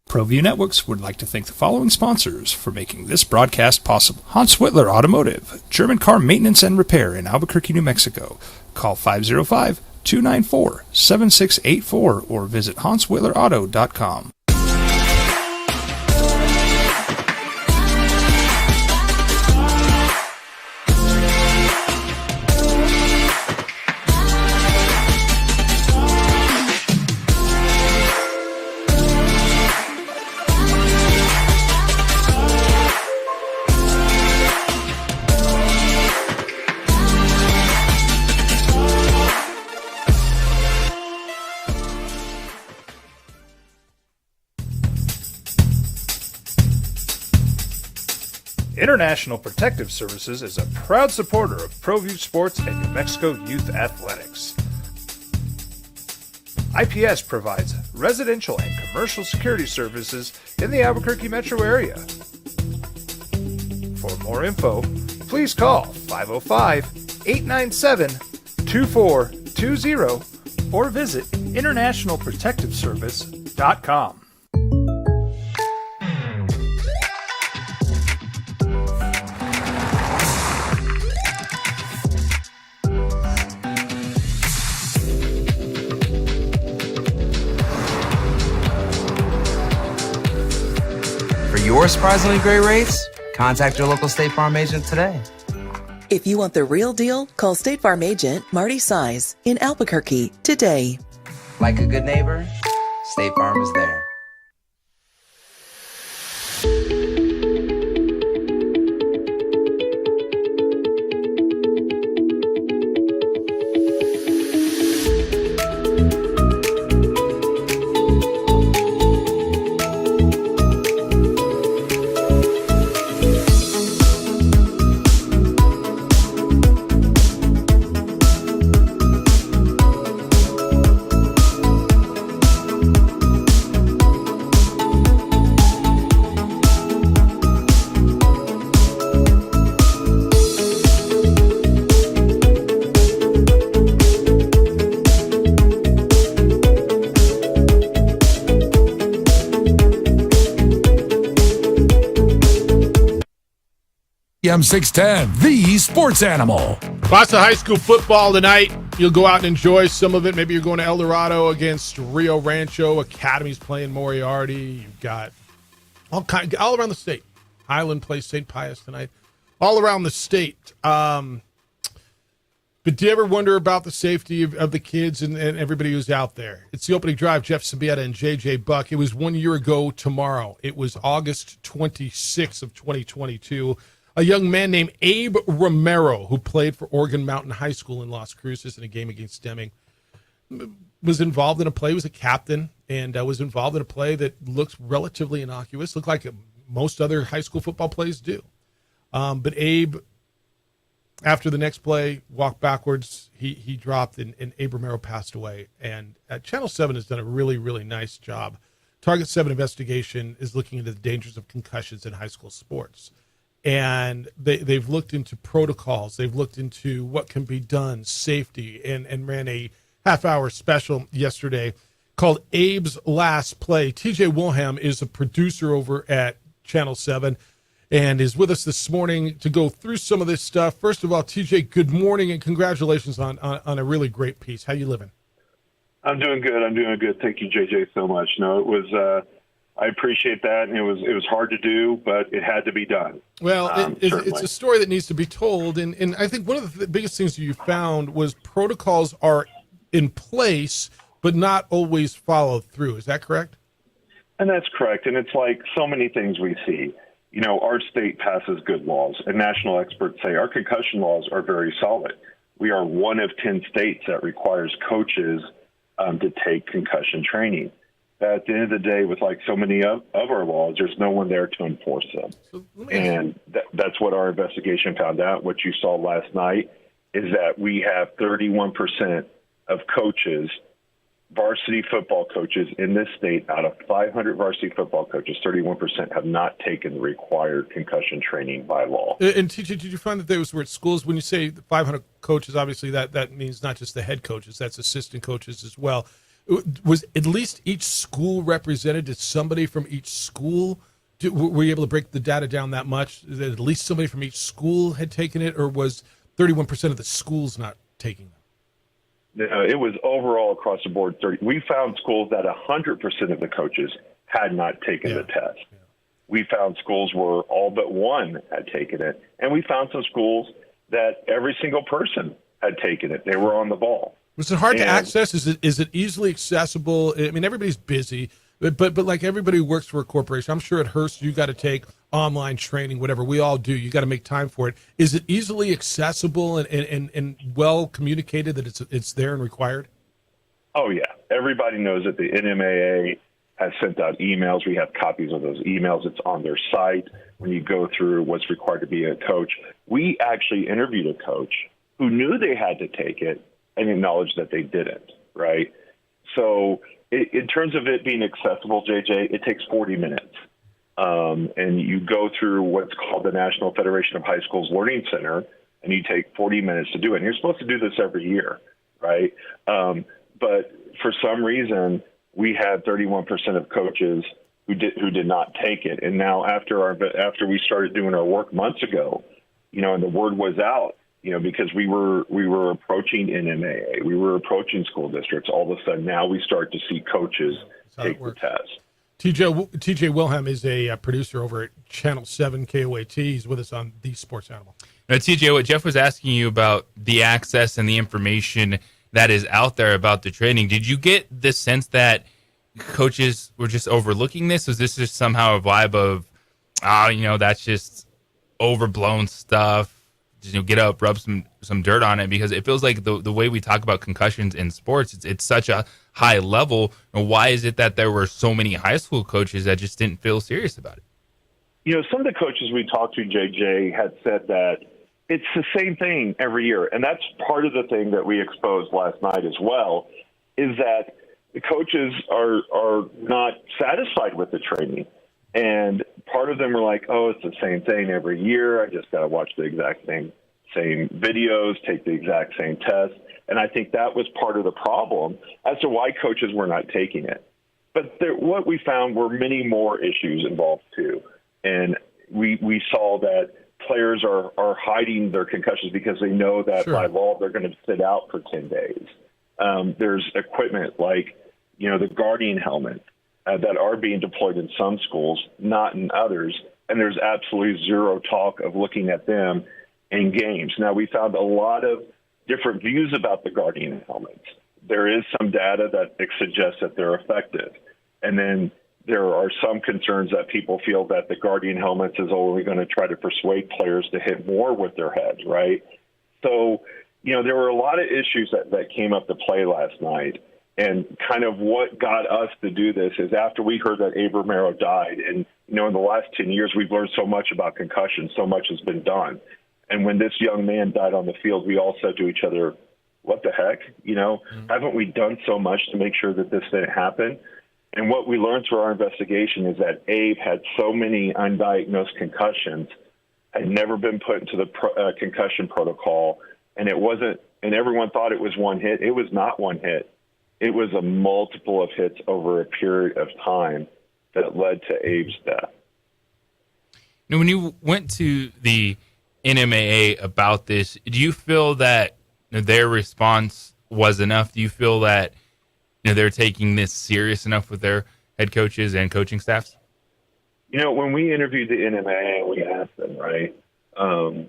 Speaker 1: ProView Networks would like to thank the following sponsors for making this broadcast possible. Hans Whitler Automotive, German car maintenance and repair in Albuquerque, New Mexico. Call 505-294-7684 or visit hanswhitlerauto.com. International Protective Services is a proud supporter of ProView Sports and New Mexico Youth Athletics. IPS provides residential and commercial security services in the Albuquerque metro area. For more info, please call 505-897-2420 or visit internationalprotectiveservice.com.
Speaker 12: Your surprisingly great rates? Contact your local State Farm agent today.
Speaker 6: If you want the real deal, call State Farm agent Marty Size in Albuquerque today.
Speaker 12: Like a good neighbor, State Farm is there.
Speaker 7: AM 610, the sports animal.
Speaker 8: Lots of high school football tonight. You'll go out and enjoy some of it. Maybe you're going to El Dorado against Rio Rancho. Academy's playing Moriarty. You've got all around the state. Highland plays St. Pius tonight. All around the state. But do you ever wonder about the safety of the kids and everybody who's out there? It's the opening drive, Jeff Symbieta and J.J. Buck. It was 1 year ago tomorrow. It was August 26th of 2022. A young man named Abe Romero, who played for Oregon Mountain High School in Las Cruces in a game against Deming, was involved in a play, was a captain, and was involved in a play that looks relatively innocuous, looked like most other high school football plays do. But Abe, after the next play, walked backwards, he dropped, and Abe Romero passed away. And Channel 7 has done a really, really nice job. Target 7 investigation is looking into the dangers of concussions in high school sports. And they've looked into protocols. They've looked into what can be done, safety, and ran a half-hour special yesterday called Abe's Last Play. TJ Wilhelm is a producer over at Channel 7 and is with us this morning to go through some of this stuff. First of all, TJ, good morning and congratulations on a really great piece. How you living?
Speaker 11: I'm doing good. Thank you, JJ, so much. No, it was I appreciate that, and it was hard to do, but it had to be done.
Speaker 8: Well, it's a story that needs to be told, and I think one of the biggest things that you found was protocols are in place, but not always followed through. Is that correct?
Speaker 11: And that's correct, and it's like so many things we see. You know, our state passes good laws, and national experts say our concussion laws are very solid. We are one of 10 states that requires coaches to take concussion training. At the end of the day, with like so many of our laws, there's no one there to enforce them. And that's what our investigation found out. What you saw last night is that we have 31% of coaches, varsity football coaches in this state, out of 500 varsity football coaches, 31% have not taken the required concussion training by law.
Speaker 8: And TJ, did you find that those were at schools? When you say 500 coaches, obviously that means not just the head coaches, that's assistant coaches as well. Was at least each school represented? Did somebody from each school, were you able to break the data down that much? That at least somebody from each school had taken it, or was 31% of the schools not taking them?
Speaker 11: No, it was overall across the board. We found schools that 100% of the coaches had not taken the test. Yeah. We found schools where all but one had taken it, and we found some schools that every single person had taken it. They were on the ball.
Speaker 8: Was it hard to access? Is it easily accessible? I mean, everybody's busy, but like everybody who works for a corporation, I'm sure at Hearst you got to take online training, whatever we all do. You got to make time for it. Is it easily accessible and well communicated that it's there and required?
Speaker 11: Oh yeah, everybody knows that the NMAA has sent out emails. We have copies of those emails. It's on their site. When you go through what's required to be a coach, we actually interviewed a coach who knew they had to take it and acknowledge that they didn't, right? So in terms of it being accessible, JJ, it takes 40 minutes. And you go through what's called the National Federation of High Schools Learning Center, and you take 40 minutes to do it. And you're supposed to do this every year, right? But for some reason, we had 31% of coaches who did not take it. And now after we started doing our work months ago, you know, and the word was out, you know, because we were approaching NMAA, we were approaching school districts. All of a sudden, now we start to see coaches take the test.
Speaker 8: TJ Wilhelm is a producer over at Channel 7 KOAT. He's with us on The Sports Animal.
Speaker 5: Now, TJ, what Jeff was asking you about the access and the information that is out there about the training, did you get the sense that coaches were just overlooking this? Was this just somehow a vibe of, that's just overblown stuff? Get up, rub some dirt on it, because it feels like the way we talk about concussions in sports, it's such a high level. And why is it that there were so many high school coaches that just didn't feel serious about it?
Speaker 11: You know, some of the coaches we talked to, JJ, had said that it's the same thing every year. And that's part of the thing that we exposed last night as well, is that the coaches are not satisfied with the training. And part of them were like, oh, it's the same thing every year. I just got to watch the exact same videos, take the exact same test. And I think that was part of the problem as to why coaches were not taking it. But what we found were many more issues involved too. And we saw that players are hiding their concussions because they know that by law they're going to sit out for 10 days. There's equipment like, the Guardian helmet that are being deployed in some schools, not in others. And there's absolutely zero talk of looking at them in games. Now, we found a lot of different views about the Guardian helmets. There is some data that suggests that they're effective. And then there are some concerns that people feel that the Guardian helmets is only going to try to persuade players to hit more with their heads, right? So, there were a lot of issues that came up to play last night. And kind of what got us to do this is after we heard that Abe Romero died, and, in the last 10 years, we've learned so much about concussion, so much has been done. And when this young man died on the field, we all said to each other, what the heck? Haven't we done so much to make sure that this didn't happen? And what we learned through our investigation is that Abe had so many undiagnosed concussions, had never been put into the concussion protocol, and everyone thought it was one hit. It was not one hit. It was a multiple of hits over a period of time that led to Abe's death.
Speaker 5: Now, when you went to the NMAA about this, do you feel that their response was enough? Do you feel that they're taking this serious enough with their head coaches and coaching staffs?
Speaker 11: When we interviewed the NMAA, we asked them, right?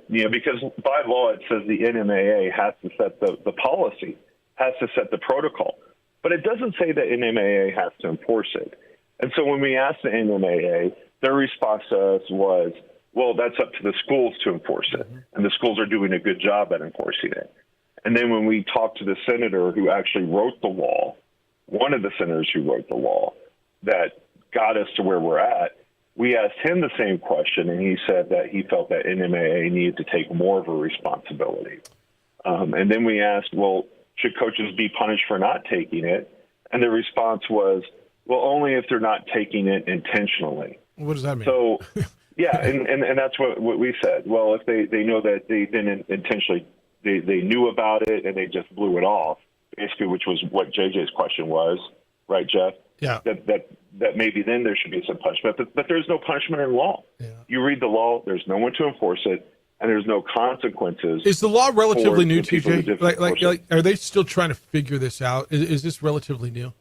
Speaker 11: Because by law it says the NMAA has to set the policy, has to set the protocol. But it doesn't say that NMAA has to enforce it. And so when we asked the NMAA, their response to us was, well, that's up to the schools to enforce it. And the schools are doing a good job at enforcing it. And then when we talked to the senator who actually wrote the law, one of the senators who wrote the law that got us to where we're at, we asked him the same question, and he said that he felt that NMAA needed to take more of a responsibility. And then we asked, well, should coaches be punished for not taking it? And the response was, well, only if they're not taking it intentionally.
Speaker 8: What does that mean?
Speaker 11: So, yeah, and that's what we said. Well, if they know that they didn't intentionally, they knew about it and they just blew it off, basically, which was what JJ's question was, right, Jeff?
Speaker 8: Yeah.
Speaker 11: That maybe then there should be some punishment. But there's no punishment in law. Yeah. You read the law, there's no one to enforce it, and there's no consequences.
Speaker 8: Is the law relatively new, TJ? Like, are they still trying to figure this out? Is this relatively new?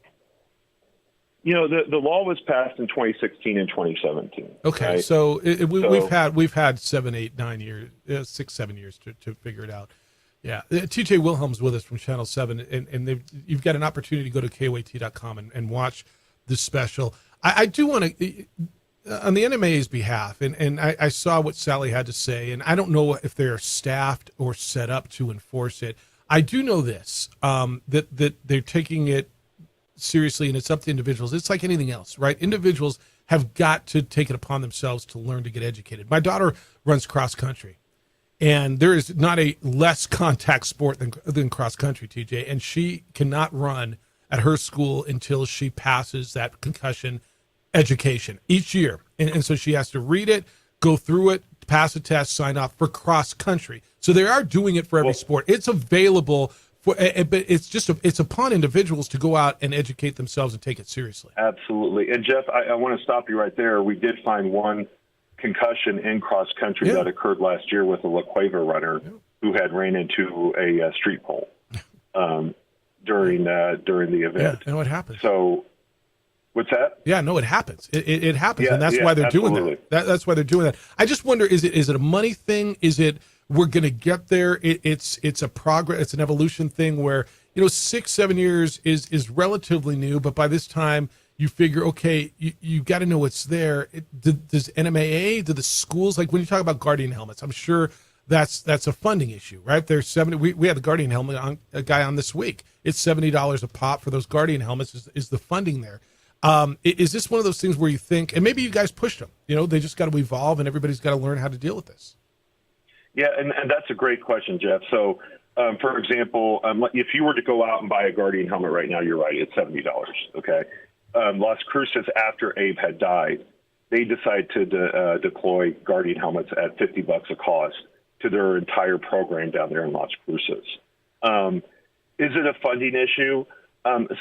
Speaker 11: The law was passed in 2016 and 2017.
Speaker 8: Okay,
Speaker 11: right?
Speaker 8: so we've had 7, 8, 9 years, 6, 7 years to figure it out. Yeah, TJ Wilhelm's with us from Channel 7, and you've got an opportunity to go to KOAT.com and watch this special. I do want to, on the NMA's behalf, and I saw what Sally had to say, and I don't know if they're staffed or set up to enforce it. I do know this, that they're taking it seriously, and it's up to individuals. It's like anything else, right? Individuals have got to take it upon themselves to learn to get educated. My daughter runs cross country. And there is not a less contact sport than cross country, TJ. And she cannot run at her school until she passes that concussion education each year. And so she has to read it, go through it, pass a test, sign off for cross country. So they are doing it for every sport. It's available but it's upon individuals to go out and educate themselves and take it seriously.
Speaker 11: Absolutely. And Jeff, I want to stop you right there. We did find one concussion in cross country that occurred last year with a La Cueva runner who had ran into a street pole during the event.
Speaker 8: Yeah, I know it happens.
Speaker 11: So, what's that?
Speaker 8: Yeah, no, it happens. It happens, and that's why they're doing that. That's why they're doing that. I just wonder: is it a money thing? Is it we're going to get there? It's a progress. It's an evolution thing where 6, 7 years is relatively new, but by this time. You figure, okay, you got to know what's there. Does NMAA, do the schools, like when you talk about Guardian helmets, I'm sure that's a funding issue, right? There's 70. We had the Guardian helmet a guy on this week. It's $70 a pop for those Guardian helmets. Is the funding there? Is this one of those things where you think, and maybe you guys pushed them? They just got to evolve, and everybody's got to learn how to deal with this.
Speaker 11: Yeah, and that's a great question, Jeff. So, for example, if you were to go out and buy a Guardian helmet right now, you're right, it's $70. Okay. Las Cruces, after Abe had died, they decided to deploy Guardian helmets at $50 a cost to their entire program down there in Las Cruces. Is it a funding issue?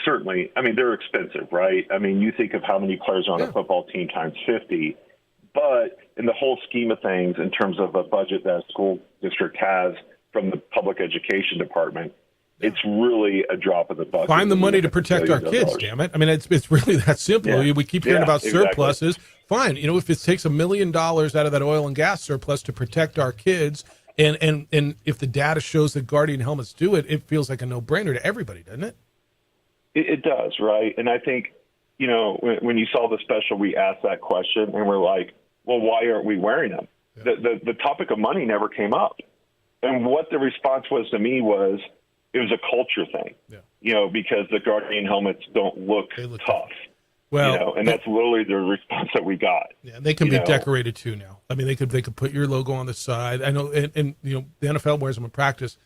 Speaker 11: Certainly. I mean, they're expensive, right? I mean, you think of how many players are on a football team times 50. But in the whole scheme of things, in terms of a budget that a school district has from the public education department, it's really a drop in the bucket.
Speaker 8: Find the money to protect our kids, damn it. I mean, it's really that simple.
Speaker 11: Yeah.
Speaker 8: We keep hearing about
Speaker 11: exactly.
Speaker 8: surpluses. Fine. You know, if it takes $1 million out of that oil and gas surplus to protect our kids, and if the data shows that Guardian helmets do it, it feels like a no-brainer to everybody, doesn't it?
Speaker 11: It does, right? And I think, you know, when you saw the special, we asked that question, and we're like, well, why aren't we wearing them? Yeah. The topic of money never came up. And what the response was to me was, it was a culture thing, you know, because the Guardian helmets don't look tough.
Speaker 8: Well,
Speaker 11: you know, and that's literally the response that we got.
Speaker 8: Yeah, they can be decorated too now. I mean, they could put your logo on the side. I know, and you know, the NFL wears them in practice,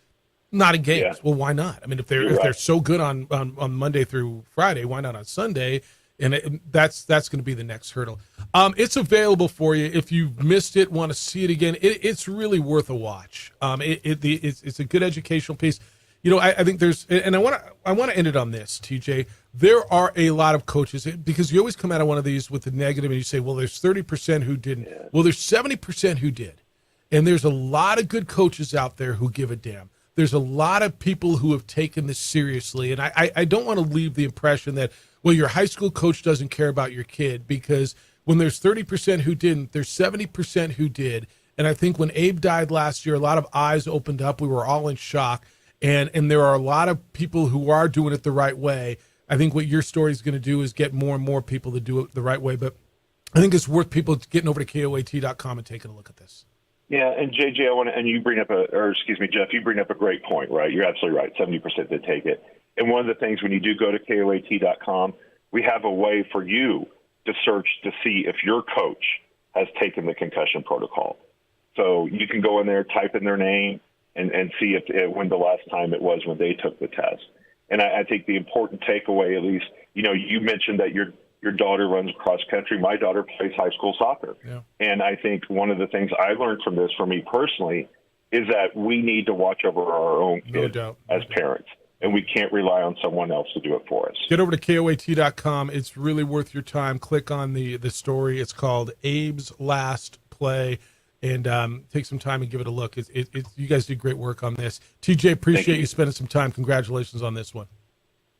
Speaker 8: not in games. Yeah. Well, why not? I mean, if they're so good on Monday through Friday, why not on Sunday? And that's going to be the next hurdle. It's available for you if you've missed it, want to see it again. It's really worth a watch. It's a good educational piece. You know, I think there's, and I want to end it on this, TJ. There are a lot of coaches, because you always come out of one of these with the negative and you say, well, there's 30% who didn't. Yeah. Well, there's 70% who did. And there's a lot of good coaches out there who give a damn. There's a lot of people who have taken this seriously. And I don't want to leave the impression that, well, your high school coach doesn't care about your kid, because when there's 30% who didn't, there's 70% who did. And I think when Abe died last year, a lot of eyes opened up. We were all in shock. And there are a lot of people who are doing it the right way. I think what your story is going to do is get more and more people to do it the right way. But I think it's worth people getting over to KOAT.com and taking a look at this.
Speaker 11: Yeah, and JJ, you bring up Jeff, you bring up a great point, right? You're absolutely right. 70% did take it. And one of the things, when you do go to KOAT.com, we have a way for you to search to see if your coach has taken the concussion protocol. So you can go in there, type in their name, and see when the last time it was when they took the test. And I think the important takeaway, at least, you know, you mentioned that your daughter runs cross country. My daughter plays high school soccer. Yeah. And I think one of the things I learned from this, for me personally, is that we need to watch over our own kids as parents. And we can't rely on someone else to do it for us.
Speaker 8: Get over to KOAT.com. It's really worth your time. Click on the story. It's called Abe's Last Play. And take some time and give it a look. You guys did great work on this. TJ, appreciate you spending some time. Congratulations on this one.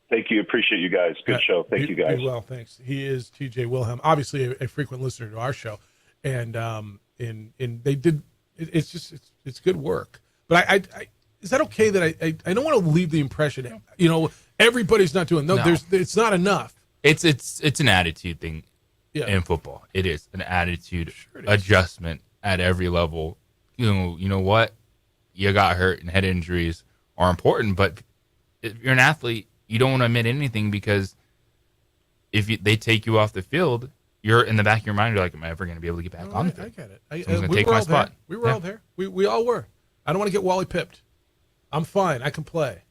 Speaker 11: Thank you. Appreciate you guys. Good show. Thank you guys.
Speaker 8: Well, thanks. He is TJ Wilhelm, obviously a frequent listener to our show, and they did. It's good work. But I is that okay that I don't want to leave the impression, you know, everybody's not doing. No. It's not enough.
Speaker 5: It's an attitude thing in football. It is an attitude adjustment at every level. You know what? You got hurt, and head injuries are important, but if you're an athlete, you don't want to admit anything, because if they take you off the field, you're in the back of your mind, you're like, am I ever going to be able to get back on the field?
Speaker 8: I get it. Someone's going to take my spot. We were all there. We all were. I don't want to get Wally pipped. I'm fine. I can play.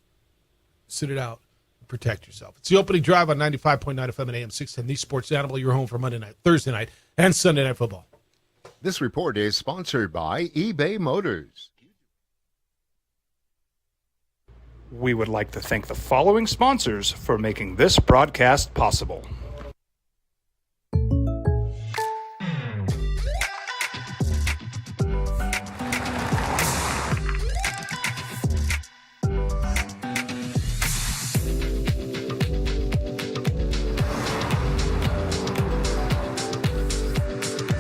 Speaker 8: Sit it out. Protect yourself. It's the opening drive on 95.9 FM and AM 610, the Sports Animal, your home for Monday night, Thursday night, and Sunday night football.
Speaker 13: This report is sponsored by eBay Motors.
Speaker 1: We would like to thank the following sponsors for making this broadcast possible.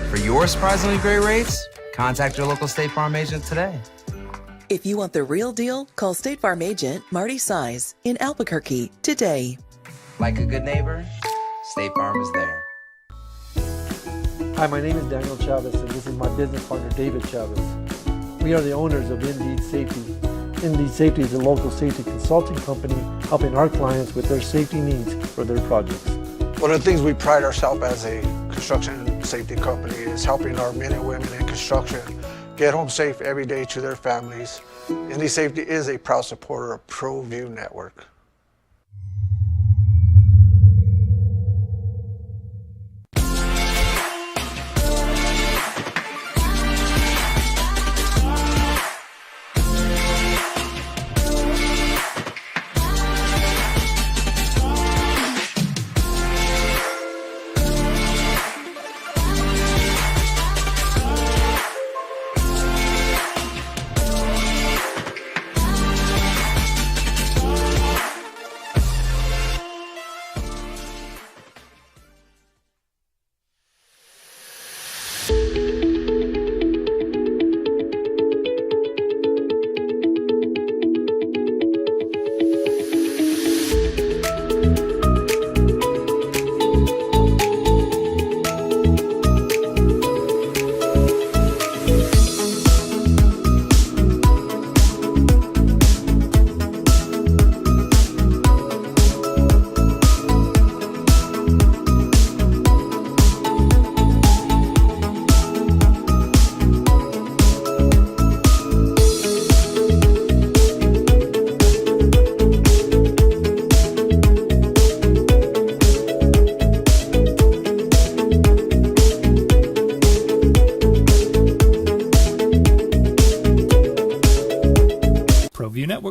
Speaker 12: For your surprisingly great rates, contact your local State Farm agent today.
Speaker 6: If you want the real deal, call State Farm agent Marty Size in Albuquerque today.
Speaker 12: Like a good neighbor, State Farm is there.
Speaker 14: Hi, my name is Daniel Chavez, and this is my business partner, David Chavez. We are the owners of Indeed Safety. Indeed Safety is a local safety consulting company helping our clients with their safety needs for their projects.
Speaker 15: One of the things we pride ourselves as a construction safety company is helping our men and women in construction get home safe every day to their families. Indeed Safety is a proud supporter of ProView Network.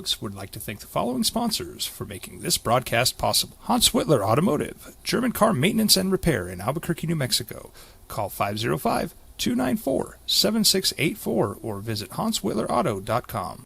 Speaker 1: Networks would like to thank the following sponsors for making this broadcast possible. Hans Whitler Automotive, German car maintenance and repair in Albuquerque, New Mexico. Call 505-294-7684 or visit hanswhitlerauto.com.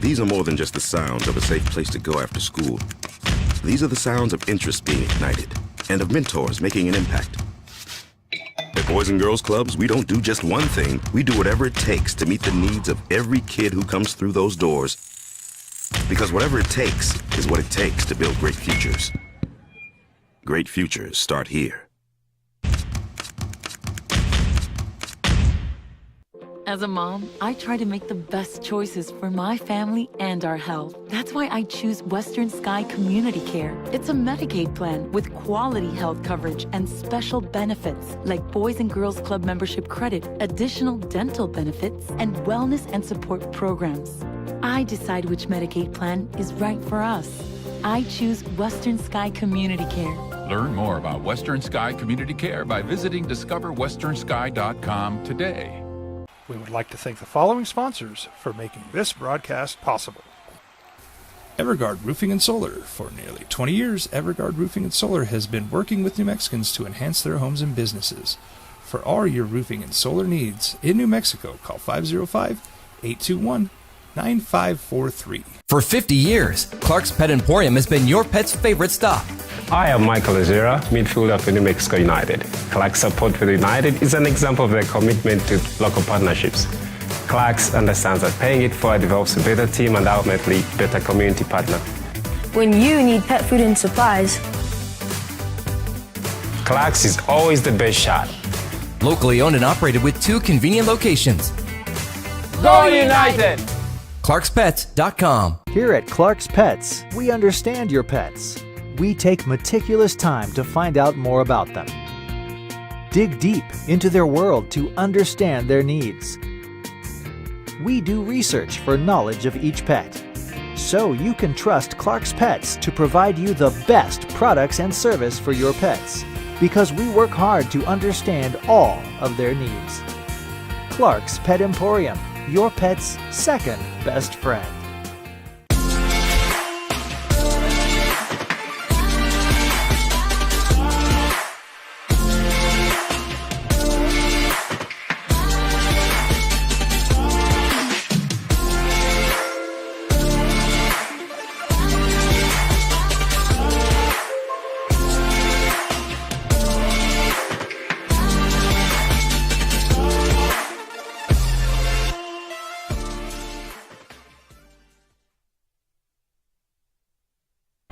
Speaker 20: These are more than just the sounds of a safe place to go after school. These are the sounds of interest being ignited and of mentors making an impact. At Boys and Girls Clubs, we don't do just one thing. We do whatever it takes to meet the needs of every kid who comes through those doors. Because whatever it takes is what it takes to build great futures. Great futures start here.
Speaker 9: As a mom, I try to make the best choices for my family and our health. That's why I choose Western Sky Community Care. It's a Medicaid plan with quality health coverage and special benefits like Boys and Girls Club membership credit, additional dental benefits, and wellness and support programs. I decide which Medicaid plan is right for us. I choose Western Sky Community Care.
Speaker 7: Learn more about Western Sky Community Care by visiting discoverwesternsky.com today.
Speaker 1: We would like to thank the following sponsors for making this broadcast possible. Evergard Roofing and Solar. For nearly 20 years, Evergard Roofing and Solar has been working with New Mexicans to enhance their homes and businesses. For all your roofing and solar needs in New Mexico, call 505-821-9543.
Speaker 18: For 50 years, Clark's Pet Emporium has been your pet's favorite stop.
Speaker 22: I am Michael Azera, midfielder for New Mexico United. Clark's support for the United is an example of their commitment to local partnerships. Clark's understands that paying it forward develops a better team and ultimately better community partner.
Speaker 23: When you need pet food and supplies,
Speaker 22: Clark's is always the best shot.
Speaker 18: Locally owned and operated with 2 convenient locations.
Speaker 24: Go United!
Speaker 18: ClarksPets.com.
Speaker 25: Here at Clark's Pets, we understand your pets. We take meticulous time to find out more about them. Dig deep into their world to understand their needs. We do research for knowledge of each pet, so you can trust Clark's Pets to provide you the best products and service for your pets, because we work hard to understand all of their needs. Clark's Pet Emporium, your pet's second best friend.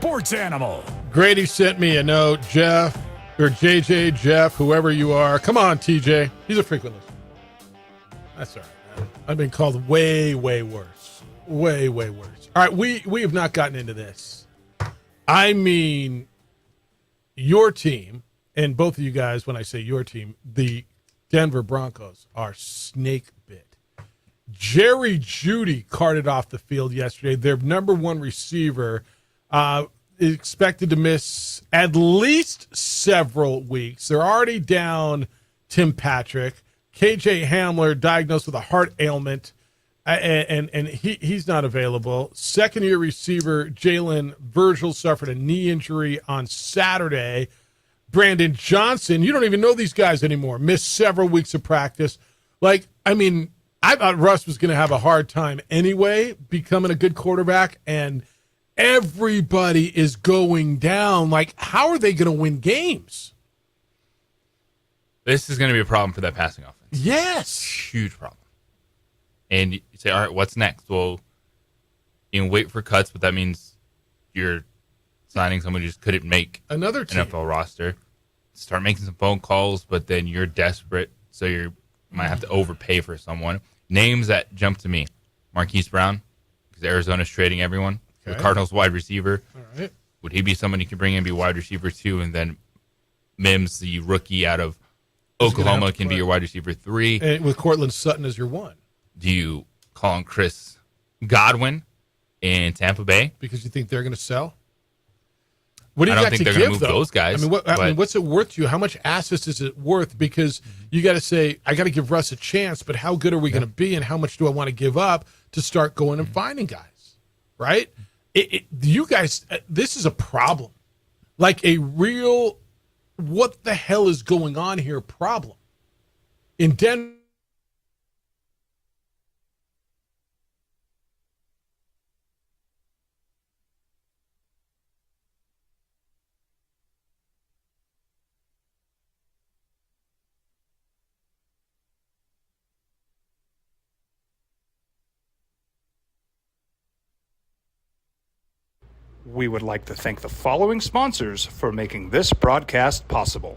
Speaker 7: Sports Animal.
Speaker 8: Grady sent me a note. Jeff, or JJ, Jeff, whoever you are. Come on, TJ. He's a frequent listener. That's all right, man. I've been called way, way worse. Way, way worse. All right, we have not gotten into this. I mean, your team, and both of you guys, when I say your team, the Denver Broncos are snake bit. Jerry Jeudy carted off the field yesterday. Their number one receiver is expected to miss at least several weeks. They're already down Tim Patrick. KJ Hamler diagnosed with a heart ailment, and he's not available. Second-year receiver Jalen Virgil suffered a knee injury on Saturday. Brandon Johnson, you don't even know these guys anymore, missed several weeks of practice. Like, I mean, I thought Russ was going to have a hard time anyway becoming a good quarterback, and everybody is going down. Like, how are they going to win games?
Speaker 5: This is going to be a problem for that passing offense.
Speaker 8: Yes.
Speaker 5: Huge problem. And you say, all right, what's next? Well, you can wait for cuts, but that means you're signing someone who just couldn't make
Speaker 8: another team.
Speaker 5: NFL roster, start making some phone calls, but then you're desperate, so you might have to overpay for someone. Names that jump to me: Marquise Brown, because Arizona's trading everyone.
Speaker 8: Okay.
Speaker 5: The Cardinals wide receiver.
Speaker 8: All right.
Speaker 5: Would he be someone you can bring in, be wide receiver 2, and then Mims, the rookie out of Oklahoma, can be your wide receiver 3?
Speaker 8: And with Cortland Sutton as your 1.
Speaker 5: Do you call on Chris Godwin in Tampa Bay?
Speaker 8: Because you think they're going to sell? What do you
Speaker 5: I don't
Speaker 8: got
Speaker 5: think
Speaker 8: to
Speaker 5: they're
Speaker 8: give,
Speaker 5: going to move
Speaker 8: though?
Speaker 5: those guys.
Speaker 8: I mean, what's it worth to you? How much assets is it worth? Because you got to say, I got to give Russ a chance, but how good are we going to be, and how much do I want to give up to start going and finding guys? Right? You guys, this is a problem. Like a real, what the hell is going on here problem. In Denver,
Speaker 1: We would like to thank the following sponsors for making this broadcast possible.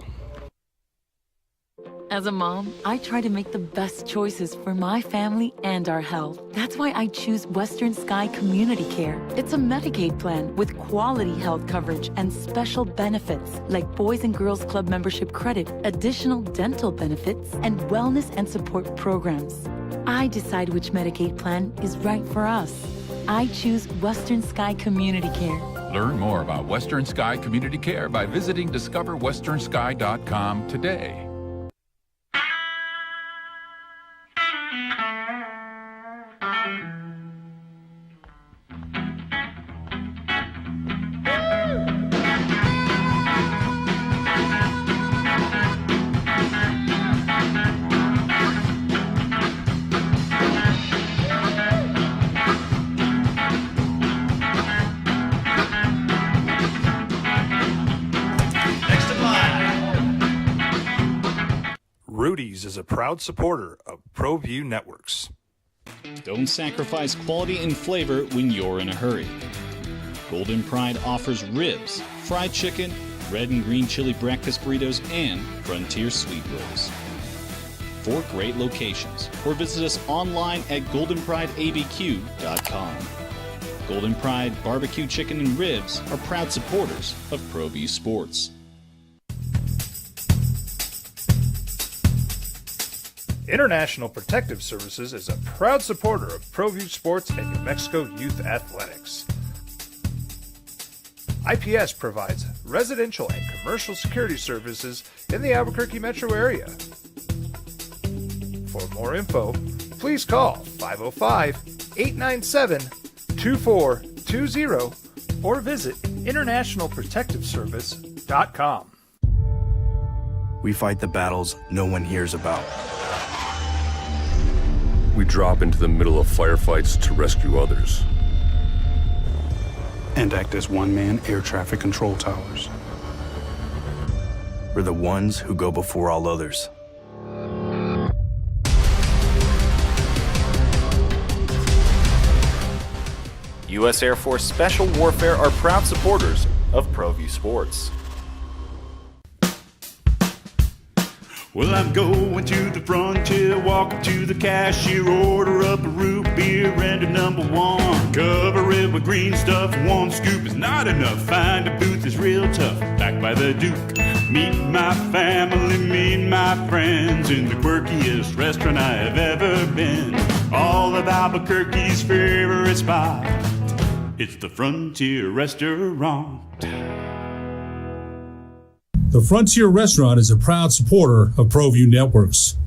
Speaker 9: As a mom, I try to make the best choices for my family and our health. That's why I choose Western Sky Community Care. It's a Medicaid plan with quality health coverage and special benefits like Boys and Girls Club membership credit, additional dental benefits, and wellness and support programs. I decide which Medicaid plan is right for us. I choose Western Sky Community Care.
Speaker 7: Learn more about Western Sky Community Care by visiting discoverwesternsky.com today.
Speaker 1: Rudy's is a proud supporter of ProView Networks.
Speaker 16: Don't sacrifice quality and flavor when you're in a hurry. Golden Pride offers ribs, fried chicken, red and green chili breakfast burritos, and Frontier sweet rolls. 4 great locations, or visit us online at goldenprideabq.com. Golden Pride Barbecue Chicken and Ribs are proud supporters of ProView Sports.
Speaker 1: International Protective Services is a proud supporter of ProView Sports and New Mexico Youth Athletics. IPS provides residential and commercial security services in the Albuquerque metro area. For more info, please call 505-897-2420 or visit internationalprotectiveservice.com.
Speaker 2: We fight the battles no one hears about.
Speaker 4: We drop into the middle of firefights to rescue others.
Speaker 2: And act as one-man air traffic control towers. We're the ones who go before all others.
Speaker 10: U.S. Air Force Special Warfare are proud supporters of ProView Sports.
Speaker 19: Well, I'm going to the frontier, walk up to the cashier, order up a root beer and a number 1. Cover it with green stuff, 1 scoop is not enough. Find a booth is real tough, back by the Duke. Meet my family, meet my friends in the quirkiest restaurant I have ever been. All of Albuquerque's favorite spot, it's the Frontier Restaurant.
Speaker 3: The Frontier Restaurant is a proud supporter of ProView Networks.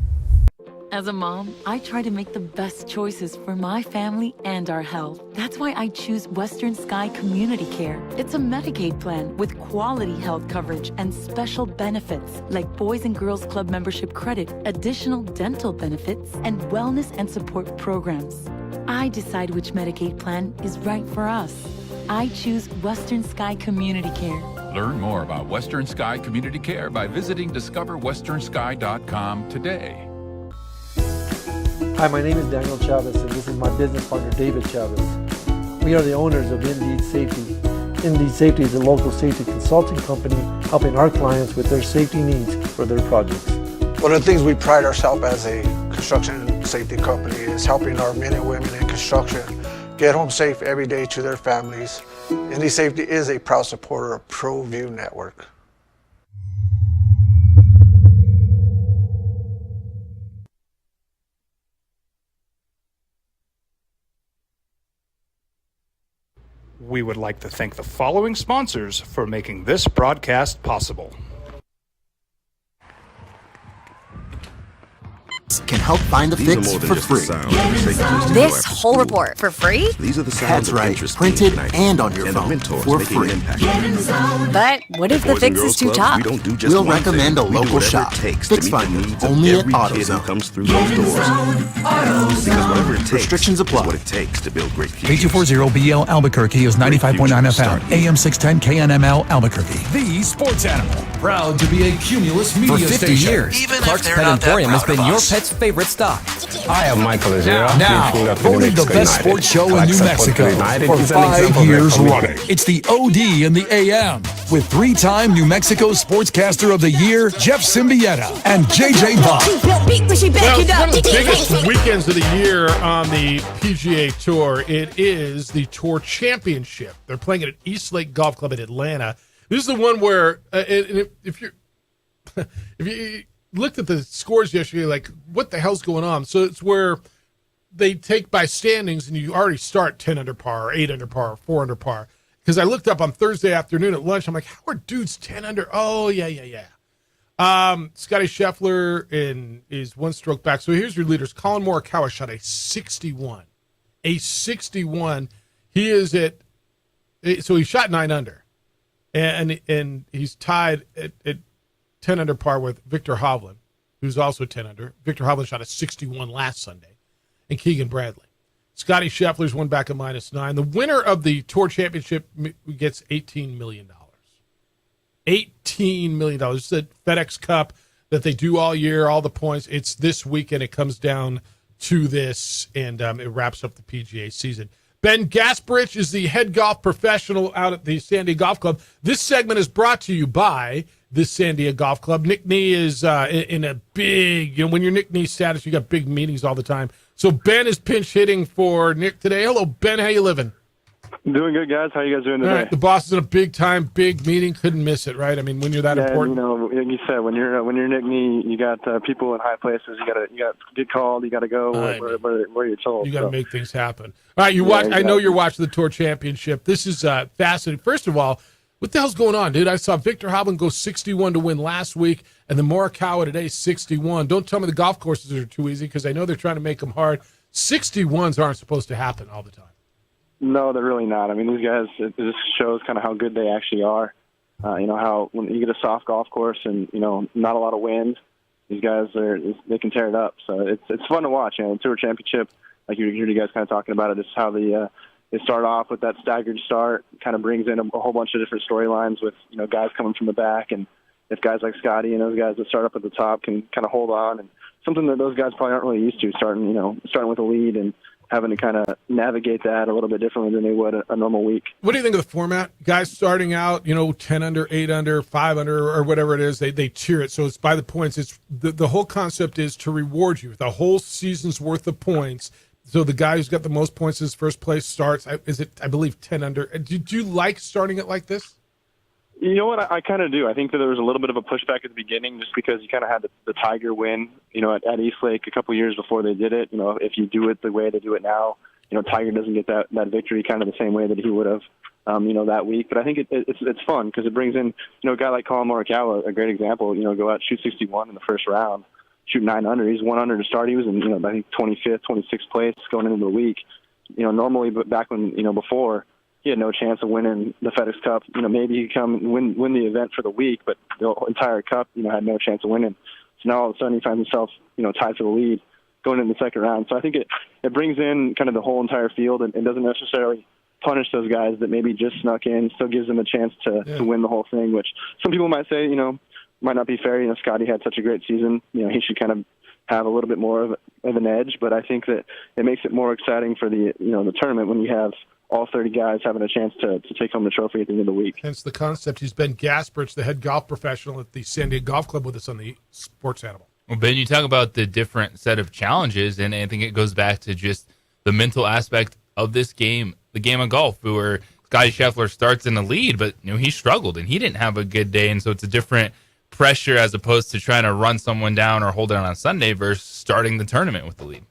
Speaker 9: As a mom, I try to make the best choices for my family and our health. That's why I choose Western Sky Community Care. It's a Medicaid plan with quality health coverage and special benefits like Boys and Girls Club membership credit, additional dental benefits, and wellness and support programs. I decide which Medicaid plan is right for us. I choose Western Sky Community Care.
Speaker 7: Learn more about Western Sky Community Care by visiting discoverwesternsky.com today.
Speaker 14: Hi, my name is Daniel Chavez, and this is my business partner, David Chavez. We are the owners of Indeed Safety. Indeed Safety is a local safety consulting company helping our clients with their safety needs for their projects.
Speaker 15: One of the things we pride ourselves as a construction safety company is helping our men and women in construction get home safe every day to their families. Indeed Safety is a proud supporter of ProView Network.
Speaker 1: We would like to thank the following sponsors for making this broadcast possible.
Speaker 6: Can help find the fix for free.
Speaker 11: This whole report for free?
Speaker 20: These are the sounds
Speaker 6: That's right, printed and on your phone for free.
Speaker 11: But what if the fix is too tough?
Speaker 6: We'll recommend a local shop. Fix Finder, only at AutoZone.
Speaker 20: Comes through those doors. Because whatever it takes,
Speaker 6: restrictions apply.
Speaker 20: is what it takes to build great futures.
Speaker 7: K240BL Albuquerque is 95.9 FM, AM 610 KNML Albuquerque. The sports animal, proud to be a Cumulus media
Speaker 18: For 50
Speaker 7: station.
Speaker 18: years, Clark's Pet Emporium has been your pet's favorite stop.
Speaker 22: I am Michael Azera.
Speaker 7: Now, voted the best sports show in New Mexico for 5 years running. It's the OD in the AM with 3-time New Mexico Sportscaster of the Year, Jeff Symbieta and JJ Bob.
Speaker 8: Well, it's one of the biggest weekends of the year on the PGA Tour. It is the Tour Championship. They're playing it at East Lake Golf Club in Atlanta. This is the one where, if you looked at the scores yesterday, like, what the hell's going on? So it's where they take by standings, and you already start 10 under par, or 8 under par, or 4 under par. Because I looked up on Thursday afternoon at lunch, I'm like, how are dudes 10 under? Oh, yeah. Scotty Scheffler is 1 stroke back. So here's your leaders. Colin Morikawa shot a 61. A 61. He is so he shot 9 under. And he's tied at 10 under par with Victor Hovland, who's also 10 under. Victor Hovland shot a 61 last Sunday. And Keegan Bradley. Scotty Scheffler's one back at -9. The winner of the Tour Championship gets $18 million. $18 million. It's the FedEx Cup that they do all year, all the points. It's this weekend. It comes down to this, and it wraps up the PGA season. Ben Gasparich is the head golf professional out at the Sandia Golf Club. This segment is brought to you by the Sandia Golf Club. Nick Nee is in a big, when you're Nick Nee status, you got big meetings all the time. So Ben is pinch hitting for Nick today. Hello, Ben. How you living?
Speaker 13: Doing good, guys. How you guys doing today?
Speaker 8: All right, the boss is in a big meeting. Couldn't miss it, right? I mean, when you're that important.
Speaker 13: Like you said, when you're Nick Nee, you got people in high places. You got to get called. You got to go where you're told.
Speaker 8: You got to make things happen. All right, Exactly. I know you're watching the Tour Championship. This is fascinating. First of all, what the hell's going on, dude? I saw Victor Hovland go 61 to win last week, and the Morikawa today 61. Don't tell me the golf courses are too easy, because I know they're trying to make them hard. 61s aren't supposed to happen all the time.
Speaker 13: No, they're really not. I mean, these guys, it just shows kind of how good they actually are. How when you get a soft golf course and, not a lot of wind, these guys, they can tear it up. So it's fun to watch. The Tour Championship, like you heard you guys kind of talking about it, is how they start off with that staggered start, kind of brings in a whole bunch of different storylines with, guys coming from the back. And if guys like Scotty and those guys that start up at the top can kind of hold on, and something that those guys probably aren't really used to, starting with a lead and having to kind of navigate that a little bit differently than they would a normal week.
Speaker 8: What do you think of the format? Guys starting out, 10 under, 8 under, 5 under, or whatever it is, they tier it. So it's by the points. It's the whole concept is to reward you with a whole season's worth of points. So the guy who's got the most points in his first place starts, I believe, 10 under. Do you like starting it like this?
Speaker 13: You know what? I kind of do. I think that there was a little bit of a pushback at the beginning just because you kind of had the Tiger win, at East Lake a couple years before they did it. If you do it the way they do it now, Tiger doesn't get that victory kind of the same way that he would have, that week. But I think it's fun because it brings in, a guy like Colin Morikawa, a great example, go out, shoot 61 in the first round, shoot 9 under. He's 1 under to start. He was in, I think 25th, 26th place going into the week. Normally, but back when, before, he had no chance of winning the FedEx Cup. Maybe he could come and win the event for the week, but the entire Cup, had no chance of winning. So now all of a sudden he finds himself, tied for the lead going into the second round. So I think it brings in kind of the whole entire field and doesn't necessarily punish those guys that maybe just snuck in, still gives them a chance to win the whole thing, which some people might say, might not be fair. Scotty had such a great season. He should kind of have a little bit more of an edge, but I think that it makes it more exciting for the tournament when you have all 30 guys having a chance to take home the trophy at the end of the week.
Speaker 8: Hence the concept. He's Ben Gasperich, the head golf professional at the San Diego Golf Club, with us on the Sports Animal.
Speaker 5: Well, Ben, you talk about the different set of challenges, and I think it goes back to just the mental aspect of this game, the game of golf, where Scotty Scheffler starts in the lead, but he struggled and he didn't have a good day, and so it's a different pressure as opposed to trying to run someone down or hold it on Sunday versus starting the tournament with the lead.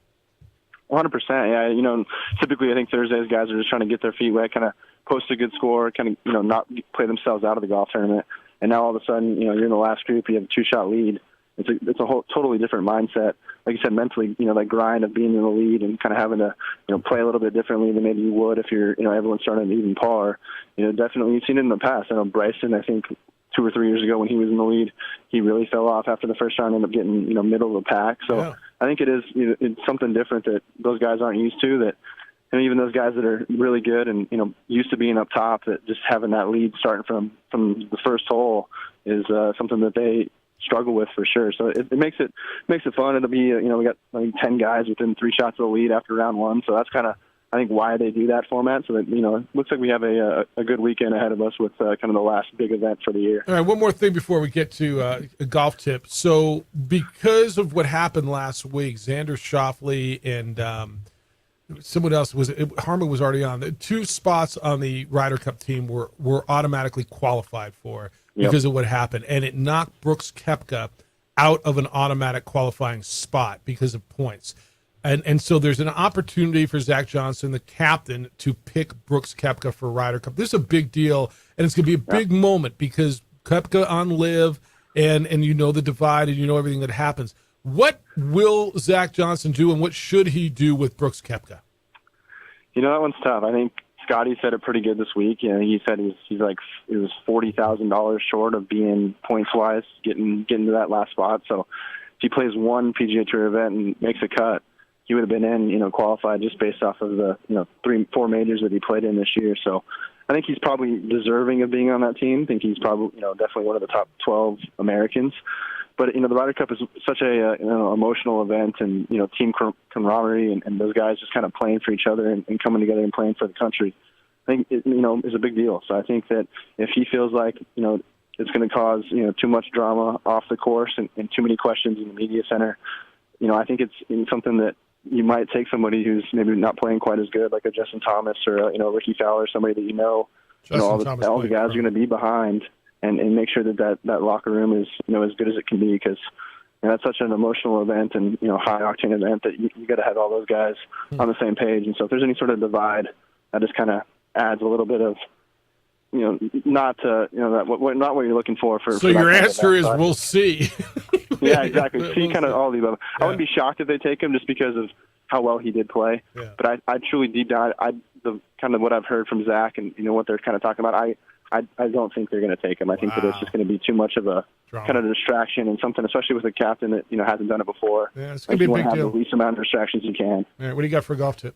Speaker 13: 100%. Yeah, typically I think Thursdays guys are just trying to get their feet wet, kind of post a good score, kind of not play themselves out of the golf tournament. And now all of a sudden, you're in the last group, you have a 2-shot lead. It's a whole totally different mindset. Like you said, mentally, that grind of being in the lead and kind of having to, play a little bit differently than maybe you would if you're, everyone's starting at even par. Definitely you've seen it in the past. I know Bryson, I think 2 or 3 years ago when he was in the lead, he really fell off after the first round, ended up getting, middle of the pack. So yeah. I think it's something different that those guys aren't used to, that, and even those guys that are really good and, used to being up top, that just having that lead starting from the first hole is something that they struggle with for sure. So it makes it fun. It'll be, we got 10 guys within 3 shots of the lead after round 1. So that's kind of, I think, why they do that format. So that, it looks like we have a good weekend ahead of us with kind of the last big event for the year.
Speaker 8: All right, one more thing before we get to a golf tip. So because of what happened last week, Xander Schauffele and someone else Harman was already on. The 2 spots on the Ryder Cup team were automatically qualified for because of what happened, and it knocked Brooks Koepka out of an automatic qualifying spot because of points. And so there's an opportunity for Zach Johnson, the captain, to pick Brooks Koepka for Ryder Cup. This is a big deal, and it's going to be a big moment because Koepka on live, and the divide, and everything that happens. What will Zach Johnson do, and what should he do with Brooks Koepka?
Speaker 13: That one's tough. I think Scotty said it pretty good this week. He said he's like it was $40,000 short of being points wise, getting to that last spot. So if he plays one PGA Tour event and makes a cut, he would have been in, qualified just based off of the 3-4 majors that he played in this year. So I think he's probably deserving of being on that team. I think he's probably definitely one of the top 12 Americans. But the Ryder Cup is such a emotional event, and team camaraderie, and those guys just kind of playing for each other and coming together and playing for the country. I think it is a big deal. So I think that if he feels like it's going to cause too much drama off the course and too many questions in the media center, I think it's something that you might take somebody who's maybe not playing quite as good, like a Justin Thomas or Ricky Fowler, somebody that all the guys are going to be behind. And make sure that locker room is as good as it can be, because that's such an emotional event and high octane event that you got to have all those guys on the same page. And so if there's any sort of divide, that just kind of adds a little bit of not what you're looking for.
Speaker 8: So your answer is we'll see.
Speaker 13: Yeah, exactly. See kind of all the above. I wouldn't be shocked if they take him just because of how well he did play. Yeah. But I truly deep dive. The kind of what I've heard from Zach and what they're kind of talking about. I don't think they're going to take him. I think that it's just going to be too much of a kind of distraction and something, especially with a captain that hasn't done it before.
Speaker 8: Yeah, it's going to be a big deal.
Speaker 13: Have the least amount of distractions you can.
Speaker 8: All right, what do you got for a golf tip?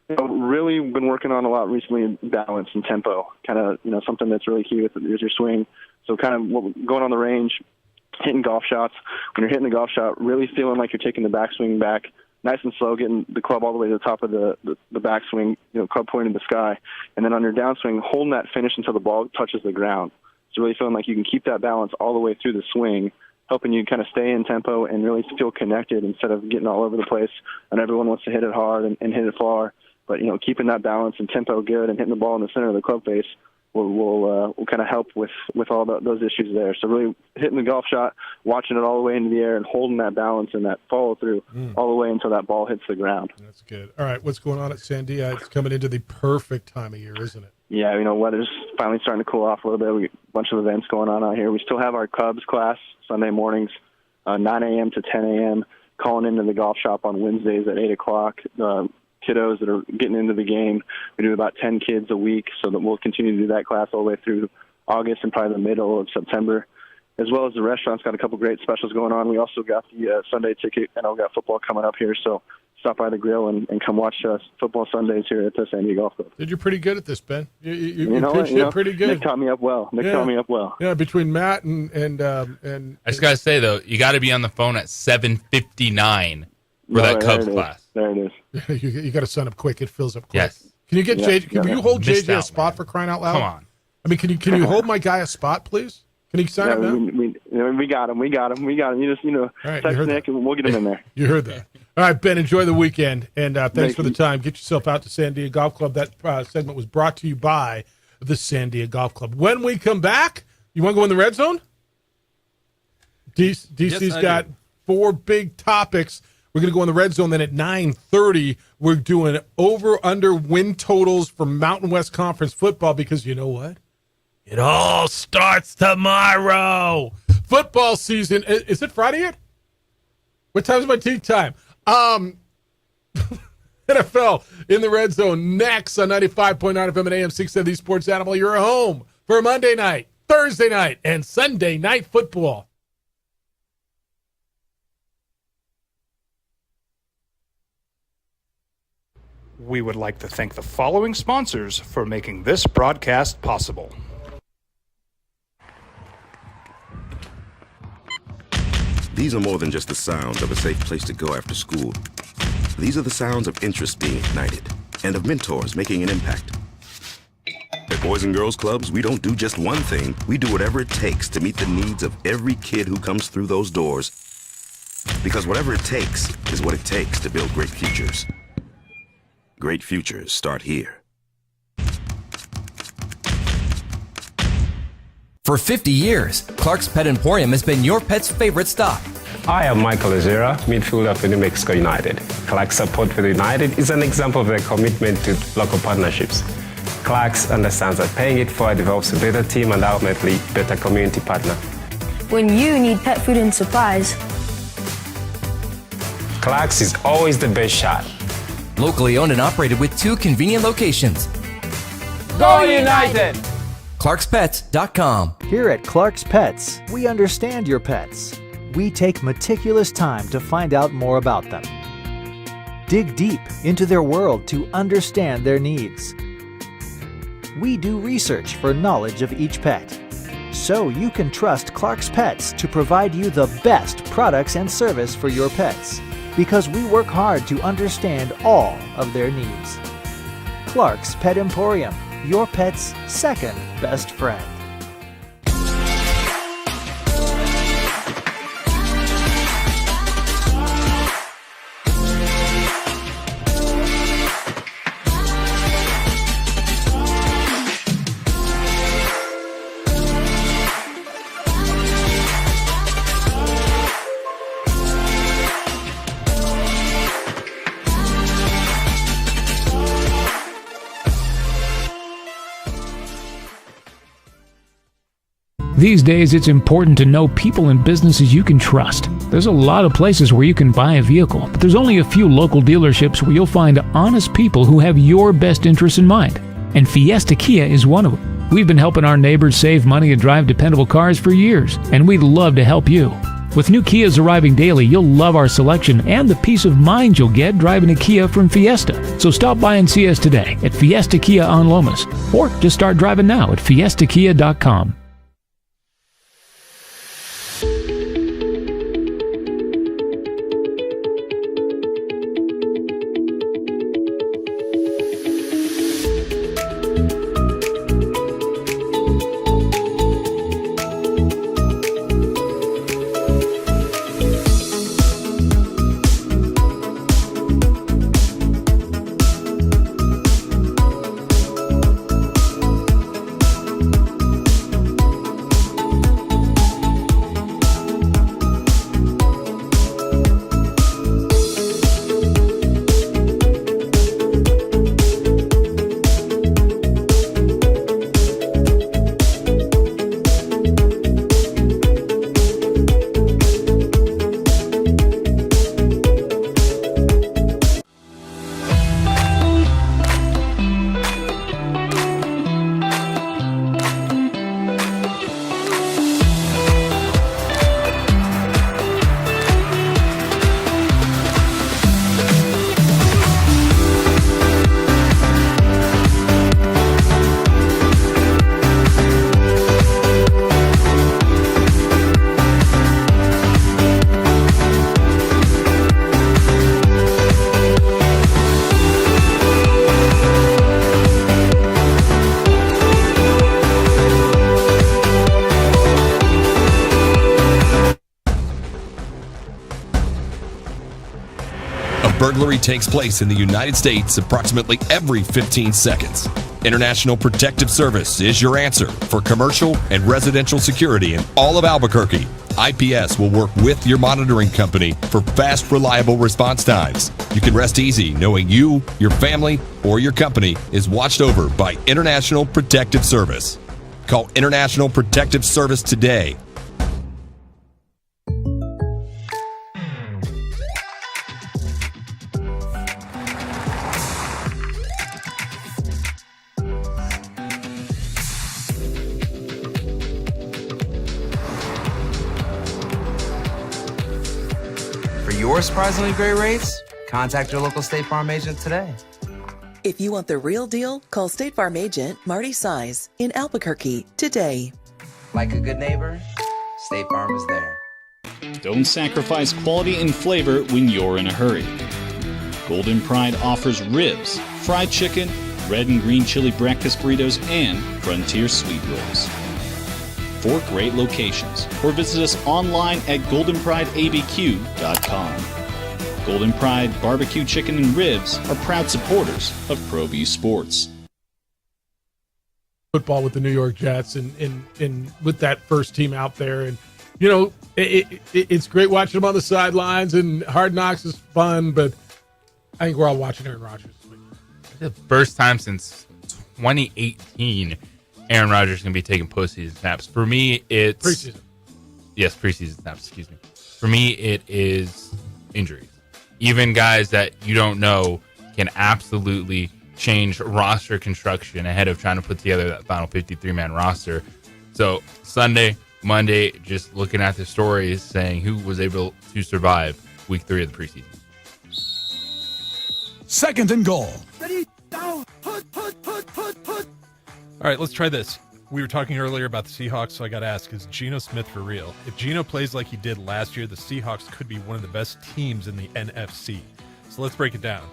Speaker 13: Really been working on a lot recently, balance and tempo. Kind of something that's really key with your swing. So kind of going on the range, hitting golf shots. When you're hitting the golf shot, really feeling like you're taking the backswing back nice and slow, getting the club all the way to the top of the backswing, club pointing to the sky. And then on your downswing, holding that finish until the ball touches the ground. So really feeling like you can keep that balance all the way through the swing, helping you kind of stay in tempo and really feel connected instead of getting all over the place. And everyone wants to hit it hard and hit it far. But, keeping that balance and tempo good and hitting the ball in the center of the club face will kind of help with all those issues there. So really hitting the golf shot, watching it all the way into the air, and holding that balance and that follow through all the way until that ball hits the ground.
Speaker 8: That's good. All right, what's going on at Sandia? It's coming into the perfect time of year, isn't it?
Speaker 13: Yeah, weather's finally starting to cool off a little bit. We got a bunch of events going on out here. We still have our Cubs class Sunday mornings, 9 a.m. to 10 a.m., calling into the golf shop on Wednesdays at 8 o'clock. Kiddos that are getting into the game. We do about 10 kids a week, so that we'll continue to do that class all the way through August and probably the middle of September. As well as the restaurant's got a couple great specials going on. We also got the Sunday ticket, and I've got football coming up here, so stop by the grill and come watch football Sundays here at the San Diego Golf Club.
Speaker 8: You're pretty good at this, Ben. You pitched it pretty good.
Speaker 13: Nick taught me up well.
Speaker 8: Yeah, between Matt and
Speaker 5: I just got to say, though, you got to be on the phone at 7:59 for that Cubs class.
Speaker 13: There it is.
Speaker 8: You got to sign up quick. It fills up quick.
Speaker 5: Yes.
Speaker 8: Can you get JJ? Can you hold
Speaker 5: Missed
Speaker 8: JJ a
Speaker 5: out,
Speaker 8: spot
Speaker 5: man.
Speaker 8: for crying out loud?
Speaker 5: Come on.
Speaker 8: I mean, can you hold my guy a spot, please? Can he sign up now?
Speaker 13: We got him. You just
Speaker 8: right,
Speaker 13: text Nick and we'll get him in there.
Speaker 8: You heard that. All right, Ben, enjoy the weekend, and thanks for the time. Get yourself out to Sandia Golf Club. That segment was brought to you by the Sandia Golf Club. When we come back, you want to go in the red zone? DC's got 4 big topics. We're going to go in the red zone. Then at 9:30, we're doing over-under win totals for Mountain West Conference football because you know what? It all starts tomorrow. Football season. Is it Friday yet? What time is my tea time? NFL in the red zone next on 95.9 FM and AM 670 Sports Animal. You're home for Monday night, Thursday night, and Sunday night football.
Speaker 1: We would like to thank the following sponsors for making this broadcast possible.
Speaker 20: These are more than just the sounds of a safe place to go after school. These are the sounds of interest being ignited and of mentors making an impact. At Boys and Girls Clubs, we don't do just one thing. We do whatever it takes to meet the needs of every kid who comes through those doors. Because whatever it takes is what it takes to build great futures. Great futures start here.
Speaker 18: For 50 years, Clark's Pet Emporium has been your pet's favorite stop.
Speaker 22: I am Michael Azera, midfielder for New Mexico United. Clark's support for the United is an example of their commitment to local partnerships. Clark's understands that paying it forward develops a better team and ultimately better community partner.
Speaker 12: When you need pet food and supplies,
Speaker 22: Clark's is always the best shot.
Speaker 18: Locally owned and operated with 2 convenient locations.
Speaker 22: Go United!
Speaker 18: ClarksPets.com.
Speaker 25: Here at Clark's Pets, we understand your pets. We take meticulous time to find out more about them. Dig deep into their world to understand their needs. We do research for knowledge of each pet, so you can trust Clark's Pets to provide you the best products and service for your pets, because we work hard to understand all of their needs. Clark's Pet Emporium, your pet's second best friend.
Speaker 17: These days, it's important to know people and businesses you can trust. There's a lot of places where you can buy a vehicle, but there's only a few local dealerships where you'll find honest people who have your best interests in mind. And Fiesta Kia is one of them. We've been helping our neighbors save money and drive dependable cars for years, and we'd love to help you. With new Kias arriving daily, you'll love our selection and the peace of mind you'll get driving a Kia from Fiesta. So stop by and see us today at Fiesta Kia on Lomas, or just start driving now at fiestakia.com.
Speaker 4: burglary takes place in the United States approximately every 15 seconds. International Protective Service is your answer for commercial and residential security in all of Albuquerque. IPS will work with your monitoring company for fast, reliable response times. You can rest easy knowing you, your family, or your company is watched over by International Protective Service. Call International Protective Service today.
Speaker 16: For your surprisingly great rates, contact your local State Farm agent today.
Speaker 21: If you want the real deal, call State Farm agent Marty Size in Albuquerque today.
Speaker 16: Like a good neighbor, State Farm is there.
Speaker 23: Don't sacrifice quality and flavor when you're in a hurry. Golden Pride offers ribs, fried chicken, red and green chili breakfast burritos, and frontier sweet rolls. 4 great locations, or visit us online at goldenprideabq.com. Golden Pride Barbecue Chicken and Ribs are proud supporters of ProView Sports.
Speaker 8: Football with the New York Jets and with that first team out there. And, you know, it's great watching them on the sidelines, and Hard Knocks is fun, but I think we're all watching Aaron Rodgers this week.
Speaker 5: The first time since 2018 Aaron Rodgers is going to be taking postseason snaps. For me, it's...
Speaker 8: Preseason.
Speaker 5: Yes, preseason snaps, excuse me. For me, it is injuries. Even guys that you don't know can absolutely change roster construction ahead of trying to put together that final 53-man roster. So Sunday, Monday, just looking at the stories saying who was able to survive week 3 of the preseason.
Speaker 7: 2nd and goal.
Speaker 24: Ready, down, put.
Speaker 1: All right, let's try this. We were talking earlier about the Seahawks, so I got to ask, is Geno Smith for real? If Geno plays like he did last year, the Seahawks could be one of the best teams in the NFC. So let's break it down.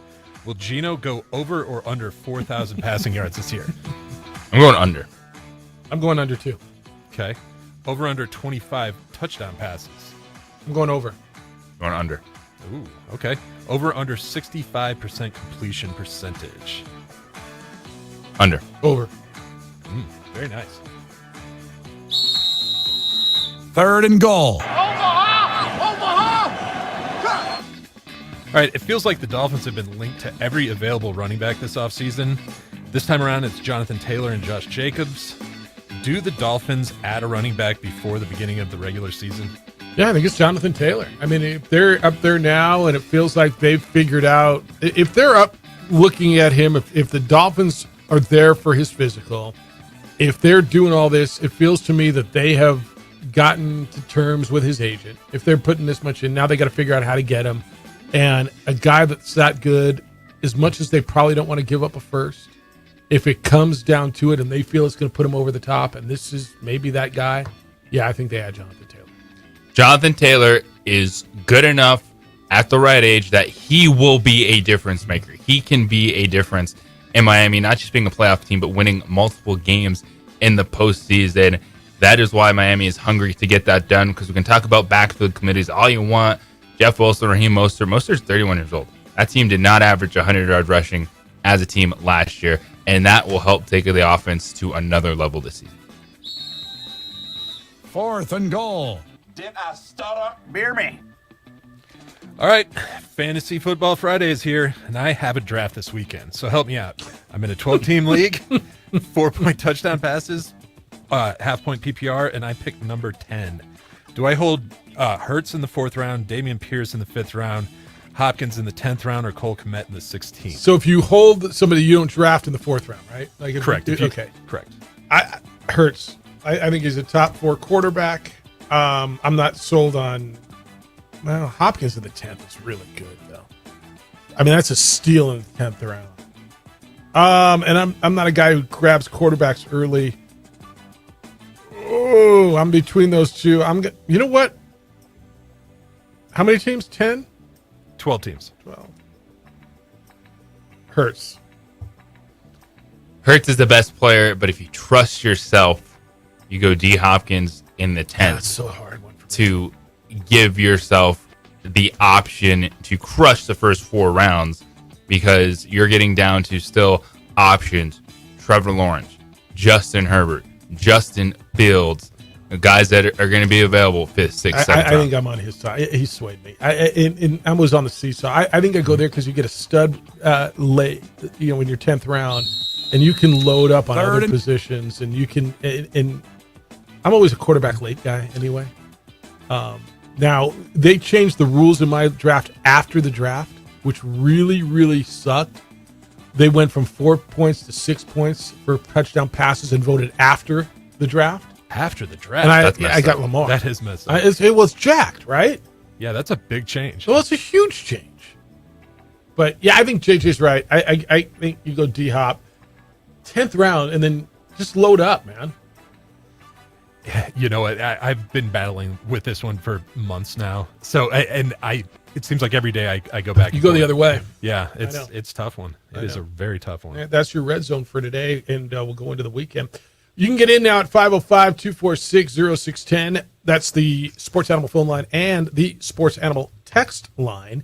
Speaker 1: Will Geno go over or under 4,000 passing yards this year?
Speaker 5: I'm going under.
Speaker 8: I'm going under, too.
Speaker 1: Okay. Over under 25 touchdown passes.
Speaker 8: I'm going over.
Speaker 5: Going under.
Speaker 1: Ooh, okay. Over under 65% completion percentage.
Speaker 5: Under.
Speaker 8: Over.
Speaker 1: Very nice.
Speaker 7: 3rd and goal.
Speaker 1: All right, it feels like the Dolphins have been linked to every available running back this offseason. This time around, it's Jonathan Taylor and Josh Jacobs. Do the Dolphins add a running back before the beginning of the regular season?
Speaker 8: Yeah, I think it's Jonathan Taylor. I mean, if they're up there now and it feels like they've figured out, if they're up looking at him, if the Dolphins are there for his physical, if they're doing all this, it feels to me that they have gotten to terms with his agent. If they're putting this much in, now they got to figure out how to get him. And a guy that's that good, as much as they probably don't want to give up a first, if it comes down to it and they feel it's going to put him over the top, and this is maybe that guy, yeah, I think they add Jonathan Taylor.
Speaker 5: Jonathan Taylor is good enough at the right age that he will be a difference maker. He can be a difference in Miami, not just being a playoff team, but winning multiple games in the postseason. That is why Miami is hungry to get that done, because we can talk about backfield committees all you want. Jeff Wilson, Raheem Mostert. Mostert's 31 years old. That team did not average 100 yards rushing as a team last year, and that will help take the offense to another level this season.
Speaker 7: 4th and goal.
Speaker 24: Did I stutter? Beer me.
Speaker 1: All right, Fantasy Football Friday is here, and I have a draft this weekend, so help me out. I'm in a 12-team league, 4-point touchdown passes, half-point PPR, and I picked number 10. Do I hold Hurts in the 4th round, Dameon Pierce in the 5th round, Hopkins in the 10th round, or Cole Kmet in the 16th?
Speaker 8: So if you hold somebody, you don't draft in the 4th round, right? Like
Speaker 1: Correct.
Speaker 8: Okay.
Speaker 1: Correct.
Speaker 8: Hurts. I think he's a top 4 quarterback. I'm not sold on... Well, Hopkins in the 10th is really good, though. I mean, that's a steal in the 10th round. And I'm not a guy who grabs quarterbacks early. Oh, I'm between those two. You know what? How many teams? 10?
Speaker 1: 12 teams.
Speaker 8: 12. Hurts.
Speaker 5: Hurts is the best player, but if you trust yourself, you go D. Hopkins in the 10th.
Speaker 8: That's so hard one for
Speaker 5: to give yourself the option to crush the first 4 rounds because you're getting down to still options. Trevor Lawrence, Justin Herbert, Justin Fields, guys that are going to be available 5th, 6th, 7th.
Speaker 8: I think I'm on his side. He swayed me. I was on the seesaw. I think I go there because you get a stud late, in your 10th round, and you can load up on other positions, and you can. And I'm always a quarterback late guy anyway. Now they changed the rules in my draft after the draft, which really, really sucked. They went from 4 points to 6 points for touchdown passes and voted after the draft.
Speaker 2: After the draft,
Speaker 8: And I got Lamar.
Speaker 2: That is messed up.
Speaker 8: It was jacked, right?
Speaker 2: Yeah, that's a big change.
Speaker 8: Well, it's a huge change. But yeah, I think JJ's right. I think you go D-Hop, 10th round, and then just load up, man.
Speaker 2: You know what? I've been battling with this one for months now. So, it seems like every day I go back.
Speaker 8: You go the other way.
Speaker 2: Yeah, it's a tough one. It is a very tough one.
Speaker 8: Yeah, that's your red zone for today, and we'll go into the weekend. You can get in now at 505-246-0610. That's the Sports Animal phone line and the Sports Animal text line.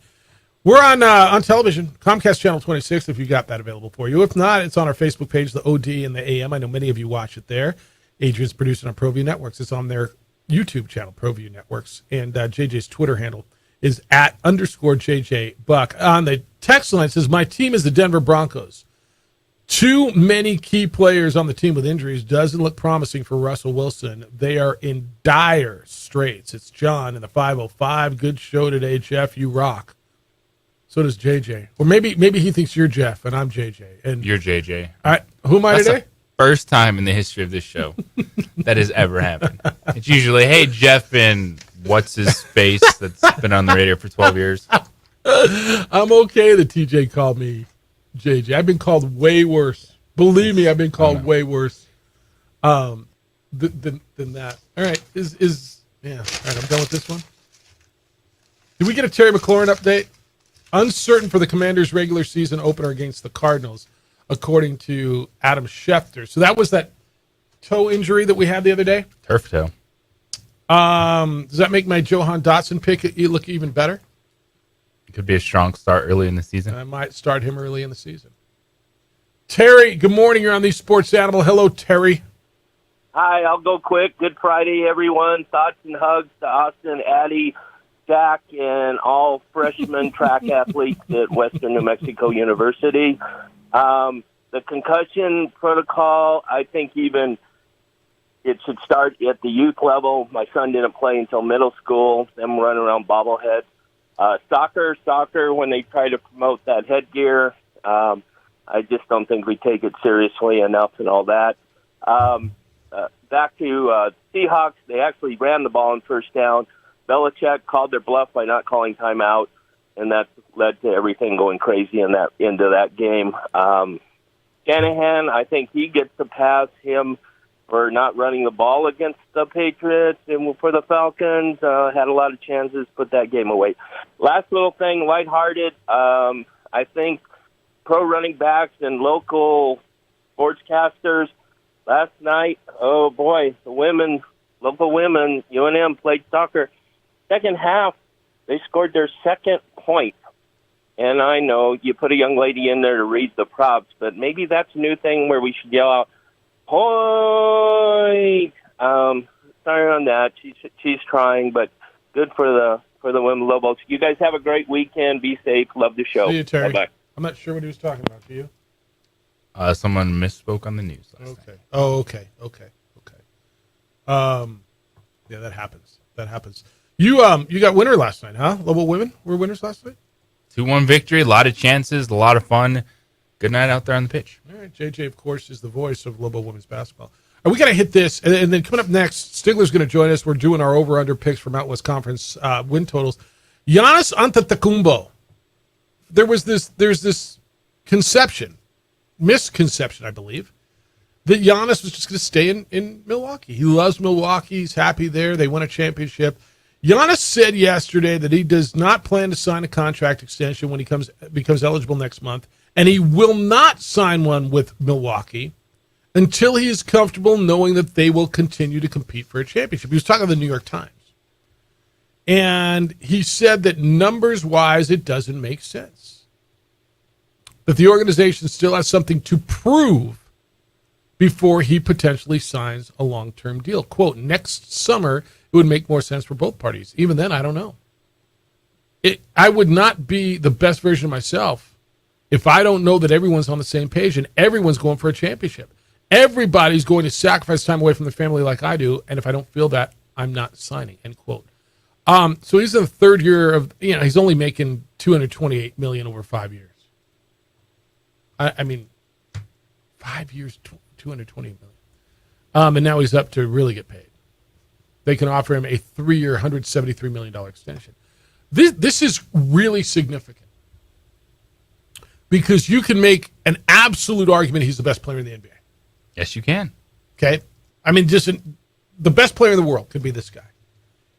Speaker 8: We're on television, Comcast Channel 26, if you got that available for you. If not, it's on our Facebook page, the OD and the AM. I know many of you watch it there. Adrian's producing on ProView Networks. It's on their YouTube channel, ProView Networks. And JJ's Twitter handle is @_JJ Buck. On the text line, it says, my team is the Denver Broncos. Too many key players on the team with injuries doesn't look promising for Russell Wilson. They are in dire straits. It's John in the 505. Good show today, Jeff. You rock. So does JJ. Or maybe he thinks you're Jeff and I'm JJ. And
Speaker 5: you're JJ.
Speaker 8: All right. Who am I today?
Speaker 5: First time in the history of this show that has ever happened. It's usually, hey, Jeff and what's his face that's been on the radio for 12 years.
Speaker 8: I'm okay that TJ called me JJ. I've been called way worse. Believe me, I've been called way worse than that. All right. All right, I'm done with this one. Did we get a Terry McLaurin update? Uncertain for the Commanders' regular season opener against the Cardinals, according to Adam Schefter. So that was that toe injury that we had the other day?
Speaker 5: Turf toe.
Speaker 8: Does that make my Johan Dotson pick look even better?
Speaker 5: It could be a strong start early in the season.
Speaker 8: I might start him early in the season. Terry, good morning. You're on the Sports Animal. Hello, Terry.
Speaker 3: Hi, I'll go quick. Good Friday, everyone. Thoughts and hugs to Austin, Addie, Jack, and all freshman track athletes at Western New Mexico University. The concussion protocol, I think even it should start at the youth level. My son didn't play until middle school. Them running around bobblehead. Soccer, when they try to promote that headgear, I just don't think we take it seriously enough and all that. Back to Seahawks, they actually ran the ball on first down. Belichick called their bluff by not calling timeout, and that led to everything going crazy into that game. Shanahan, I think he gets to pass him for not running the ball against the Patriots and for the Falcons. Had a lot of chances, put that game away. Last little thing, lighthearted. I think pro running backs and local sportscasters last night, oh boy, the local women, UNM played soccer. Second half, they scored their second point. And I know you put a young lady in there to read the props, but maybe that's a new thing where we should yell out, "Point!" Sorry on that. She's trying, but good for the women Lobos. You guys have a great weekend. Be safe. Love the show.
Speaker 8: See you, Terry.
Speaker 3: Bye-bye.
Speaker 8: I'm not sure what he was talking about. Do you?
Speaker 5: Someone misspoke on the news last
Speaker 8: night. Oh, okay. Yeah, that happens. You got winner last night, huh? Lobo women were winners last night?
Speaker 5: 2-1 victory, a lot of chances, a lot of fun. Good night out there on the pitch.
Speaker 8: All right, JJ, of course, is the voice of Lobo women's basketball. All right, we got to hit this, and then coming up next, Stigler's going to join us. We're doing our over-under picks from Out West Conference win totals. Giannis Antetokounmpo. There's this misconception, I believe, that Giannis was just going to stay in Milwaukee. He loves Milwaukee. He's happy there. They won a championship. Giannis said yesterday that he does not plan to sign a contract extension when he becomes eligible next month, and he will not sign one with Milwaukee until he is comfortable knowing that they will continue to compete for a championship. He was talking to the New York Times. And he said that numbers-wise, it doesn't make sense. That the organization still has something to prove before he potentially signs a long-term deal. Quote, next summer, it would make more sense for both parties. Even then, I don't know. I would not be the best version of myself if I don't know that everyone's on the same page and everyone's going for a championship. Everybody's going to sacrifice time away from their family like I do, and if I don't feel that, I'm not signing, end quote. So he's in the third year of, he's only making $228 million over 5 years. I mean, 5 years, $228 million. And now he's up to really get paid. They can offer him a 3-year, $173 million extension. This is really significant because you can make an absolute argument he's the best player in the NBA.
Speaker 5: Yes, you can.
Speaker 8: Okay? I mean, the best player in the world could be this guy.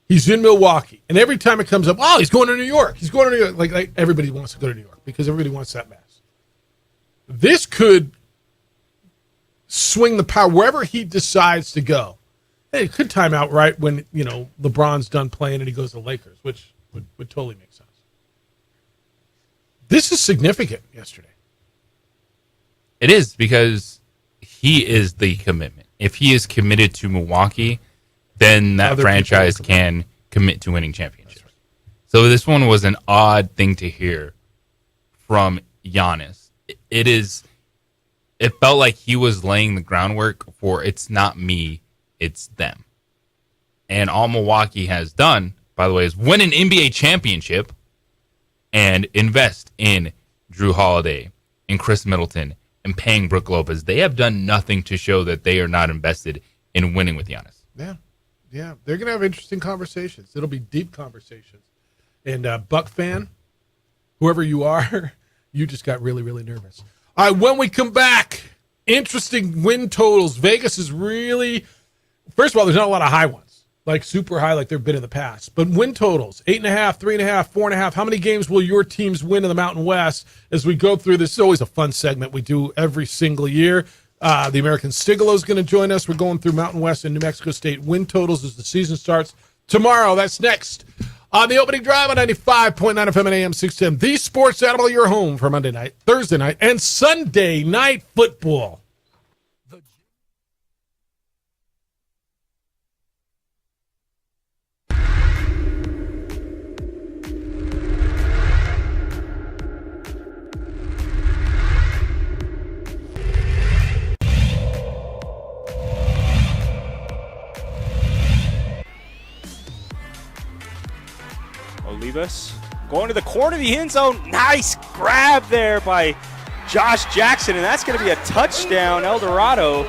Speaker 8: He's in Milwaukee, and every time it comes up, oh, he's going to New York. He's going to New York. Like everybody wants to go to New York because everybody wants that mass. This could swing the power wherever he decides to go. Hey, it could time out right when, LeBron's done playing and he goes to the Lakers, which would totally make sense. This is significant yesterday.
Speaker 5: It is because he is the commitment. If he is committed to Milwaukee, then that franchise can commit to winning championships. Right. So this one was an odd thing to hear from Giannis. It felt like he was laying the groundwork for it's not me, it's them. And all Milwaukee has done, by the way, is win an NBA championship and invest in Drew Holiday and Chris Middleton and paying Brook Lopez. They have done nothing to show that they are not invested in winning with Giannis.
Speaker 8: Yeah. They're going to have interesting conversations. It'll be deep conversations. And Buck fan, whoever you are, you just got really, really nervous. All right, when we come back, interesting win totals. Vegas is really, first of all, there's not a lot of high ones, like super high like there have been in the past. But win totals, 8.5, 3.5, 4.5. How many games will your teams win in the Mountain West as we go through this? It's always a fun segment we do every single year. The American Stigalo is going to join us. We're going through Mountain West and New Mexico State win totals as the season starts tomorrow. That's next on the opening drive on 95.9 FM and AM 610. The Sports Animal, your home for Monday night, Thursday night, and Sunday night football.
Speaker 9: Olivas going to the corner of the end zone. Nice grab there by Josh Jackson, and that's going to be a touchdown, El Dorado.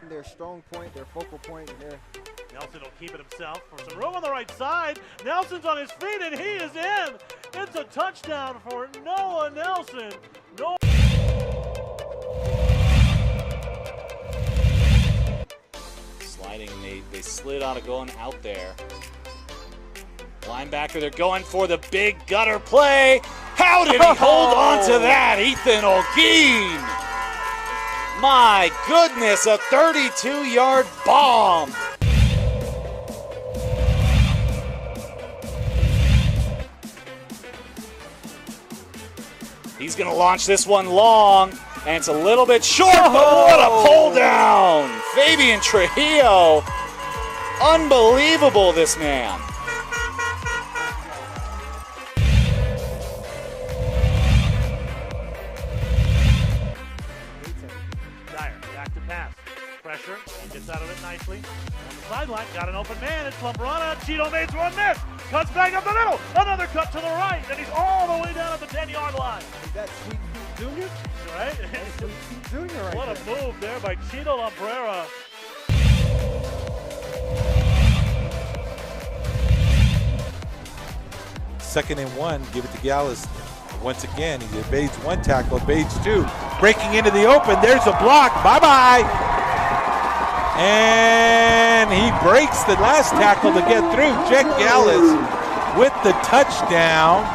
Speaker 10: Their strong point, their focal point, and their
Speaker 14: Nelson will keep it himself for some room on the right side. Nelson's on his feet, and he is in. It's a touchdown for Noah Nelson.
Speaker 9: Sliding, they slid out of going out there. Linebacker, they're going for the big gutter play. How did he hold on to that, Ethan Olguin? My goodness, a 32-yard bomb. He's going to launch this one long, and it's a little bit short, but what a pull down. Fabian Trujillo. Unbelievable, this man.
Speaker 14: Dyer, back to pass. Pressure, he gets out of it nicely. On the sideline, got an open man. It's Lambrana. Cheeto makes one miss. Cuts back up the middle. Another cut to the right, and he's all the way down at the 10-yard line.
Speaker 10: Is that Sweet Pete Jr.?
Speaker 14: Right?
Speaker 10: Sweet Pete Jr. right
Speaker 14: What
Speaker 10: there.
Speaker 14: a move there by Cheeto Lambrera.
Speaker 15: Second and 1, give it to Gallus. Once again, he evades one tackle, evades two. Breaking into the open, there's a block, bye-bye. And he breaks the last tackle to get through. Jack Gallus with the touchdown.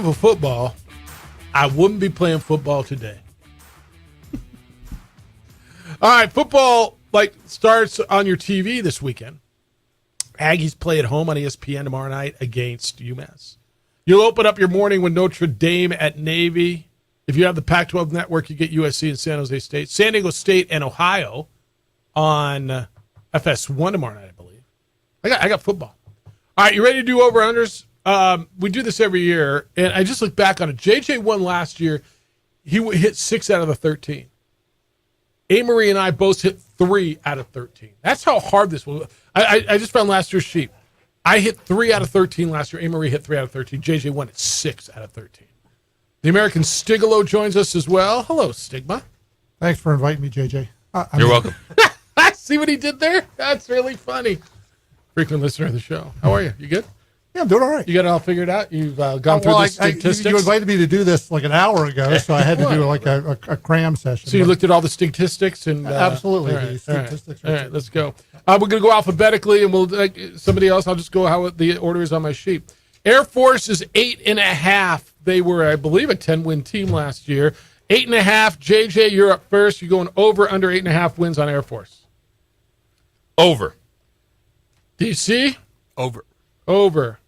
Speaker 8: of football, I wouldn't be playing football today. All right, football starts on your TV this weekend. Aggies play at home on ESPN tomorrow night against UMass. You'll open up your morning with Notre Dame at Navy. If you have the Pac-12 network, you get USC and San Jose State. San Diego State and Ohio on FS1 tomorrow night, I believe. I got football. All right, you ready to do over-unders? We do this every year, and I just look back on it. JJ won last year. He hit 6 out of the 13. A-Marie and I both hit 3 out of 13. That's how hard this was. I just found last year's sheet. I hit 3 out of 13 last year. A-Marie hit 3 out of 13. JJ won at 6 out of 13. The American Stigalo joins us as well. Hello, Stigma.
Speaker 6: Thanks for inviting me, JJ.
Speaker 5: You're welcome.
Speaker 8: See what he did there? That's really funny. Frequent listener of the show. How are you? You good?
Speaker 6: Yeah, I'm doing all right.
Speaker 8: You got it all figured out? You've gone through the statistics?
Speaker 6: You invited me to do this like an hour ago, so I had to do a cram session.
Speaker 8: So you looked at all the statistics? And
Speaker 6: absolutely.
Speaker 8: All right,
Speaker 6: the statistics.
Speaker 8: all right, let's go. We're going to go alphabetically, and we'll somebody else. I'll just go how the order is on my sheet. Air Force is 8.5. They were, I believe, a 10-win team last year. 8.5. JJ, you're up first. You're going over under 8.5 wins on Air Force.
Speaker 5: Over.
Speaker 8: DC?
Speaker 2: Over.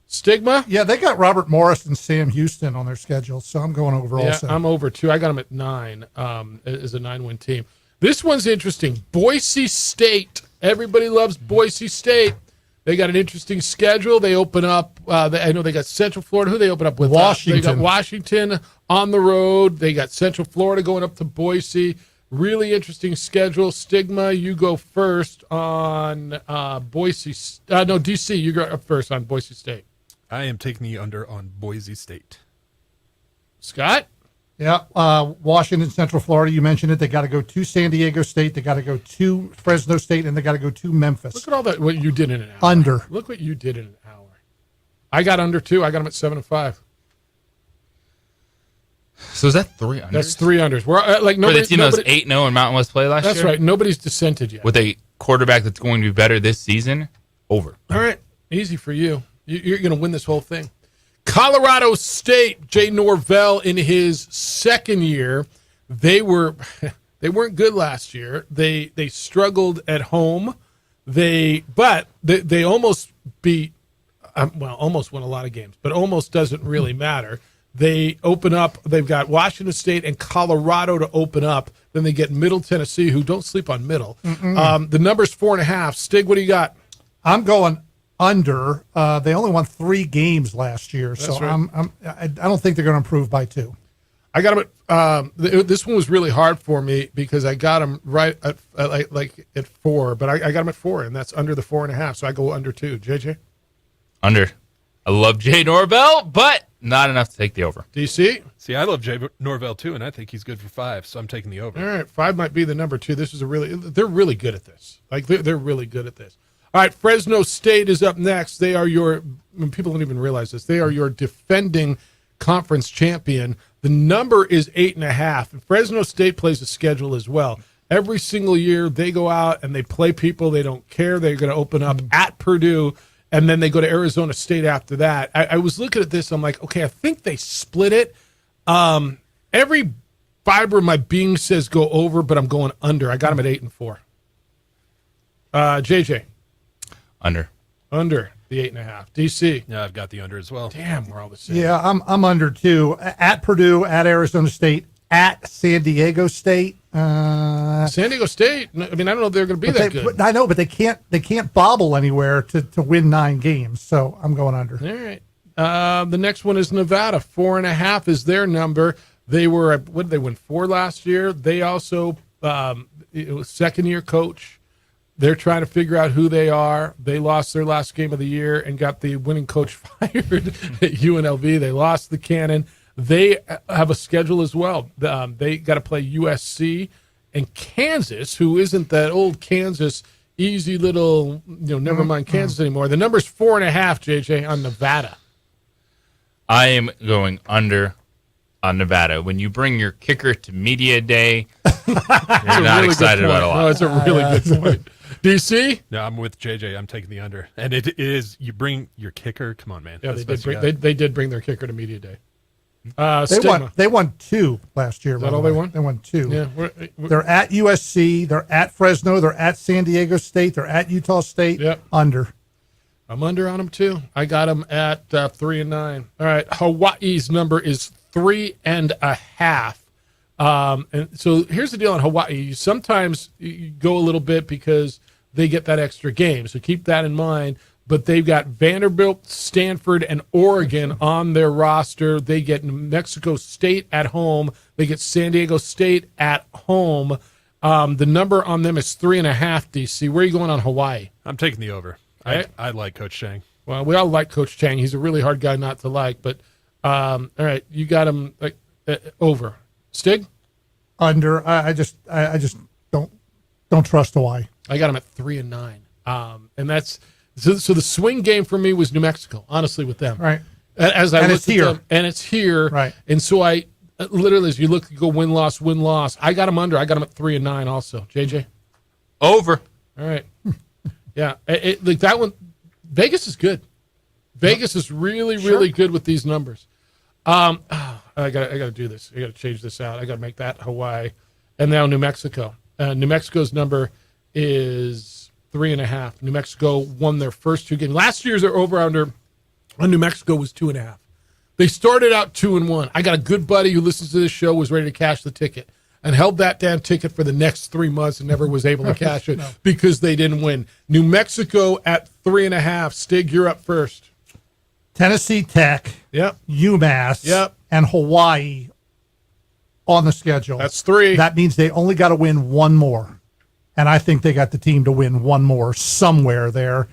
Speaker 8: Stigma?
Speaker 6: Yeah, they got Robert Morris and Sam Houston on their schedule, so I'm going over also.
Speaker 8: I'm over too. I got them at 9 as a 9-win team. This one's interesting. Boise State. Everybody loves Boise State. They got an interesting schedule. They open up, I know they got Central Florida. Who they open up with?
Speaker 6: Washington.
Speaker 8: They got Washington on the road. They got Central Florida going up to Boise. Really interesting schedule. Stigma, you go first on Boise. No, DC, you go up first on Boise State.
Speaker 2: I am taking the under on Boise State.
Speaker 8: Scott?
Speaker 6: Yeah, Washington, Central Florida, you mentioned it. They got to go to San Diego State. They got to go to Fresno State, and they got to go to Memphis.
Speaker 8: Look at all that, what you did in an hour.
Speaker 6: Under.
Speaker 8: Look what you did in an hour. I got under, too. I got them at 7-5.
Speaker 5: So is that 3 unders?
Speaker 8: That's 3 unders. We're like
Speaker 5: for the team that was 8-0 in Mountain West play last year?
Speaker 8: That's right. Nobody's dissented yet.
Speaker 5: With a quarterback that's going to be better this season, over.
Speaker 8: All right. Easy for you. You're going to win this whole thing. Colorado State, Jay Norvell in his second year, they weren't good last year. They struggled at home. But they almost beat almost won a lot of games, but almost doesn't really matter. They open up. They've got Washington State and Colorado to open up. Then they get Middle Tennessee, who don't sleep on Middle. The number's 4.5. Stig, what do you got?
Speaker 6: I'm going under. They only won 3 games last year, so
Speaker 8: right.
Speaker 6: I don't think they're going to improve by 2.
Speaker 8: I got them at this one was really hard for me because I got them right at 4, but I got them at 4, and that's under the 4.5. So I go under 2. JJ?
Speaker 5: Under. I love Jay Norvell, but not enough to take the over.
Speaker 8: DC?
Speaker 2: See, I love Jay Norvell too, and I think he's good for 5, so I'm taking the over.
Speaker 8: All right, 5 might be the number 2. This is they're really good at this. Like they're really good at this. All right, Fresno State is up next. They are people don't even realize this. They are your defending conference champion. The number is 8.5. And Fresno State plays a schedule as well. Every single year they go out and they play people. They don't care. They're going to open up at Purdue, and then they go to Arizona State after that. I was looking at this. I'm like, okay, I think they split it. Every fiber of my being says go over, but I'm going under. I got them at 8 and 4. JJ?
Speaker 5: Under
Speaker 8: the 8.5. DC?
Speaker 2: Yeah, I've got the under as well.
Speaker 8: Damn, we're all the same.
Speaker 6: Yeah, I'm under 2. At Purdue, at Arizona State, at San Diego State.
Speaker 8: San Diego State. I mean, I don't know if they're going to be that good.
Speaker 6: I know, but they can't bobble anywhere to win 9 games. So I'm going under.
Speaker 8: All right. The next one is Nevada. 4.5 is their number. They were, what did they win, 4 last year? They also, it was second-year coach. They're trying to figure out who they are. They lost their last game of the year and got the winning coach fired at UNLV. They lost the cannon. They have a schedule as well. They got to play USC and Kansas, who isn't that old Kansas, easy little, never mind Kansas anymore. The number's 4.5, JJ, on Nevada.
Speaker 5: I am going under on Nevada. When you bring your kicker to media day, you're not really excited about a lot.
Speaker 8: No, it's a really good point. DC?
Speaker 2: No, I'm with JJ. I'm taking the under. And it is, you bring your kicker. Come on, man.
Speaker 8: Yeah, they did bring their kicker to media day.
Speaker 6: They won 2 last year.
Speaker 8: Is that all they won?
Speaker 6: They won 2.
Speaker 8: Yeah,
Speaker 6: they're at USC. They're at Fresno. They're at San Diego State. They're at Utah State.
Speaker 8: Yep.
Speaker 6: Under.
Speaker 8: I'm under on them too. I got them at 3-9. All right, Hawaii's number is 3.5. And so here's the deal on Hawaii. Sometimes you go a little bit because they get that extra game. So keep that in mind. But they've got Vanderbilt, Stanford, and Oregon on their roster. They get New Mexico State at home. They get San Diego State at home. The number on them is 3.5, DC. Where are you going on Hawaii?
Speaker 2: I'm taking the over.
Speaker 8: Right.
Speaker 2: I like Coach Chang.
Speaker 8: Well, we all like Coach Chang. He's a really hard guy not to like. But, all right, you got him over. Stig?
Speaker 6: Under. I just don't trust Hawaii.
Speaker 8: I got him at 3-9. And that's so the swing game for me was New Mexico, honestly, with them.
Speaker 6: Right.
Speaker 8: As I
Speaker 6: And
Speaker 8: looked
Speaker 6: it's
Speaker 8: at
Speaker 6: here.
Speaker 8: them, and it's here.
Speaker 6: Right.
Speaker 8: And so I literally, as you look, you go win-loss. I got him under. I got him at 3-9 also. JJ?
Speaker 5: Over.
Speaker 8: All right. Yeah. Like that one, Vegas is good. Vegas is really good with these numbers. I gotta do this. I gotta change this out. I gotta make that Hawaii, and now New Mexico. New Mexico's number is 3.5. New Mexico won their first 2 games. Last year's over/under on New Mexico was 2.5. They started out 2-1. I got a good buddy who listens to this show, was ready to cash the ticket and held that damn ticket for the next 3 months and never was able to cash it because they didn't win. New Mexico at 3.5. Stig, you're up first.
Speaker 6: Tennessee Tech, UMass, and Hawaii on the schedule.
Speaker 8: That's 3.
Speaker 6: That means they only got to win 1 more. And I think they got the team to win 1 more somewhere there,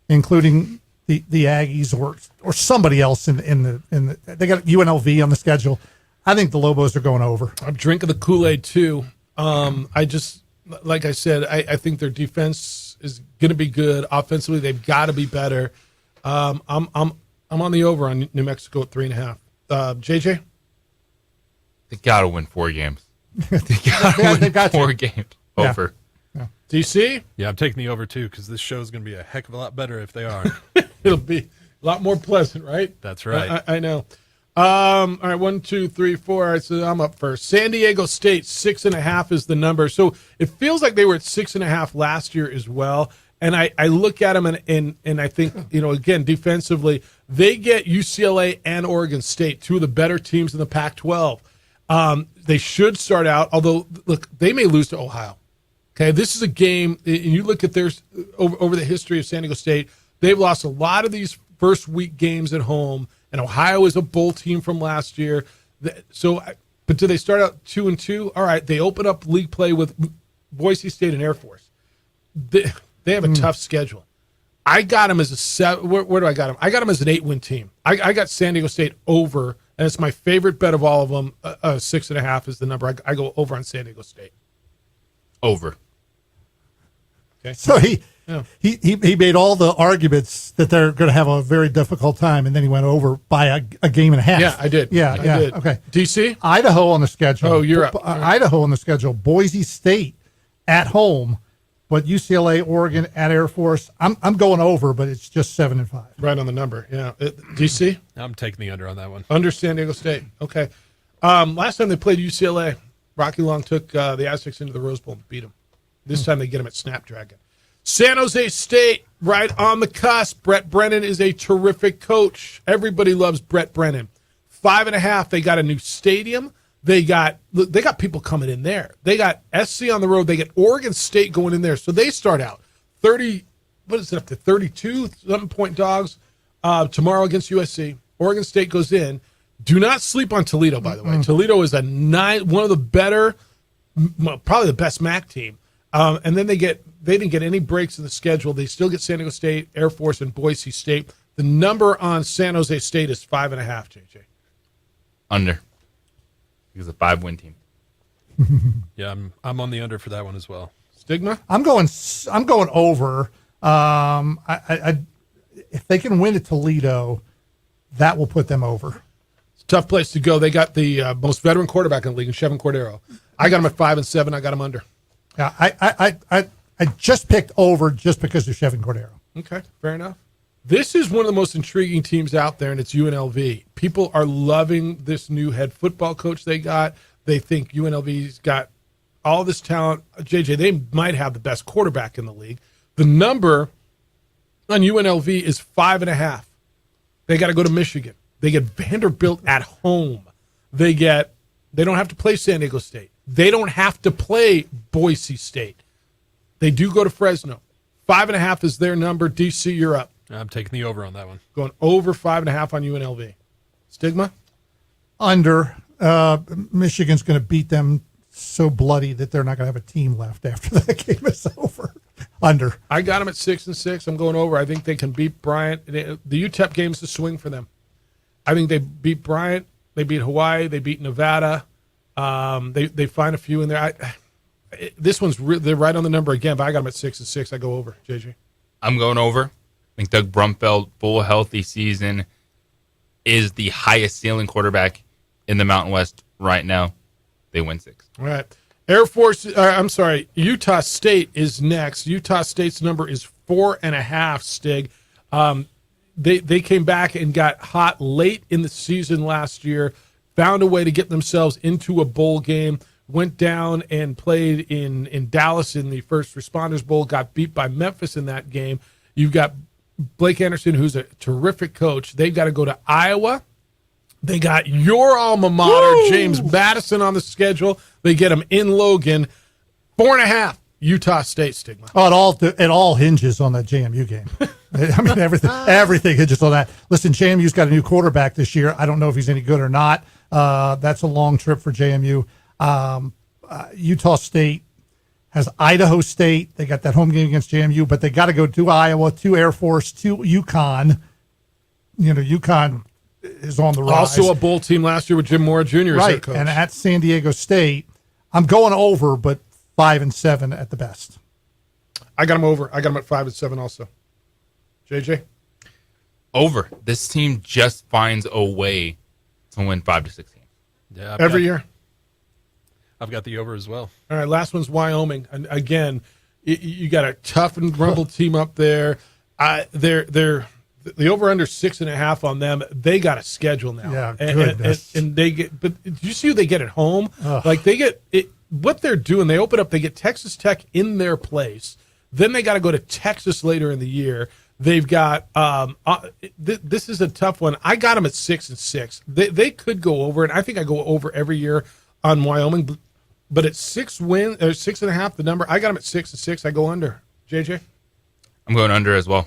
Speaker 6: including the Aggies or somebody else in the they got UNLV on the schedule. I think the Lobos are going over.
Speaker 8: I'm drinking the Kool-Aid too. I just, like I said, I think their defense is going to be good. Offensively, they've got to be better. I'm on the over on New Mexico at 3.5. JJ?
Speaker 5: They got to win 4 games. They got to win 4 games. Over.
Speaker 8: Yeah. DC?
Speaker 2: Yeah, I'm taking the over too because this show is going to be a heck of a lot better if they are.
Speaker 8: It'll be a lot more pleasant, right?
Speaker 2: That's right.
Speaker 8: I know. All right, 1, 2, 3, 4. All right, so I'm up first. San Diego State, 6.5 is the number. So it feels like they were at 6.5 last year as well. And I look at them and I think, again, defensively, they get UCLA and Oregon State, 2 of the better teams in the Pac-12. They should start out, although, look, they may lose to Ohio. Okay, this is a game, and you look at theirs over the history of San Diego State, they've lost a lot of these first week games at home, and Ohio is a bowl team from last year. But do they start out 2-2? All right, they open up league play with Boise State and Air Force. They have a tough schedule. I got them as a 7. Where do I got them? I got them as an 8-win team. I got San Diego State over, and it's my favorite bet of all of them. 6.5 is the number. I go over on San Diego State.
Speaker 5: Over.
Speaker 8: Okay.
Speaker 6: So he made all the arguments that they're going to have a very difficult time, and then he went over by a game and a half.
Speaker 8: Yeah, I did.
Speaker 6: Yeah,
Speaker 8: I
Speaker 6: yeah.
Speaker 8: did.
Speaker 6: Okay.
Speaker 8: DC?
Speaker 6: Idaho on the schedule.
Speaker 8: Oh, you're up.
Speaker 6: Idaho on the schedule. Boise State at home, but UCLA, Oregon at Air Force. I'm going over, but it's just 7-5.
Speaker 8: Right on the number. Yeah. DC?
Speaker 2: I'm taking the under on that one.
Speaker 8: Under San Diego State. Okay. Last time they played UCLA, Rocky Long took the Aztecs into the Rose Bowl and beat them. This time they get them at Snapdragon. San Jose State, right on the cusp. Brett Brennan is a terrific coach. Everybody loves Brett Brennan. 5.5. They got a new stadium. They got people coming in there. They got SC on the road. They get Oregon State going in there. So they start out 30. What is it, up to 32 7-point dogs tomorrow against USC. Oregon State goes in. Do not sleep on Toledo, by the way. Toledo is one of the better, probably the best MAC team. And then they didn't get any breaks in the schedule. They still get San Diego State, Air Force, and Boise State. The number on San Jose State is 5.5, JJ.
Speaker 5: Under. Because a 5-win team.
Speaker 2: Yeah, I'm on the under for that one as well.
Speaker 8: Stigma?
Speaker 6: I'm going over. If they can win at Toledo, that will put them over.
Speaker 8: It's a tough place to go. They got the most veteran quarterback in the league, Chevin Cordero. I got him at 5 and 7. I got him under.
Speaker 6: Yeah, I just picked over just because of Chevin Cordero.
Speaker 8: Okay, fair enough. This is one of the most intriguing teams out there, and it's UNLV. People are loving this new head football coach they got. They think UNLV's got all this talent. JJ, they might have the best quarterback in the league. The number on UNLV is 5.5. They got to go to Michigan. They get Vanderbilt at home. They don't have to play San Diego State. They don't have to play Boise State. They do go to Fresno. 5.5 is their number. DC, you're up.
Speaker 2: I'm taking the over on that one.
Speaker 8: Going over 5.5 on UNLV. Stigma?
Speaker 6: Under. Michigan's going to beat them so bloody that they're not going to have a team left after that game is over. Under.
Speaker 8: I got them at 6-6. I'm going over. I think they can beat Bryant. The UTEP game's the swing for them. I think they beat Bryant. They beat Hawaii. They beat Nevada. They find a few in there. This one's they're right on the number again, but I got them at 6-6. I go over. JJ.
Speaker 5: I'm going over. I think Doug Brumfeld, full healthy season, is the highest ceiling quarterback in the Mountain West right now. They win 6.
Speaker 8: All right. Utah State is next. Utah State's number is 4.5, Stig. They came back and got hot late in the season last year, found a way to get themselves into a bowl game, went down and played in Dallas in the First Responders Bowl, got beat by Memphis in that game. You've got Blake Anderson, who's a terrific coach. They've got to go to Iowa. They got your alma mater, James Madison, on the schedule. They get them in Logan. 4.5, Utah State, Stigma.
Speaker 6: Oh, it all hinges on that JMU game. I mean, everything hinges on that. Listen, JMU's got a new quarterback this year. I don't know if he's any good or not. That's a long trip for JMU. Utah State has Idaho State. They got that home game against JMU, but they got to go to Iowa, to Air Force, to UConn. UConn is on the rise.
Speaker 8: Also a bowl team last year with Jim Mora Jr. as their coach.
Speaker 6: And at San Diego State. I'm going over, but 5-7 at the best.
Speaker 8: I got them over. I got them at 5-7 also. JJ?
Speaker 5: Over. This team just finds a way to win 5 to 6 games.
Speaker 2: Yeah,
Speaker 8: every year.
Speaker 2: I've got the over as well.
Speaker 8: All right, last one's Wyoming. And again, you got a tough and rumble team up there. They're the over-under 6.5 on them. They got a schedule now.
Speaker 6: Yeah, goodness.
Speaker 8: And they get. But did you see who they get at home?
Speaker 6: Ugh.
Speaker 8: Like they get it. What they're doing, they open up. They get Texas Tech in their place. Then they got to go to Texas later in the year. They've got. This is a tough one. I got them at 6-6. They could go over, and I think I go over every year on Wyoming. But at 6.5, the number. I got them at 6-6. I go under. JJ.
Speaker 5: I'm going under as well.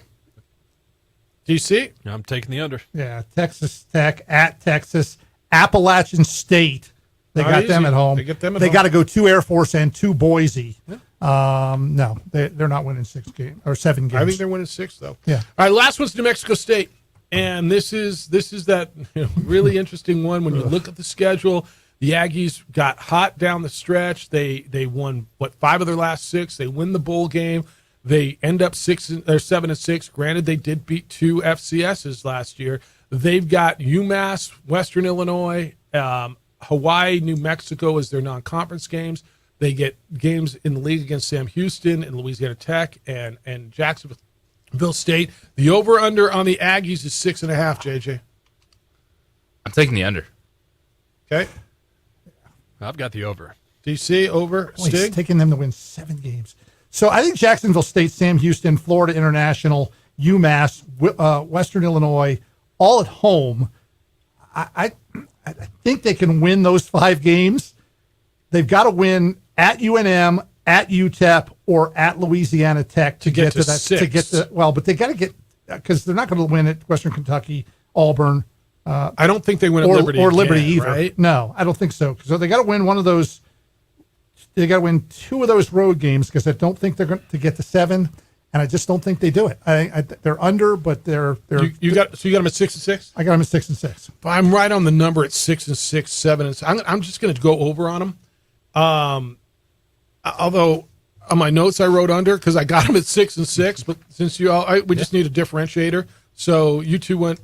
Speaker 8: DC?
Speaker 2: I'm taking the under.
Speaker 6: Yeah, Texas Tech at Texas. Appalachian State. They got them at home. They got to go to Air Force and to Boise. Yeah. No, they're not winning 7 games.
Speaker 8: I think they're winning 6 though.
Speaker 6: Yeah.
Speaker 8: All right, last one's New Mexico State, and this is that really interesting one. When you look at the schedule, the Aggies got hot down the stretch. They won 5 of their last 6. They win the bowl game. They end up 7-6. Granted, they did beat 2 FCSs last year. They've got UMass, Western Illinois, Hawaii, New Mexico as their non-conference games. They get games in the league against Sam Houston and Louisiana Tech and Jacksonville State. The over-under on the Aggies is 6.5, JJ.
Speaker 5: I'm taking the under.
Speaker 8: Okay.
Speaker 2: I've got the over.
Speaker 8: DC, over.
Speaker 6: Boy, he's
Speaker 8: Stig?
Speaker 6: taking them to win 7 games. So I think Jacksonville State, Sam Houston, Florida International, UMass, Western Illinois, all at home. I think they can win those 5 games. They've got to win at UNM, at UTEP, or at Louisiana Tech to get to that.
Speaker 8: 6.
Speaker 6: But they got to get, because they're not going to win at Western Kentucky, Auburn.
Speaker 8: I don't think they win at Liberty
Speaker 6: or Liberty
Speaker 8: again,
Speaker 6: either.
Speaker 8: Right?
Speaker 6: No, I don't think so. So they got to win one of those. They got to win 2 of those road games because I don't think they're going to get to 7, and I just don't think they do it. They're under, but they're.
Speaker 8: You got them at 6-6.
Speaker 6: I got them at 6-6.
Speaker 8: I'm right on the number at 6-6, 7. I'm just going to go over on them. Although on my notes I wrote under because I got them at 6-6, but since we just need a differentiator, so you two went.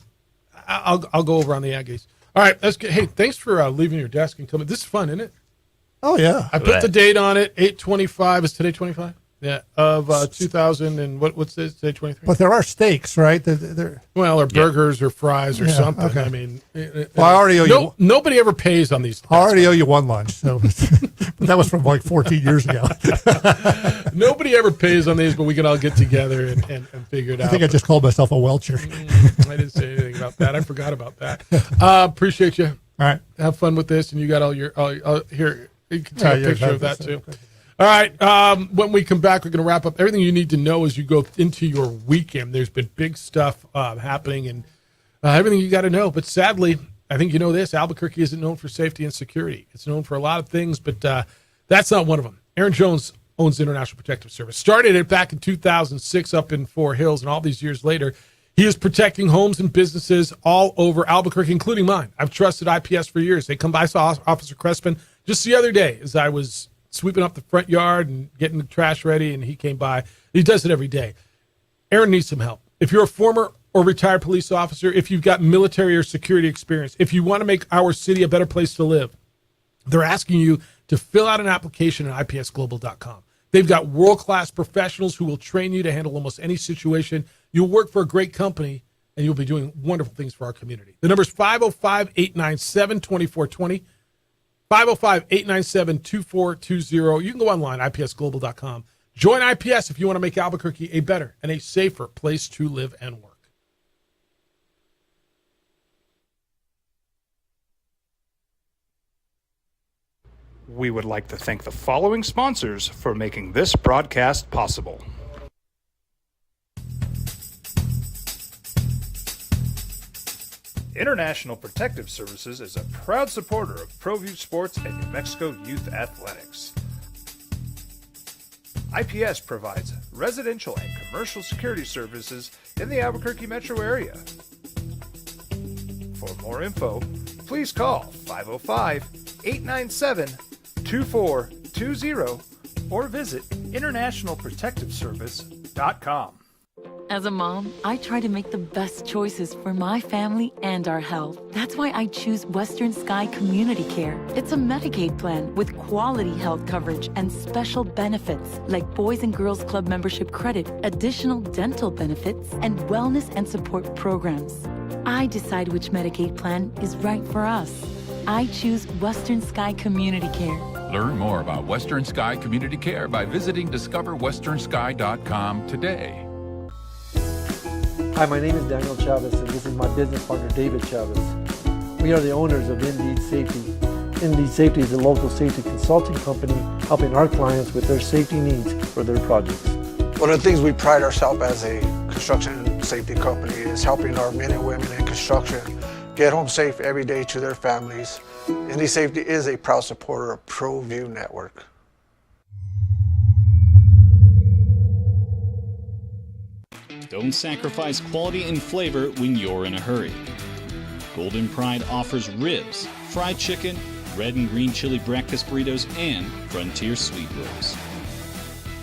Speaker 8: I'll go over on the Aggies. All right, let's get. Hey, thanks for leaving your desk and coming. This is fun, isn't it?
Speaker 6: Oh yeah.
Speaker 8: I put the date on it. 8/25. Is today 25? Yeah, of 2000 and what's this? Say 23.
Speaker 6: But there are steaks, right? They're
Speaker 8: or burgers or fries or something.
Speaker 6: Okay.
Speaker 8: I mean,
Speaker 6: Well, I already owe you.
Speaker 8: Nobody ever pays on these.
Speaker 6: I already owe you one lunch, so but that was from like 14 years ago.
Speaker 8: Nobody ever pays on these, but we can all get together and figure it out.
Speaker 6: I think I just called myself a welcher.
Speaker 8: I didn't say anything about that. I forgot about that. Appreciate you.
Speaker 6: All right,
Speaker 8: have fun with this, and you got all your here. You can take a picture of that too.
Speaker 6: Okay.
Speaker 8: All right. When we come back, we're going to wrap up everything you need to know as you go into your weekend. There's been big stuff happening and everything you got to know. But sadly, I think you know this: Albuquerque isn't known for safety and security. It's known for a lot of things, but that's not one of them. Aaron Jones owns International Protective Service. Started it back in 2006 up in Fort Hills, and all these years later, he is protecting homes and businesses all over Albuquerque, including mine. I've trusted IPS for years. They come by. I saw Officer Crespin just the other day as I was sweeping up the front yard and getting the trash ready, and he came by. He does it every day. Aaron needs some help. If you're a former or retired police officer, if you've got military or security experience, if you want to make our city a better place to live, they're asking you to fill out an application at ipsglobal.com. They've got world-class professionals who will train you to handle almost any situation. You'll work for a great company, and you'll be doing wonderful things for our community. The number is 505-897-2420. 505-897-2420. You can go online, ipsglobal.com. Join IPS if you want to make Albuquerque a better and a safer place to live and work.
Speaker 1: We would like to thank the following sponsors for making this broadcast possible. International Protective Services is a proud supporter of ProView Sports and New Mexico Youth Athletics. IPS provides residential and commercial security services in the Albuquerque metro area. For more info, please call 505-897-2420 or visit internationalprotectiveservice.com.
Speaker 11: As a mom, I try to make the best choices for my family and our health. That's why I choose Western Sky Community Care. It's a Medicaid plan with quality health coverage and special benefits like Boys and Girls Club membership credit, additional dental benefits, and wellness and support programs. I decide which Medicaid plan is right for us. I choose Western Sky Community Care.
Speaker 12: Learn more about Western Sky Community Care by visiting discoverwesternsky.com today.
Speaker 13: Hi, my name is Daniel Chavez, and this is my business partner, David Chavez. We are the owners of Indeed Safety. Indeed Safety is a local safety consulting company helping our clients with their safety needs for their projects.
Speaker 19: One of the things we pride ourselves as a construction safety company is helping our men and women in construction get home safe every day to their families. Indeed Safety is a proud supporter of ProView Network.
Speaker 23: Don't sacrifice quality and flavor when you're in a hurry. Golden Pride offers ribs, fried chicken, red and green chili breakfast burritos, and Frontier sweet rolls.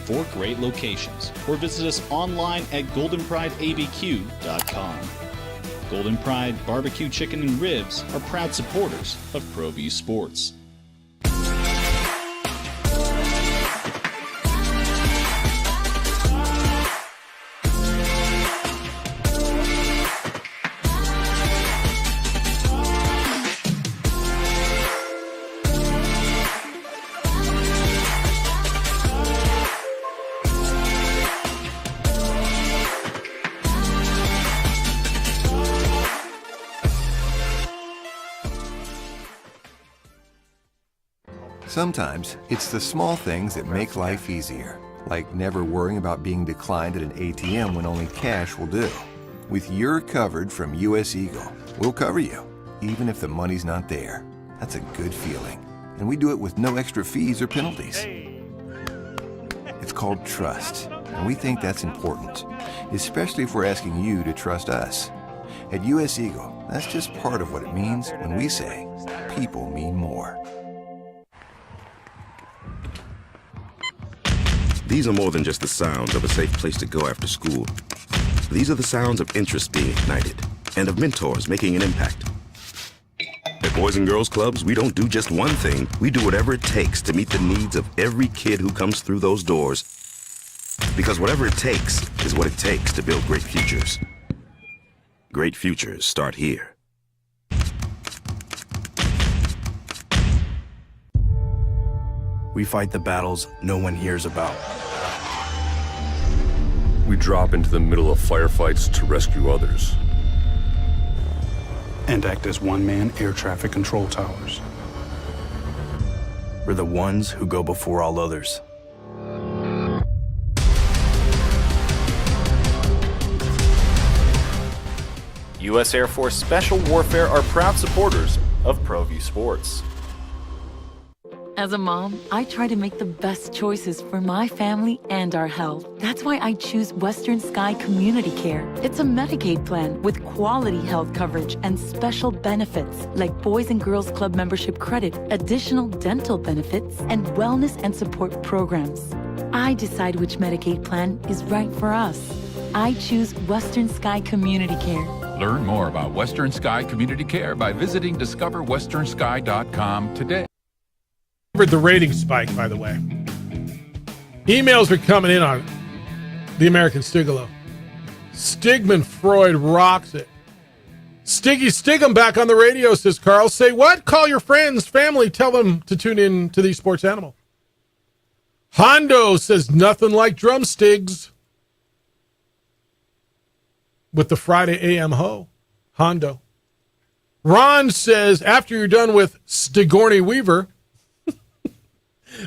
Speaker 23: 4 great locations, or visit us online at goldenprideabq.com. Golden Pride Barbecue Chicken and Ribs are proud supporters of ProView Sports.
Speaker 20: Sometimes it's the small things that make life easier, like never worrying about being declined at an ATM when only cash will do. With You're Covered from US Eagle, we'll cover you, even if the money's not there. That's a good feeling. And we do it with no extra fees or penalties. It's called trust, and we think that's important, especially if we're asking you to trust us. At US Eagle, that's just part of what it means when we say people mean more.
Speaker 26: These are more than just the sounds of a safe place to go after school. These are the sounds of interest being ignited and of mentors making an impact. At Boys and Girls Clubs, we don't do just one thing. We do whatever it takes to meet the needs of every kid who comes through those doors Because whatever it takes is what it takes to build great futures. Great futures start here.
Speaker 4: We fight the battles no one hears about.
Speaker 17: We drop into the middle of firefights to rescue others.
Speaker 4: And act as one-man air traffic control towers. We're the ones who go before all others.
Speaker 9: U.S. Air Force Special Warfare are proud supporters of ProView Sports.
Speaker 11: As a mom, I try to make the best choices for my family and our health. That's why I choose Western Sky Community Care. It's a Medicaid plan with quality health coverage and special benefits like Boys and Girls Club membership credit, additional dental benefits, and wellness and support programs. I decide which Medicaid plan is right for us. I choose Western Sky Community Care.
Speaker 12: Learn more about Western Sky Community Care by visiting discoverwesternsky.com today.
Speaker 8: The rating spike, by the way. Emails are coming in on the American Stigalo. Stigman Freud rocks it. Stiggy Stigum back on the radio, says Carl. Say what? Call your friends, family, tell them to tune in to the Sports Animal. Hondo says nothing like drumsticks with the Friday AM ho. Hondo. Ron says after you're done with Stigorny Weaver,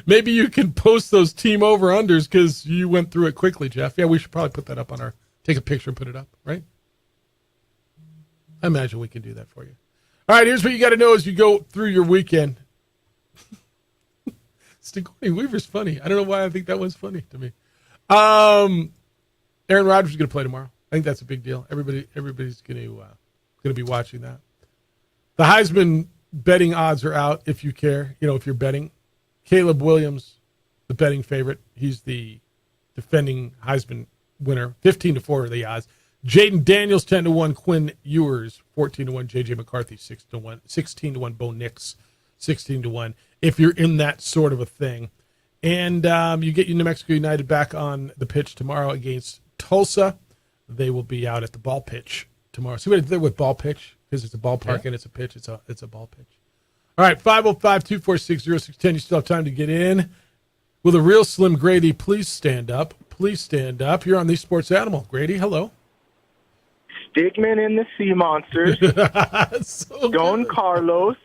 Speaker 8: maybe you can post those team over-unders because you went through it quickly, Jeff. Yeah, we should probably put that up on take a picture and put it up, right? I imagine we can do that for you. All right, here's what you got to know as you go through your weekend. Stigorny Weaver's funny. I don't know why I think that one's funny to me. Aaron Rodgers is going to play tomorrow. I think that's a big deal. Everybody's going to be watching that. The Heisman betting odds are out if you care, if you're betting. Caleb Williams, the betting favorite. He's the defending Heisman winner. 15-4 are the odds. Jaden Daniels, 10-1. Quinn Ewers, 14-1. J.J. McCarthy, 6-1. 16-1. Bo Nix, 16-1. If you're in that sort of a thing. And you get New Mexico United back on the pitch tomorrow against Tulsa. They will be out at the ball pitch tomorrow. See what I did there with ball pitch? Because it's a ballpark and it's a pitch. It's a ball pitch. All right, 505-246-0610. You still have time to get in. Will the real Slim Grady please stand up? Please stand up. You're on the Sports Animal. Grady, hello.
Speaker 18: Stigman and the Sea Monsters. Don Carlos.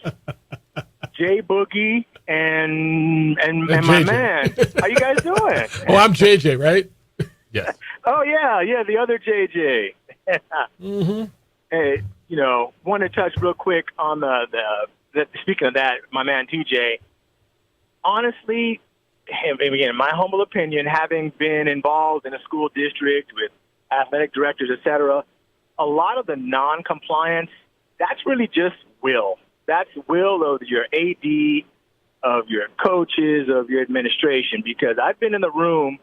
Speaker 18: Jay Boogie and my man. How you guys doing?
Speaker 8: Oh, I'm JJ, right?
Speaker 2: Yes.
Speaker 18: Oh, yeah, the other JJ.
Speaker 8: Mm-hmm.
Speaker 18: Hey, want to touch real quick on the speaking of that, my man TJ, honestly, again, in my humble opinion, having been involved in a school district with athletic directors, et cetera, a lot of the non-compliance, that's really just will. That's will of your AD, of your coaches, of your administration, because I've been in the room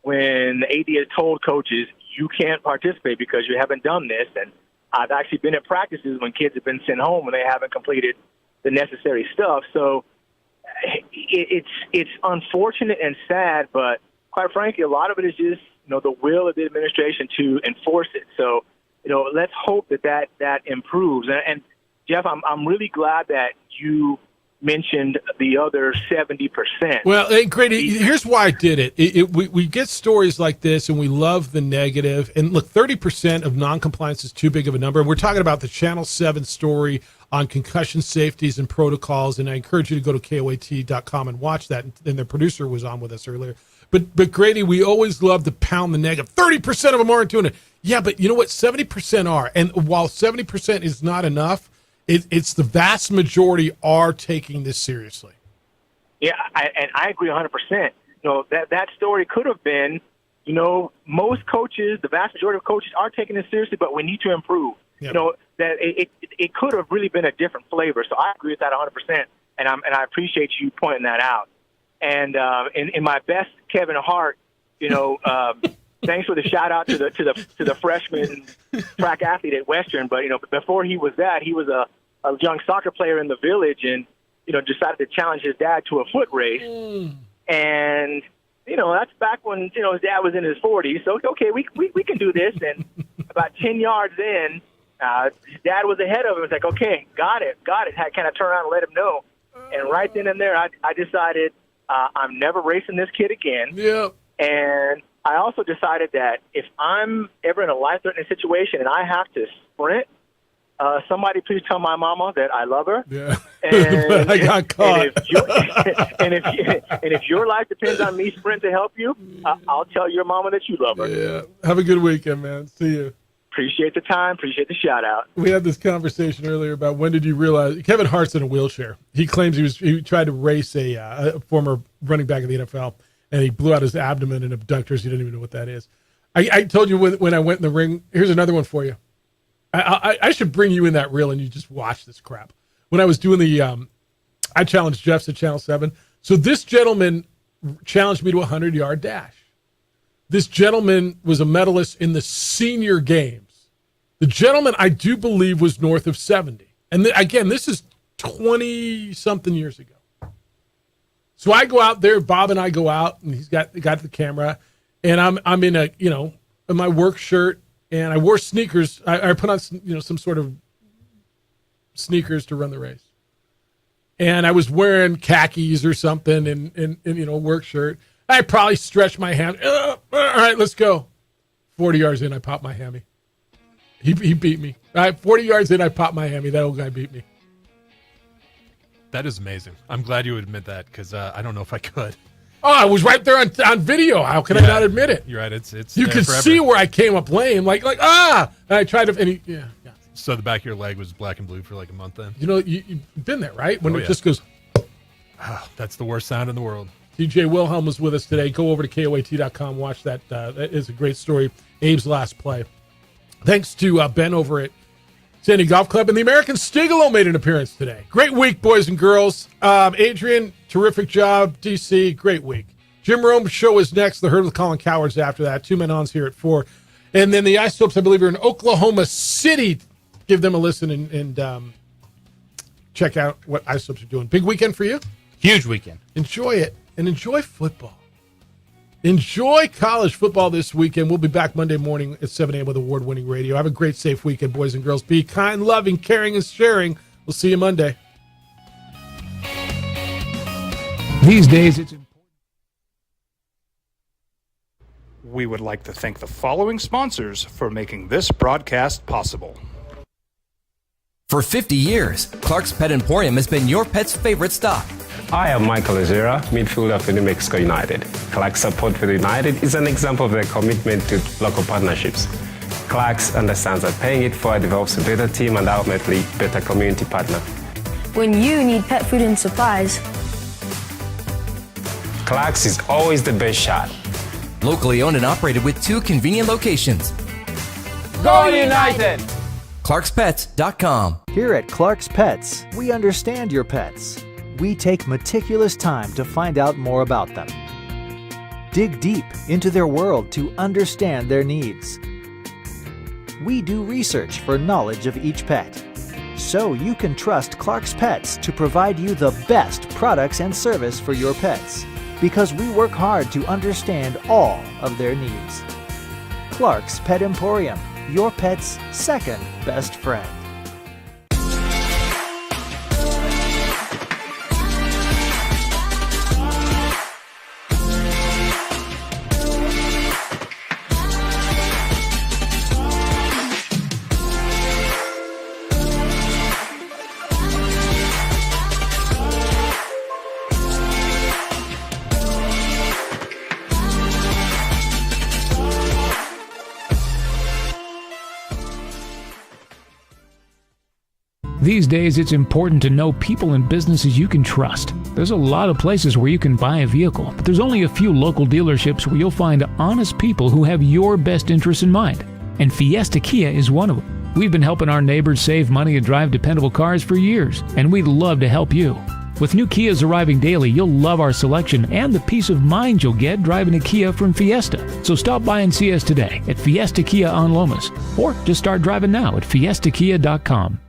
Speaker 18: when the AD has told coaches, you can't participate because you haven't done this, and I've actually been at practices when kids have been sent home when they haven't completed the necessary stuff. So it's unfortunate and sad, but quite frankly, a lot of it is just, the will of the administration to enforce it. So, let's hope that improves. And Jeff, I'm really glad that you mentioned the other 70%.
Speaker 8: Well, hey, Grady, here's why I did it. We get stories like this, and we love the negative. And look, 30% of noncompliance is too big of a number. And we're talking about the Channel 7 story on concussion safeties and protocols, and I encourage you to go to KOAT.com and watch that. And their producer was on with us earlier. But Grady, we always love to pound the negative. 30% of them aren't doing it. Yeah, but you know what? 70% are. And while 70% is not enough, it's the vast majority are taking this seriously.
Speaker 18: Yeah, I agree 100%. That story could have been, most coaches, the vast majority of coaches are taking this seriously, but we need to improve. Yep. That it could have really been a different flavor. So I agree with that 100%, and I appreciate you pointing that out. And in my best Kevin Hart, thanks for the shout out to the freshman track athlete at Western. But before he was that, he was a young soccer player in the village, and decided to challenge his dad to a foot race. And that's back when, his dad was in his 40s. So, okay, we can do this. And about 10 yards in, his dad was ahead of him. It's like, okay, got it. I kind of turned around and let him know. And right then and there, I decided I'm never racing this kid again.
Speaker 8: Yeah.
Speaker 18: And I also decided that if I'm ever in a life-threatening situation and I have to sprint, somebody please tell my mama that I love her.
Speaker 8: Yeah.
Speaker 18: And,
Speaker 8: I got caught.
Speaker 18: And if your life depends on me sprinting to help you, I'll tell your mama that you love her.
Speaker 8: Yeah. Have a good weekend, man. See you.
Speaker 18: Appreciate the time. Appreciate the shout-out.
Speaker 8: We had this conversation earlier about when did you realize Kevin Hart's in a wheelchair. He claims he tried to race a former running back of the NFL, and he blew out his abdomen and abductors. He didn't even know what that is. I told you when I went in the ring. Here's another one for you. I should bring you in that reel and you just watch this crap. When I was doing I challenged Jeffs at Channel 7. So this gentleman challenged me to a 100-yard dash. This gentleman was a medalist in the senior games. The gentleman, I do believe, was north of 70. And again, this is 20-something years ago. So I go out there, Bob and I go out, and he's got the camera, and I'm in in my work shirt, and I wore sneakers. I put on some sort of sneakers to run the race, and I was wearing khakis or something, and work shirt. I probably stretched my hand. All right, let's go. 40 yards in, I popped my hammy. He beat me. All right, 40 yards in, I popped my hammy. That old guy beat me.
Speaker 2: That is amazing. I'm glad you admit that because I don't know if I could.
Speaker 8: Oh, I was right there on video. How can I not admit it?
Speaker 2: You're right. It's
Speaker 8: you can see where I came up lame, like and I tried to. And yeah.
Speaker 2: So the back of your leg was black and blue for like a month then.
Speaker 8: You've been there, right? When it just goes.
Speaker 2: That's the worst sound in the world.
Speaker 8: TJ Wilhelm was with us today. Go over to KOAT.com. Watch that. That is a great story. Abe's last play. Thanks to Ben over at Sandy Golf Club, and the American Stigalo made an appearance today. Great week, boys and girls. Adrian, terrific job. DC, great week. Jim Rome's show is next. The Herd with Colin Cowards after that. 2 Men On's here at 4. And then the Isotopes, I believe, are in Oklahoma City. Give them a listen and check out what Isotopes are doing. Big weekend for you?
Speaker 5: Huge weekend.
Speaker 8: Enjoy it, and enjoy football. Enjoy college football this weekend. We'll be back Monday morning at 7 a.m. with award-winning radio. Have a great, safe weekend, boys and girls. Be kind, loving, caring, and sharing. We'll see you Monday.
Speaker 1: These days, it's important. We would like to thank the following sponsors for making this broadcast possible.
Speaker 7: For 50 years, Clark's Pet Emporium has been your pet's favorite stop.
Speaker 16: I am Michael Azera, midfielder for New Mexico United. Clark's support for the United is an example of their commitment to local partnerships. Clark's understands that paying it forward develops a better team and ultimately better community partner.
Speaker 21: When you need pet food and supplies,
Speaker 16: Clark's is always the best shot.
Speaker 7: Locally owned and operated with 2 convenient locations.
Speaker 21: Go United!
Speaker 7: ClarksPets.com.
Speaker 22: Here at Clark's Pets, we understand your pets. We take meticulous time to find out more about them. Dig deep into their world to understand their needs. We do research for knowledge of each pet, so you can trust Clark's Pets to provide you the best products and service for your pets, because we work hard to understand all of their needs. Clark's Pet Emporium, your pet's second best friend.
Speaker 24: These days, it's important to know people and businesses you can trust. There's a lot of places where you can buy a vehicle, but there's only a few local dealerships where you'll find honest people who have your best interests in mind. And Fiesta Kia is one of them. We've been helping our neighbors save money and drive dependable cars for years, and we'd love to help you. With new Kias arriving daily, you'll love our selection and the peace of mind you'll get driving a Kia from Fiesta. So stop by and see us today at Fiesta Kia on Lomas, or just start driving now at fiestakia.com.